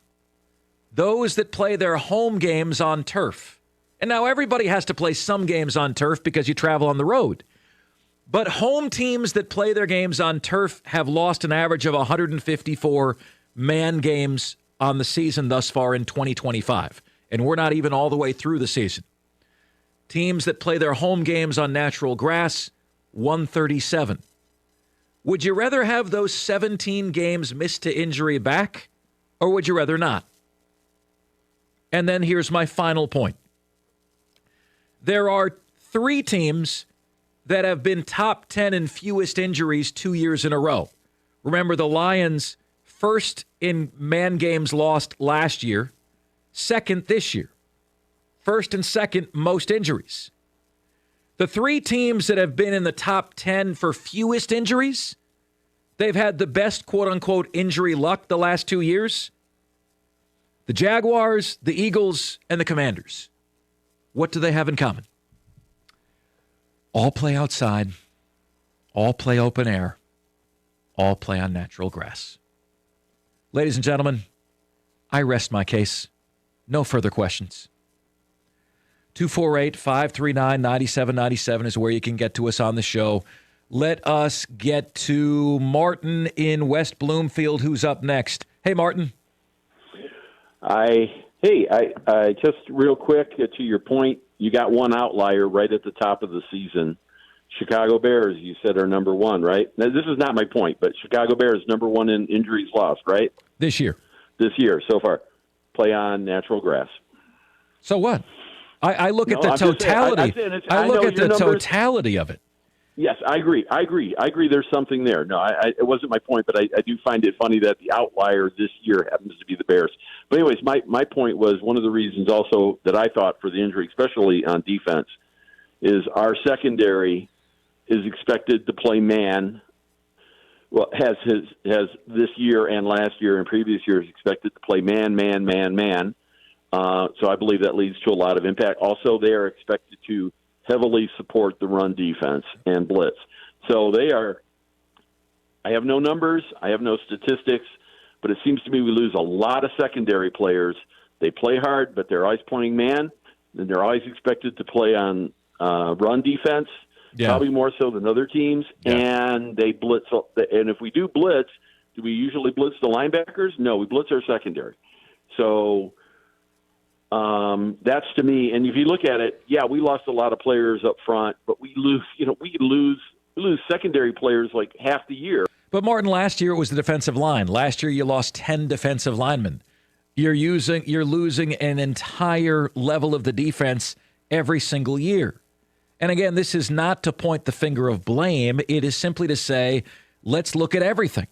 those that play their home games on turf. And now everybody has to play some games on turf because you travel on the road. But home teams that play their games on turf have lost an average of 154 man games on the season thus far in 2025. And we're not even all the way through the season. Teams that play their home games on natural grass, 137. Would you rather have those 17 games missed to injury back, or would you rather not? And then here's my final point. There are 3 teams that have been top 10 in fewest injuries 2 years in a row. Remember, the Lions first in man games lost last year, second this year. First and second most injuries. The 3 teams that have been in the top 10 for fewest injuries, they've had the best quote-unquote injury luck the last 2 years. The Jaguars, the Eagles, and the Commanders. What do they have in common? All play outside. All play open air. All play on natural grass. Ladies and gentlemen, I rest my case. No further questions. 248-539-9797 is where you can get to us on the show. Let us get to Martin in West Bloomfield, who's up next. Hey, Martin. I just real quick to your point, you got one outlier right at the top of the season. Chicago Bears, you said, are number one, right? Now, this is not my point, but Chicago Bears number one in injuries lost, right? This year so far. Play on natural grass. So what? I look at the totality. I look at the totality of it. Yes, I agree. There's something there. No, it wasn't my point, but I do find it funny that the outlier this year happens to be the Bears. But anyways, my point was one of the reasons also that I thought for the injury, especially on defense, is our secondary is expected to play man. Well, has this year and last year and previous years expected to play man. So I believe that leads to a lot of impact. Also, they are expected to heavily support the run defense and blitz. So they are – I have no numbers. I have no statistics. But it seems to me we lose a lot of secondary players. They play hard, but they're always pointing man, and they're always expected to play on run defense, probably more so than other teams, and they blitz. And if we do blitz, do we usually blitz the linebackers? No, we blitz our secondary. So that's to me. And if you look at it, we lost a lot of players up front, but we lose secondary players like half the year. But Martin, last year it was the defensive line. Last year you lost 10 defensive linemen. You're losing an entire level of the defense every single year. And again, this is not to point the finger of blame. It is simply to say, let's look at everything.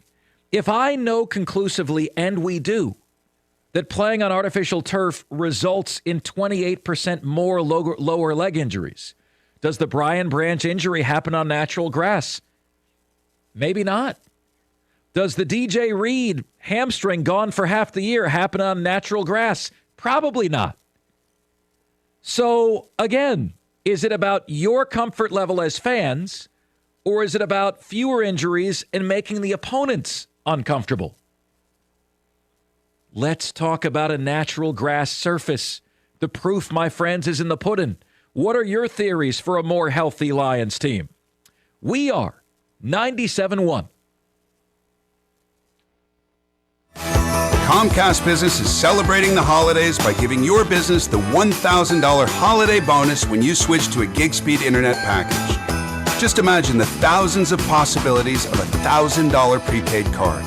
If I know conclusively, and we do, that playing on artificial turf results in 28% more lower leg injuries, does the Brian Branch injury happen on natural grass? Maybe not. Does the DJ Reed hamstring gone for half the year happen on natural grass? Probably not. So, again, is it about your comfort level as fans, or is it about fewer injuries and making the opponents uncomfortable? Let's talk about a natural grass surface. The proof, my friends, is in the pudding. What are your theories for a more healthy Lions team? We are 97.1. Comcast Business is celebrating the holidays by giving your business the $1,000 holiday bonus when you switch to a gig speed internet package. Just imagine the thousands of possibilities of a $1,000 prepaid card.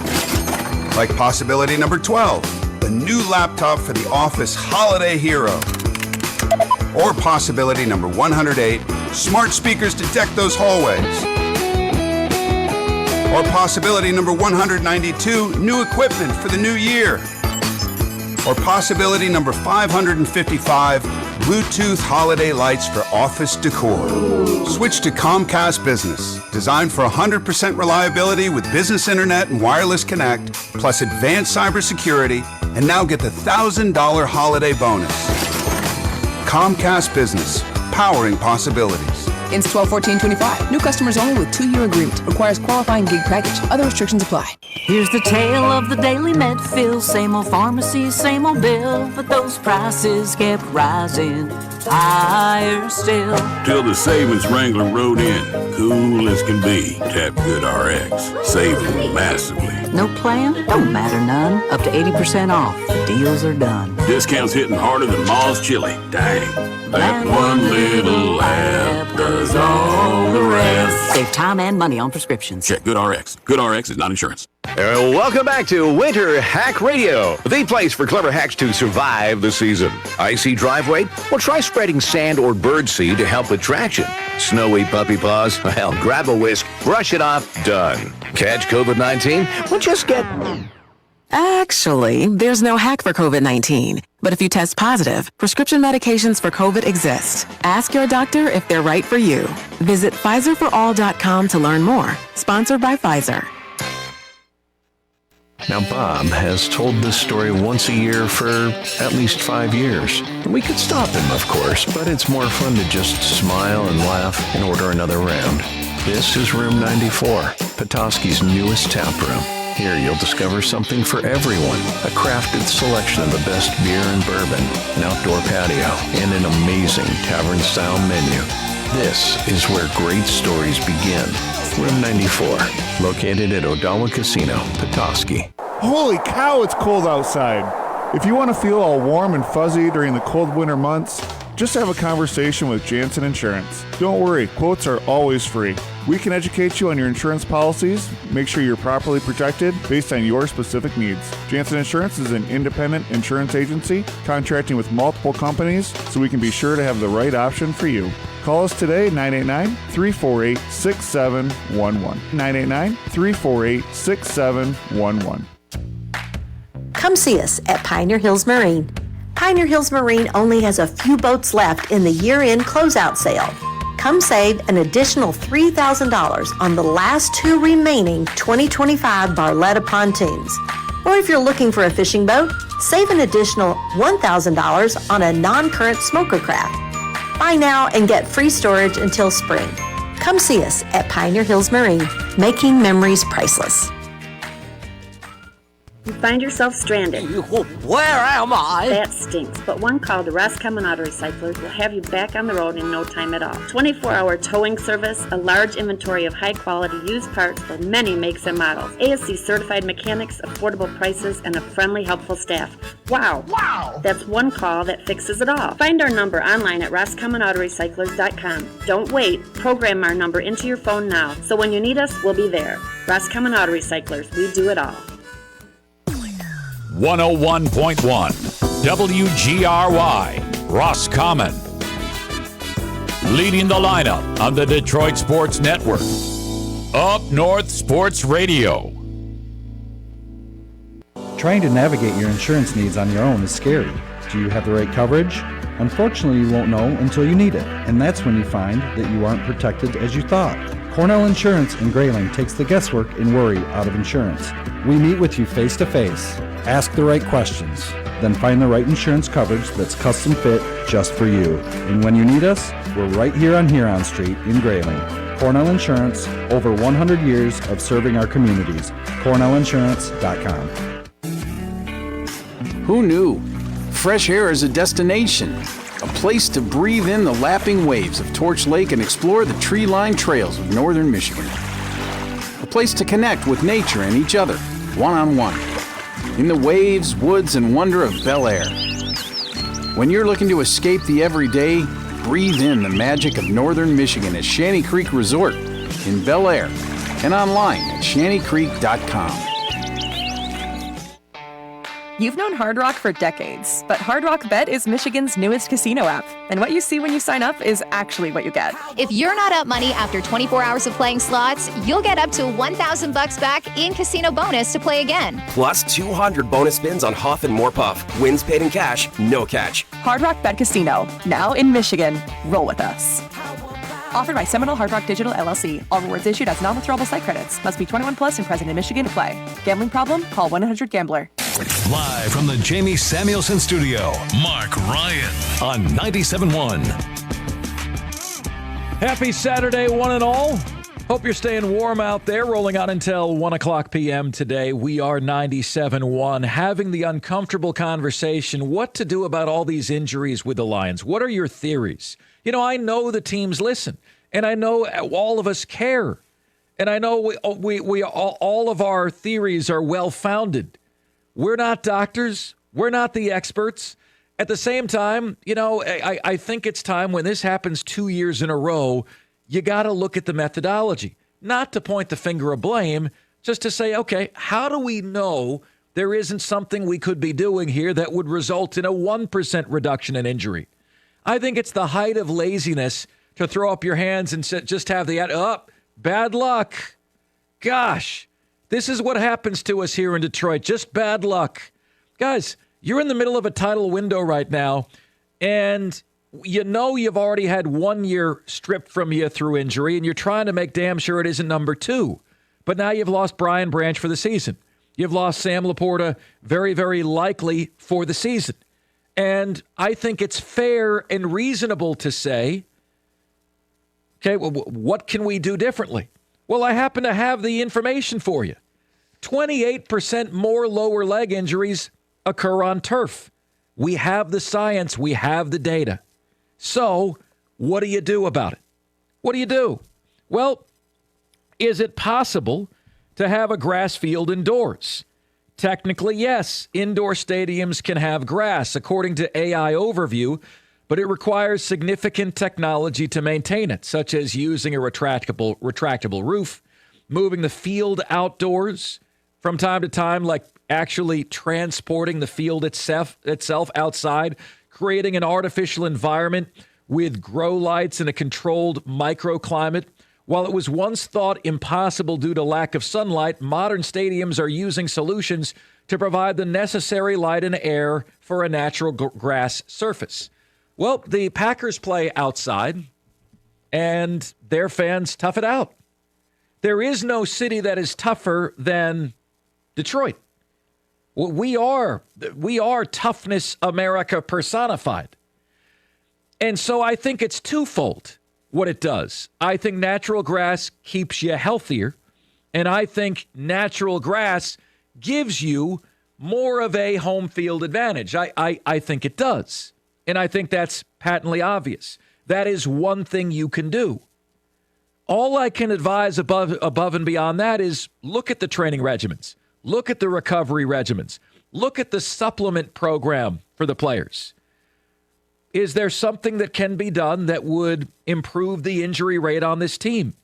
Like possibility number 12, the new laptop for the office holiday hero. Or possibility number 108, smart speakers to deck those hallways. Or possibility number 192, new equipment for the new year. Or possibility number 555, Bluetooth holiday lights for office decor. Switch to Comcast Business, designed for 100% reliability with business internet and wireless connect, plus advanced cybersecurity, and now get the $1,000 holiday bonus. Comcast Business, powering possibilities. Ends 12/14/25. New customers only with 2-year agreement. Requires qualifying gig package. Other restrictions apply. Here's the tale of the daily med fill. Same old pharmacy, same old bill. But those prices kept rising. Higher still. Till the savings wrangler rode in. Cool as can be. Tap Good RX. Saving massively. No plan? Don't matter none. Up to 80% off. Deals are done. Discounts hitting harder than Ma's chili. Dang. That one little app does all the rest. Save time and money on prescriptions. Check Good RX. Good RX is not insurance. Welcome back to Winter Hack Radio, the place for clever hacks to survive the season. Icy driveway? Well, try spreading sand or birdseed to help with traction. Snowy puppy paws? Well, grab a whisk, brush it off, done. Catch COVID-19? Well, just get... Actually, there's no hack for COVID-19. But if you test positive, prescription medications for COVID exist. Ask your doctor if they're right for you. Visit PfizerForAll.com to learn more. Sponsored by Pfizer. Now, Bob has told this story once a year for at least 5 years. We could stop him, of course, but it's more fun to just smile and laugh and order another round. This is Room 94, Petoskey's newest tap room. Here you'll discover something for everyone. A crafted selection of the best beer and bourbon, an outdoor patio, and an amazing tavern-style menu. This is where great stories begin. Room 94, located at Odawa Casino, Petoskey. Holy cow, it's cold outside. If you want to feel all warm and fuzzy during the cold winter months, just have a conversation with Janssen Insurance. Don't worry, quotes are always free. We can educate you on your insurance policies, make sure you're properly protected based on your specific needs. Janssen Insurance is an independent insurance agency contracting with multiple companies, so we can be sure to have the right option for you. Call us today, 989-348-6711. 989-348-6711. Come see us at Pioneer Hills Marine. Pioneer Hills Marine only has a few boats left in the year-end closeout sale. Come save an additional $3,000 on the last 2 remaining 2025 Barletta pontoons. Or if you're looking for a fishing boat, save an additional $1,000 on a non-current smoker craft. Buy now and get free storage until spring. Come see us at Pioneer Hills Marine, making memories priceless. You find yourself stranded. Where am I? That stinks, but one call to Roscommon Auto Recyclers will have you back on the road in no time at all. 24-hour towing service, a large inventory of high-quality used parts for many makes and models, ASC certified mechanics, affordable prices, and a friendly, helpful staff. Wow! That's one call that fixes it all. Find our number online at roscommonautorecyclers.com. Don't wait. Program our number into your phone now, so when you need us, we'll be there. Roscommon Auto Recyclers. We do it all. 101.1 WGRY, Roscommon. Leading the lineup on the Detroit Sports Network. Up North Sports Radio. Trying to navigate your insurance needs on your own is scary. Do you have the right coverage? Unfortunately, you won't know until you need it, and that's when you find that you aren't protected as you thought. Cornell Insurance in Grayling takes the guesswork and worry out of insurance. We meet with you face to face, ask the right questions, then find the right insurance coverage that's custom fit just for you. And when you need us, we're right here on Huron Street in Grayling. Cornell Insurance, over 100 years of serving our communities. CornellInsurance.com. Who knew? Fresh air is a destination, a place to breathe in the lapping waves of Torch Lake and explore the tree-lined trails of northern Michigan. A place to connect with nature and each other, one-on-one, in the waves, woods, and wonder of Bel Air. When you're looking to escape the everyday, breathe in the magic of northern Michigan at Shanty Creek Resort in Bel Air and online at shantycreek.com. You've known Hard Rock for decades, but Hard Rock Bet is Michigan's newest casino app. And what you see when you sign up is actually what you get. If you're not up money after 24 hours of playing slots, you'll get up to $1,000 back in casino bonus to play again. Plus 200 bonus spins on Huff and More Puff. Wins paid in cash, no catch. Hard Rock Bet Casino, now in Michigan. Roll with us. Offered by Seminole Hard Rock Digital LLC. All rewards issued as non-withdrawable site credits. Must be 21 plus and present in Michigan to play. Gambling problem? Call 1-800-GAMBLER. Live from the Jamie Samuelson Studio, Mark Ryan on 97.1. Happy Saturday, one and all. Hope you're staying warm out there. Rolling on until 1 o'clock p.m. today. We are 97.1, having the uncomfortable conversation. What to do about all these injuries with the Lions? What are your theories? You know, I know the teams listen, and I know all of us care, and I know we all of our theories are well-founded. We're not doctors. We're not the experts. At the same time, you know, I think it's time when this happens 2 years in a row, you got to look at the methodology, not to point the finger of blame, just to say, okay, how do we know there isn't something we could be doing here that would result in a 1% reduction in injury? I think it's the height of laziness to throw up your hands and just have the bad luck. Gosh, this is what happens to us here in Detroit. Just bad luck. Guys, you're in the middle of a title window right now, and you know you've already had 1 year stripped from you through injury, and you're trying to make damn sure it isn't number 2. But now you've lost Brian Branch for the season. You've lost Sam Laporta very, very likely for the season. And I think it's fair and reasonable to say, okay, well, what can we do differently? Well, I happen to have the information for you. 28% more lower leg injuries occur on turf. We have the science. We have the data. So what do you do about it? What do you do? Well, is it possible to have a grass field indoors? Technically, yes. Indoor stadiums can have grass, according to AI Overview, but it requires significant technology to maintain it, such as using a retractable roof, moving the field outdoors from time to time, like actually transporting the field itself outside, creating an artificial environment with grow lights and a controlled microclimate. While it was once thought impossible due to lack of sunlight, modern stadiums are using solutions to provide the necessary light and air for a natural grass surface. Well, the Packers play outside, and their fans tough it out. There is no city that is tougher than Detroit. We are toughness America personified. And so I think it's twofold what it does. I think natural grass keeps you healthier, and I think natural grass gives you more of a home field advantage. I think it does, and I think that's patently obvious. That is one thing you can do. All I can advise above and beyond that is look at the training regimens, look at the recovery regimens, look at the supplement program for the players. Is there something that can be done that would improve the injury rate on this team?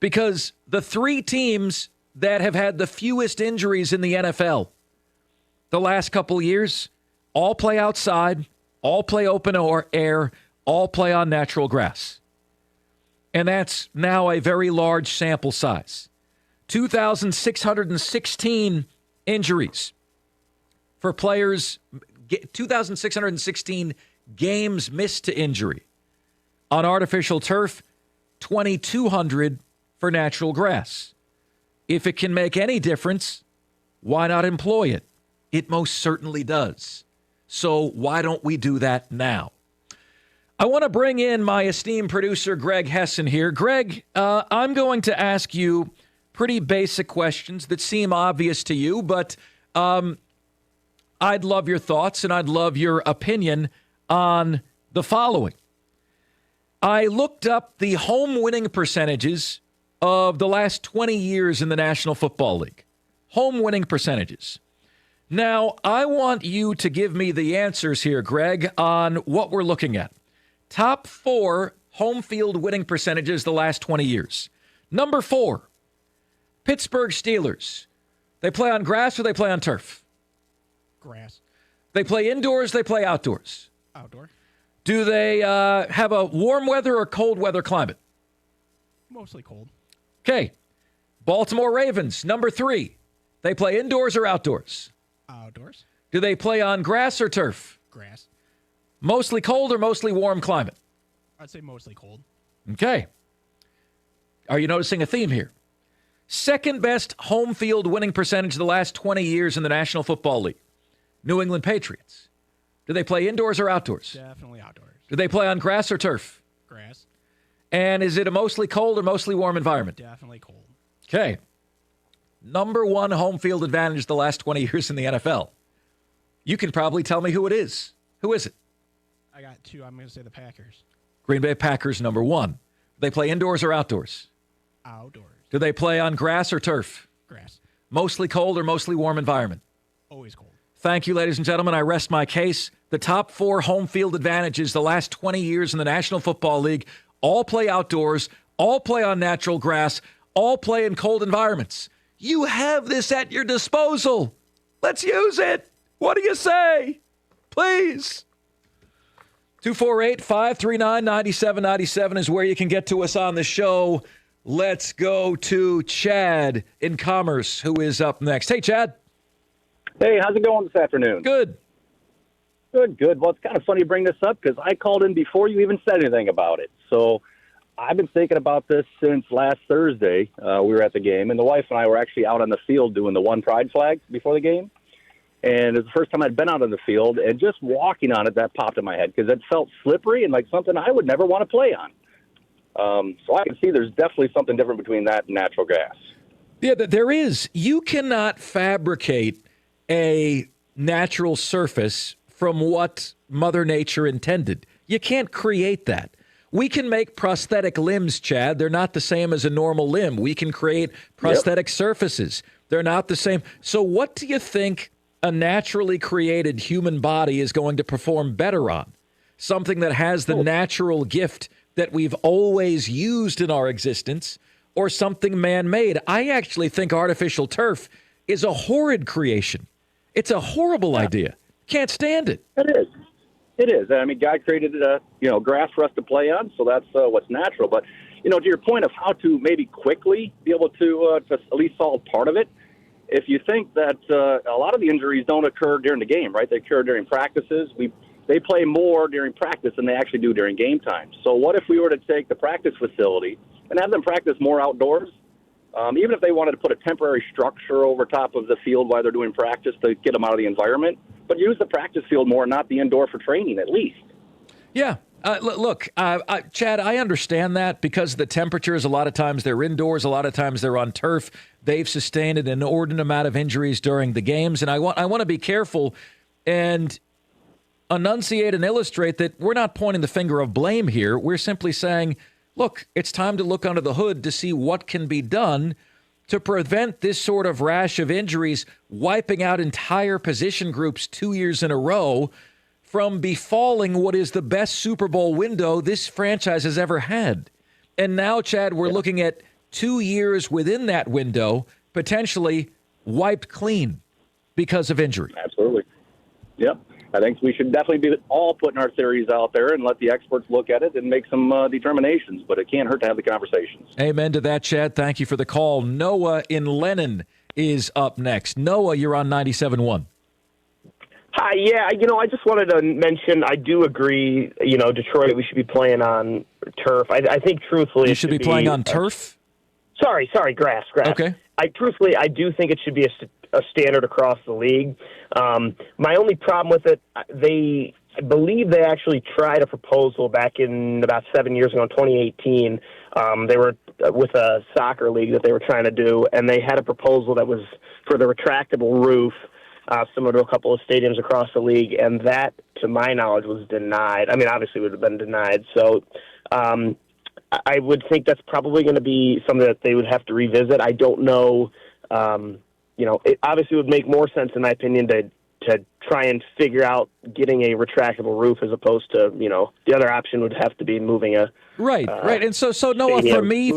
Because the three teams that have had the fewest injuries in the NFL the last couple years all play outside, all play open air, all play on natural grass. And that's now a very large sample size. 2,616 injuries for players, 2,616 games missed to injury. On artificial turf, 2,200 for natural grass. If it can make any difference, why not employ it? It most certainly does. So why don't we do that now? I want to bring in my esteemed producer, Greg Hessen here. Greg, I'm going to ask you pretty basic questions that seem obvious to you, but I'd love your thoughts and I'd love your opinion on the following. I looked up the home winning percentages of the last 20 years in the National Football League. Home winning percentages. Now, I want you to give me the answers here, Greg, on what we're looking at. Top 4 home field winning percentages the last 20 years. Number 4, Pittsburgh Steelers. They play on grass or they play on turf? Grass. They play indoors, they play outdoors? Outdoor. Do they have a warm weather or cold weather climate? Mostly cold. Okay. Baltimore Ravens, number 3. They play indoors or outdoors? Outdoors. Do they play on grass or turf? Grass. Mostly cold or mostly warm climate? I'd say mostly cold. Okay. Are you noticing a theme here? Second best home field winning percentage of the last 20 years in the National Football League. New England Patriots. Do they play indoors or outdoors? Definitely outdoors. Do they play on grass or turf? Grass. And is it a mostly cold or mostly warm environment? Definitely cold. Okay. Number 1 home field advantage the last 20 years in the NFL. You can probably tell me who it is. Who is it? I got 2. I'm going to say the Packers. Green Bay Packers, number 1. Do they play indoors or outdoors? Outdoors. Do they play on grass or turf? Grass. Mostly cold or mostly warm environment? Always cold. Thank you, ladies and gentlemen. I rest my case. The top 4 home field advantages the last 20 years in the National Football League all play outdoors, all play on natural grass, all play in cold environments. You have this at your disposal. Let's use it. What do you say? Please. 248-539-9797 is where you can get to us on the show. Let's go to Chad in Commerce, who is up next. Hey, Chad. Hey, how's it going this afternoon? Good. Good. Well, it's kind of funny you bring this up because I called in before you even said anything about it. So I've been thinking about this since last Thursday. We were at the game, and the wife and I were actually out on the field doing the one pride flag before the game. And it was the first time I'd been out on the field, and just walking on it, that popped in my head because it felt slippery and like something I would never want to play on. So I can see there's definitely something different between that and natural grass. Yeah, there is. You cannot fabricate a natural surface from what Mother Nature intended. You can't create that. We can make prosthetic limbs, Chad. They're not the same as a normal limb. We can create prosthetic surfaces. They're not the same. So what do you think a naturally created human body is going to perform better on? Something that has the natural gift that we've always used in our existence, or something man-made? I actually think artificial turf is a horrid creation. It's a horrible idea. Can't stand it. It is. It is. I mean, God created, grass for us to play on, so that's what's natural. But, to your point of how to maybe quickly be able to at least solve part of it, if you think that a lot of the injuries don't occur during the game, right? They occur during practices. They play more during practice than they actually do during game time. So what if we were to take the practice facility and have them practice more outdoors? Even if they wanted to put a temporary structure over top of the field while they're doing practice to get them out of the environment, but use the practice field more, not the indoor for training at least. Yeah. Look, Chad, I understand that because the temperatures, a lot of times they're indoors, a lot of times they're on turf. They've sustained an inordinate amount of injuries during the games. And I want to be careful and enunciate and illustrate that we're not pointing the finger of blame here. We're simply saying, look, it's time to look under the hood to see what can be done to prevent this sort of rash of injuries wiping out entire position groups 2 years in a row from befalling what is the best Super Bowl window this franchise has ever had. And now, Chad, we're looking at 2 years within that window potentially wiped clean because of injury. Absolutely. Yep. I think we should definitely be all putting our theories out there and let the experts look at it and make some determinations, but it can't hurt to have the conversations. Amen to that, Chad. Thank you for the call. Noah in Lennon is up next. Noah, you're on 97.1. Hi, yeah, I just wanted to mention, I do agree, Detroit, we should be playing on turf. I think, truthfully, you should be playing on turf? Sorry, grass. Okay. I do think it should be a standard across the league. My only problem with it, I believe they actually tried a proposal back in about 7 years ago in 2018. They were with a soccer league that they were trying to do, and they had a proposal that was for the retractable roof, similar to a couple of stadiums across the league, and that, to my knowledge, was denied. I mean, obviously it would have been denied. So I would think that's probably going to be something that they would have to revisit. I don't know. It obviously would make more sense, in my opinion, to try and figure out getting a retractable roof as opposed to, the other option would have to be moving a right. And so Noah,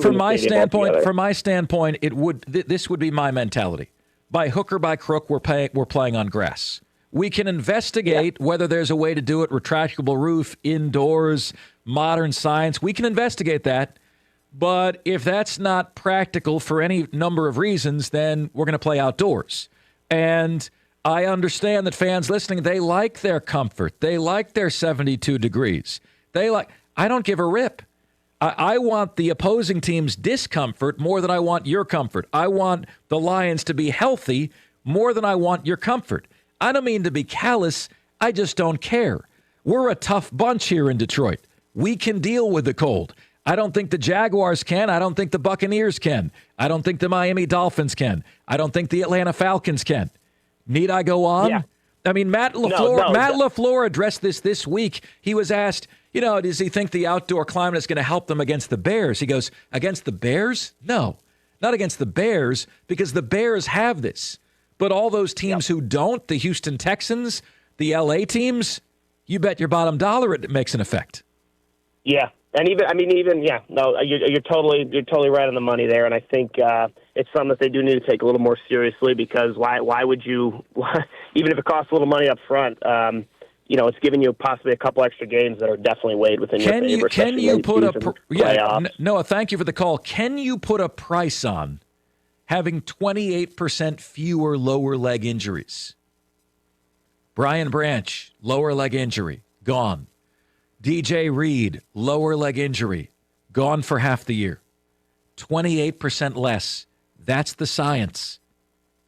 from my standpoint, this would be my mentality. By hook or by crook, we're playing on grass. We can investigate whether there's a way to do it, retractable roof, indoors, modern science. We can investigate that. But if that's not practical for any number of reasons, then we're going to play outdoors. And I understand that fans listening, they like their comfort. They like their 72 degrees. I don't give a rip. I want the opposing team's discomfort more than I want your comfort. I want the Lions to be healthy more than I want your comfort. I don't mean to be callous. I just don't care. We're a tough bunch here in Detroit. We can deal with the cold. I don't think the Jaguars can. I don't think the Buccaneers can. I don't think the Miami Dolphins can. I don't think the Atlanta Falcons can. Need I go on? Yeah. I mean, Matt LaFleur addressed this week. He was asked, does he think the outdoor climate is going to help them against the Bears? He goes, against the Bears? No, not against the Bears, because the Bears have this. But all those teams who don't, the Houston Texans, the LA teams, you bet your bottom dollar it makes an effect. Yeah. And you're totally right on the money there. And I think it's something that they do need to take a little more seriously, because why would you, even if it costs a little money up front, it's giving you possibly a couple extra games that are definitely weighed within your favor. Can you put Noah, thank you for the call. Can you put a price on having 28% fewer lower leg injuries? Brian Branch, lower leg injury, gone. DJ Reed, lower leg injury, gone for half the year. 28% less. That's the science.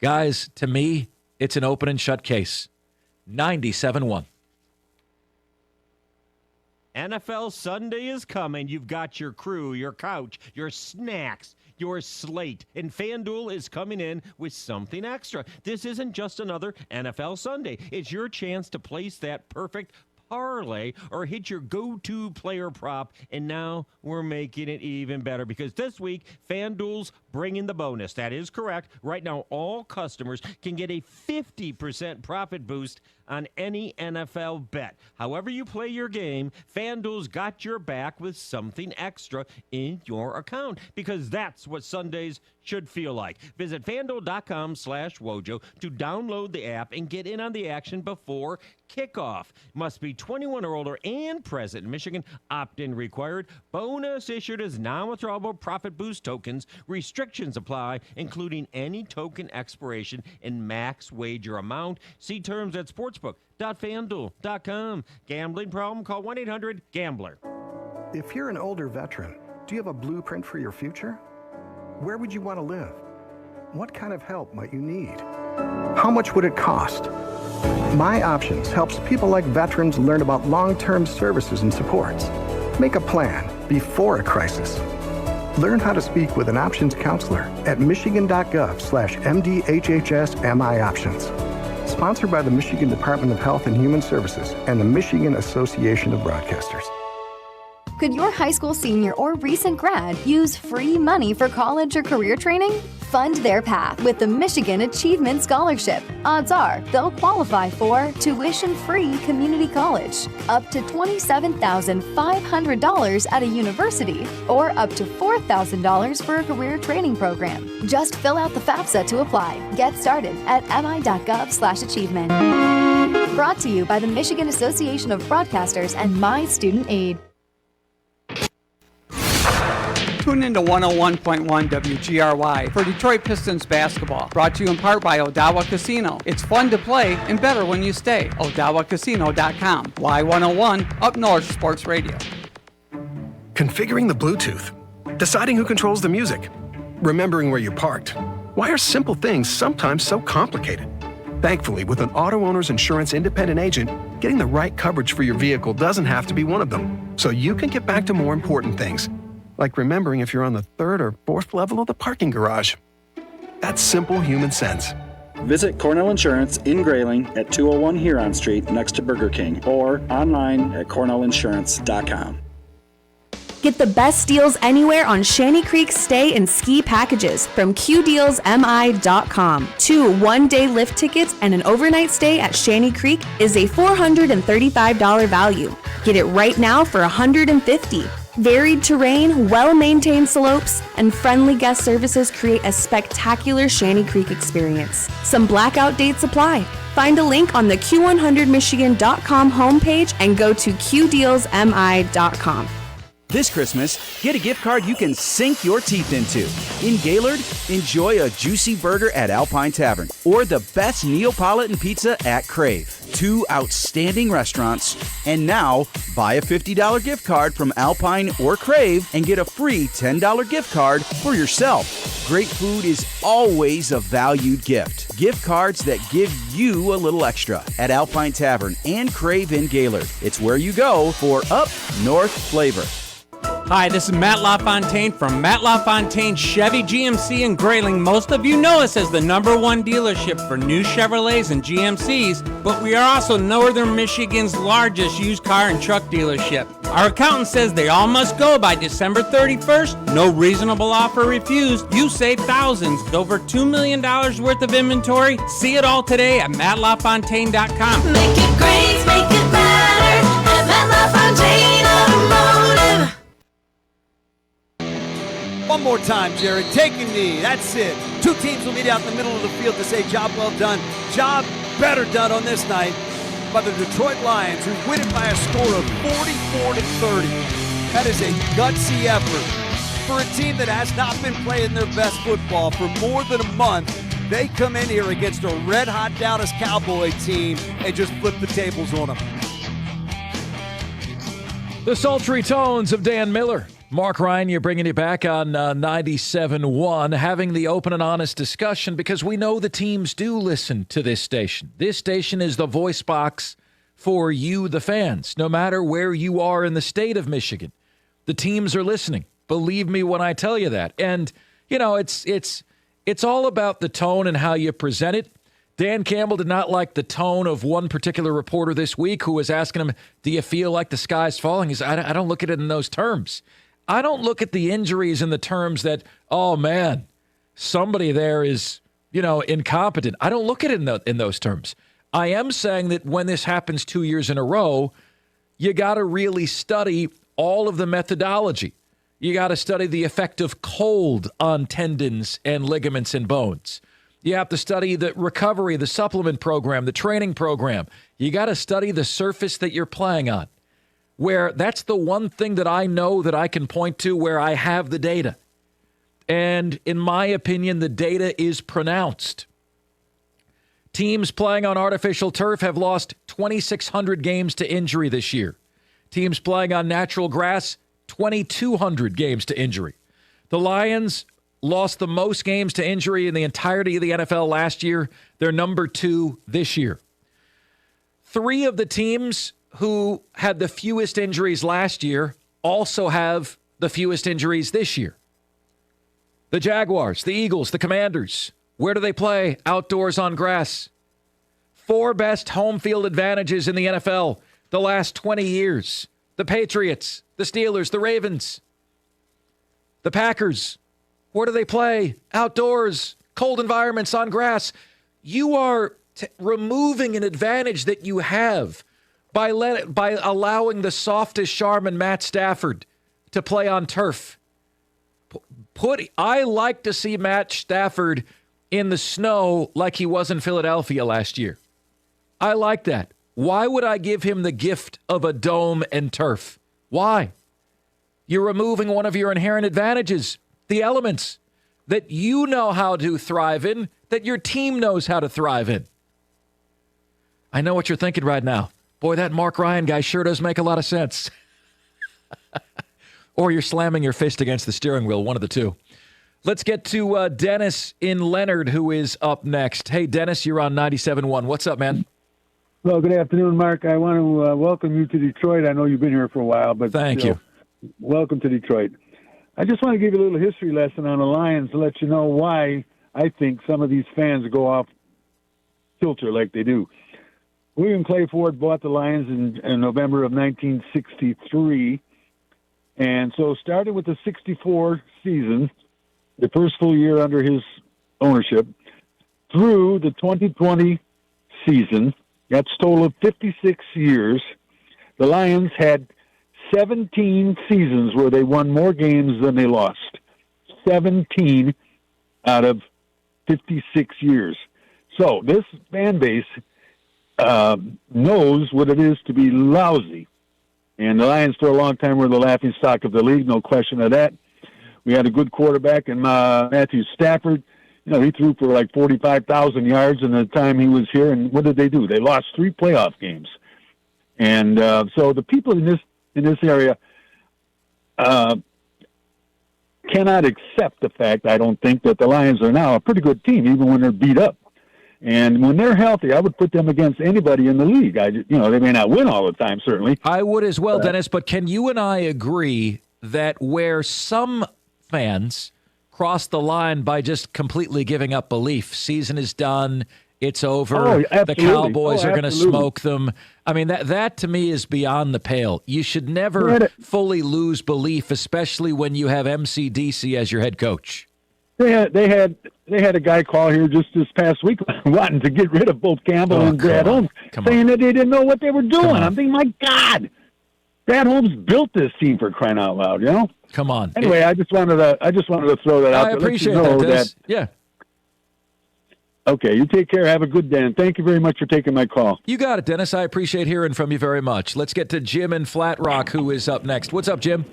Guys, to me, it's an open and shut case. 97-1. NFL Sunday is coming. You've got your crew, your couch, your snacks, your slate. And FanDuel is coming in with something extra. This isn't just another NFL Sunday. It's your chance to place that perfect parlay or hit your go-to player prop, and now we're making it even better because this week FanDuel's bringing the bonus. That is correct. Right now, all customers can get a 50% profit boost on any NFL bet. However you play your game, FanDuel's got your back with something extra in your account because that's what Sundays should feel like. Visit FanDuel.com/Wojo to download the app and get in on the action before kickoff. Must be 21 or older and present in Michigan. Opt-in required. Bonus issued as non-withdrawable profit boost tokens. Restrictions apply, including any token expiration and max wager amount. See terms at sportsbook.fanduel.com. Gambling problem? Call 1-800-GAMBLER. If you're an older veteran, do you have a blueprint for your future? Where would you want to live? What kind of help might you need? How much would it cost? My Options helps people like veterans learn about long-term services and supports. Make a plan before a crisis. Learn how to speak with an options counselor at michigan.gov/MDHHS-MI-Options. Sponsored by the Michigan Department of Health and Human Services and the Michigan Association of Broadcasters. Could your high school senior or recent grad use free money for college or career training? Fund their path with the Michigan Achievement Scholarship. Odds are they'll qualify for tuition-free community college, up to $27,500 at a university, or up to $4,000 for a career training program. Just fill out the FAFSA to apply. Get started at mi.gov/achievement. Brought to you by the Michigan Association of Broadcasters and My Student Aid. Tune into 101.1 WGRY for Detroit Pistons basketball. Brought to you in part by Odawa Casino. It's fun to play and better when you stay. OdawaCasino.com. Y101 Up North Sports Radio. Configuring the Bluetooth. Deciding who controls the music. Remembering where you parked. Why are simple things sometimes so complicated? Thankfully, with an auto owner's insurance independent agent, getting the right coverage for your vehicle doesn't have to be one of them. So you can get back to more important things. Like remembering if you're on the third or fourth level of the parking garage. That's simple human sense. Visit Cornell Insurance in Grayling at 201 Huron Street next to Burger King or online at cornellinsurance.com. Get the best deals anywhere on Shanty Creek stay and ski packages from QDealsMI.com. 2 one-day lift tickets and an overnight stay at Shanty Creek is a $435 value. Get it right now for $150. Varied terrain, well-maintained slopes, and friendly guest services create a spectacular Shanty Creek experience. Some blackout dates apply. Find a link on the Q100Michigan.com homepage and go to QDealsMI.com. This Christmas, get a gift card you can sink your teeth into. In Gaylord, enjoy a juicy burger at Alpine Tavern or the best Neapolitan pizza at Crave. 2 outstanding restaurants. And now, buy a $50 gift card from Alpine or Crave and get a free $10 gift card for yourself. Great food is always a valued gift. Gift cards that give you a little extra at Alpine Tavern and Crave in Gaylord. It's where you go for up north flavor. Hi, this is Matt LaFontaine from Matt LaFontaine Chevy GMC in Grayling. Most of you know us as the #1 dealership for new Chevrolets and GMCs, but we are also Northern Michigan's largest used car and truck dealership. Our accountant says they all must go by December 31st. No reasonable offer refused. You save thousands. Over $2 million worth of inventory. See it all today at MattLaFontaine.com. Make it great, make it better at Matt LaFontaine Automotive. One more time, Jared. Take a knee. That's it. 2 teams will meet out in the middle of the field to say job well done. Job better done on this night by the Detroit Lions, who win it by a score of 44-30. That is a gutsy effort for a team that has not been playing their best football for more than a month. They come in here against a red-hot Dallas Cowboy team and just flip the tables on them. The sultry tones of Dan Miller Mark Ryan, you're bringing it back on 97.1, having the open and honest discussion because we know the teams do listen to this station. This station is the voice box for you, the fans, no matter where you are in the state of Michigan. The teams are listening. Believe me when I tell you that. And, you know, it's all about the tone and how you present it. Dan Campbell did not like the tone of one particular reporter this week who was asking him, do you feel like the sky's falling? He said, I don't look at it in those terms. I don't look at the injuries in the terms that, oh, man, somebody there is, you know, incompetent. I don't look at it in those terms. I am saying that when this happens 2 years in a row, you got to really study all of the methodology. You got to study the effect of cold on tendons and ligaments and bones. You have to study the recovery, the supplement program, the training program. You got to study the surface that you're playing on, where that's the one thing that I know that I can point to where I have the data. And in my opinion, the data is pronounced. Teams playing on artificial turf have lost 2,600 games to injury this year. Teams playing on natural grass, 2,200 games to injury. The Lions lost the most games to injury in the entirety of the NFL last year. They're number 2 this year. 3 of the teams who had the fewest injuries last year also have the fewest injuries this year. The Jaguars, the Eagles, the Commanders. Where do they play? Outdoors on grass. 4 best home field advantages in the NFL the last 20 years. The Patriots, the Steelers, the Ravens, the Packers. Where do they play? Outdoors, cold environments on grass. You are removing an advantage that you have by allowing the softest Charmin Matt Stafford to play on turf. I like to see Matt Stafford in the snow like he was in Philadelphia last year. I like that. Why would I give him the gift of a dome and turf? Why? You're removing one of your inherent advantages, the elements that you know how to thrive in, that your team knows how to thrive in. I know what you're thinking right now. Boy, that Mark Ryan guy sure does make a lot of sense. Or you're slamming your fist against the steering wheel, one of the two. Let's get to Dennis in Leonard, who is up next. Hey, Dennis, you're on 97.1. What's up, man? Well, good afternoon, Mark. I want to welcome you to Detroit. I know you've been here for a while, but thank you. Welcome to Detroit. I just want to give you a little history lesson on the Lions to let you know why I think some of these fans go off kilter like they do. William Clay Ford bought the Lions in November of 1963, and so started with the 64 season, the first full year under his ownership, through the 2020 season. That's a total of 56 years. The Lions had 17 seasons where they won more games than they lost. 17 out of 56 years. So this fan base knows what it is to be lousy. And the Lions for a long time were the laughingstock of the league, no question of that. We had a good quarterback in Matthew Stafford. You know, he threw for like 45,000 yards in the time he was here. And what did they do? They lost 3 playoff games. And so the people in this area cannot accept the fact, I don't think, that the Lions are now a pretty good team, even when they're beat up. And when they're healthy, I would put them against anybody in the league. They may not win all the time, certainly. I would as well, Dennis, but can you and I agree that where some fans cross the line by just completely giving up belief, season is done, it's over, the Cowboys are going to smoke them. I mean, that to me is beyond the pale. You should never fully lose belief, especially when you have MCDC as your head coach. They had a guy call here just this past week wanting to get rid of both Campbell and Brad Holmes, saying that they didn't know what they were doing. I'm thinking, my God, Brad Holmes built this team, for crying out loud, you know? Come on. Anyway, I just wanted to throw that out. I appreciate that, Dennis. Yeah. Okay, you take care. Have a good day, and thank you very much for taking my call. You got it, Dennis. I appreciate hearing from you very much. Let's get to Jim in Flat Rock, who is up next. What's up, Jim?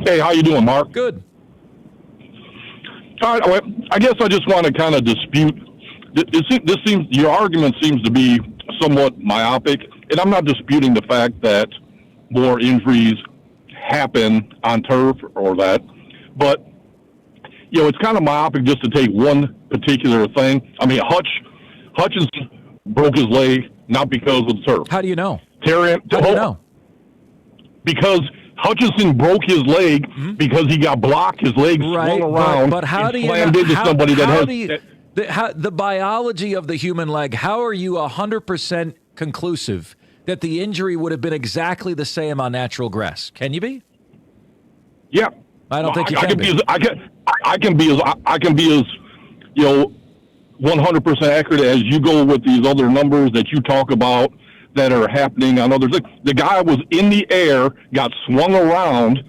Hey, how you doing, Mark? Good. All right, well, I guess I just want to kind of dispute. This seems your argument seems to be somewhat myopic, and I'm not disputing the fact that more injuries happen on turf or that. But, it's kind of myopic just to take one particular thing. I mean, Hutchinson broke his leg not because of the turf. How do you know? How do you know? Because Hutchinson broke his leg because he got blocked. His leg swung around. But how do you slammed into somebody the biology of the human leg? How are you 100% conclusive that the injury would have been exactly the same on natural grass? Can you be? Yeah. I don't think you can be. I can be as 100% accurate as you go with these other numbers that you talk about that are happening on others. The guy was in the air, got swung around.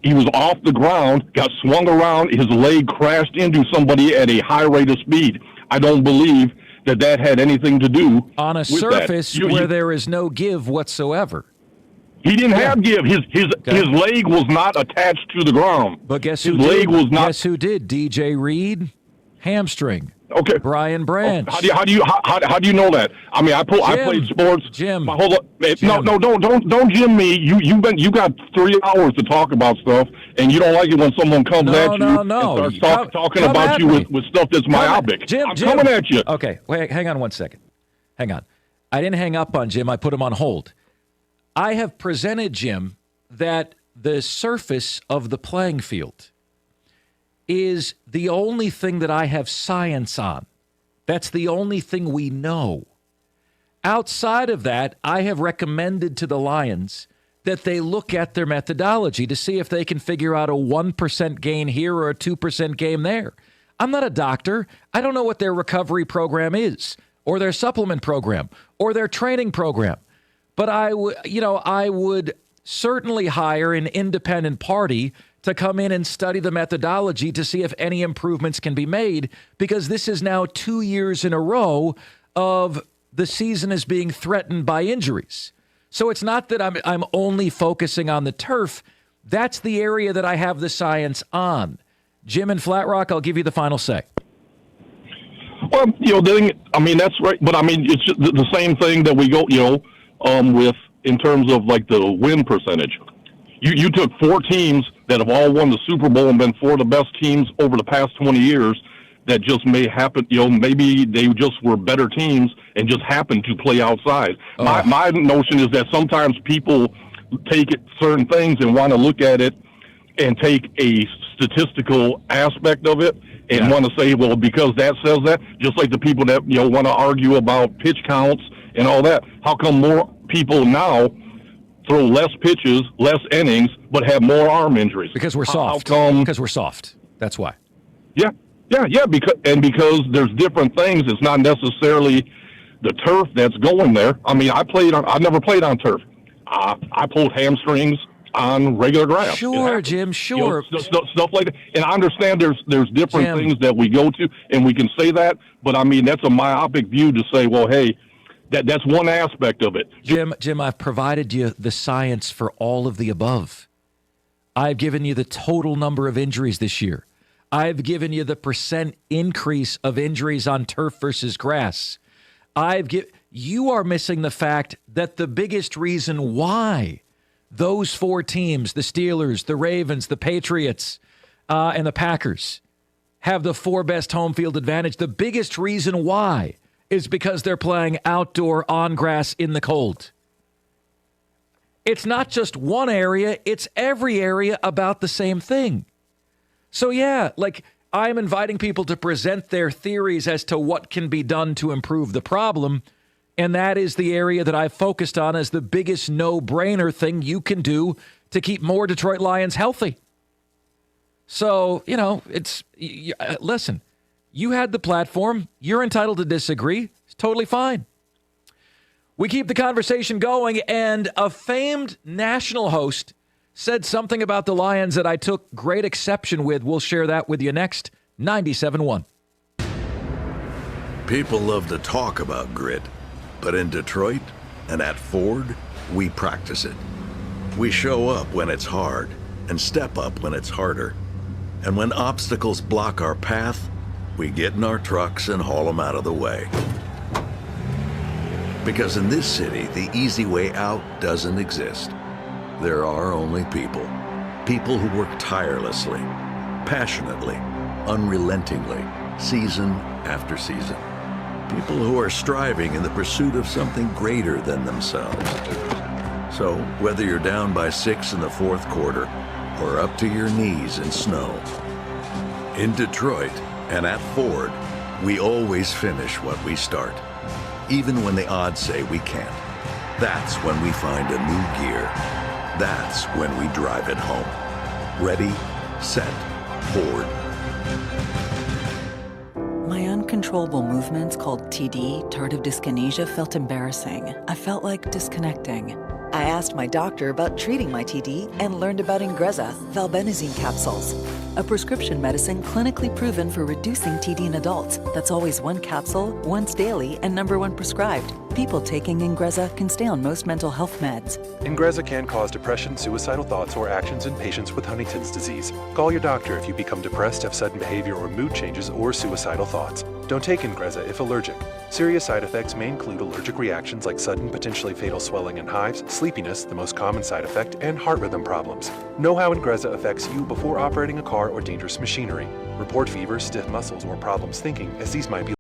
He was off the ground, got swung around. His leg crashed into somebody at a high rate of speed. I don't believe that had anything to do on a surface where there is no give whatsoever. He didn't have give. His leg was not attached to the ground. But guess his who leg did? was not. Guess who did? DJ Reed, hamstring. Okay. Brian Branch. How do you know that? I mean, I played sports. Jim. Hold up. No, don't Jim me. You got 3 hours to talk about stuff, and you don't like it when someone comes at you and starts talking about you with stuff that's myopic. Jim, I'm coming at you. Okay, wait, hang on one second. Hang on. I didn't hang up on Jim. I put him on hold. I have presented, Jim, that the surface of the playing field is the only thing that I have science on. That's the only thing we know. Outside of that, I have recommended to the Lions that they look at their methodology to see if they can figure out a 1% gain here or a 2% gain there. I'm not a doctor. I don't know what their recovery program is, or their supplement program, or their training program. But I would certainly hire an independent party to come in and study the methodology to see if any improvements can be made, because this is now 2 years in a row of the season is being threatened by injuries. So it's not that I'm only focusing on the turf. That's the area that I have the science on. Jim in Flat Rock, I'll give you the final say. Well, that's right. But, it's just the same thing that we go, with in terms of, like, the win percentage. You took 4 teams that have all won the Super Bowl and been 4 of the best teams over the past 20 years that just may happen, maybe they just were better teams and just happened to play outside. My notion is that sometimes people take certain things and want to look at it and take a statistical aspect of it and want to say, well, because that says that, just like the people that, want to argue about pitch counts and all that. How come more people now throw less pitches, less innings, but have more arm injuries? Because we're soft. Because we're soft. That's why. Yeah. Because there's different things. It's not necessarily the turf that's going there. I mean, I never played on turf. I pulled hamstrings on regular grass. Sure, Jim. Sure. Stuff like that. And I understand there's different things that we go to, and we can say that. But that's a myopic view to say, well, hey, that's one aspect of it. Jim, I've provided you the science for all of the above. I've given you the total number of injuries this year. I've given you the percent increase of injuries on turf versus grass. You are missing the fact that the biggest reason why those 4 teams, the Steelers, the Ravens, the Patriots, and the Packers, have the 4 best home field advantage, the biggest reason why is because they're playing outdoor on grass in the cold. It's not just one area, it's every area about the same thing. So I'm inviting people to present their theories as to what can be done to improve the problem, and that is the area that I've focused on as the biggest no-brainer thing you can do to keep more Detroit Lions healthy. So, listen, you had the platform. You're entitled to disagree. It's totally fine. We keep the conversation going, and a famed national host said something about the Lions that I took great exception with. We'll share that with you next. 97.1. People love to talk about grit, but in Detroit and at Ford, we practice it. We show up when it's hard and step up when it's harder. And when obstacles block our path, we get in our trucks and haul them out of the way. Because in this city, the easy way out doesn't exist. There are only people. People who work tirelessly, passionately, unrelentingly, season after season. People who are striving in the pursuit of something greater than themselves. So, whether you're down by 6 in the fourth quarter or up to your knees in snow, in Detroit and at Ford, we always finish what we start, even when the odds say we can't. That's when we find a new gear. That's when we drive it home. Ready, set, Ford. My uncontrollable movements, called TD, tardive dyskinesia, felt embarrassing. I felt like disconnecting. I asked my doctor about treating my TD and learned about Ingrezza, valbenazine capsules, a prescription medicine clinically proven for reducing TD in adults. That's always one capsule, once daily, and number 1 prescribed. People taking Ingrezza can stay on most mental health meds. Ingrezza can cause depression, suicidal thoughts, or actions in patients with Huntington's disease. Call your doctor if you become depressed, have sudden behavior or mood changes, or suicidal thoughts. Don't take Ingrezza if allergic. Serious side effects may include allergic reactions like sudden, potentially fatal swelling and hives, sleepiness, the most common side effect, and heart rhythm problems. Know how Ingrezza affects you before operating a car or dangerous machinery. Report fever, stiff muscles, or problems thinking, as these might be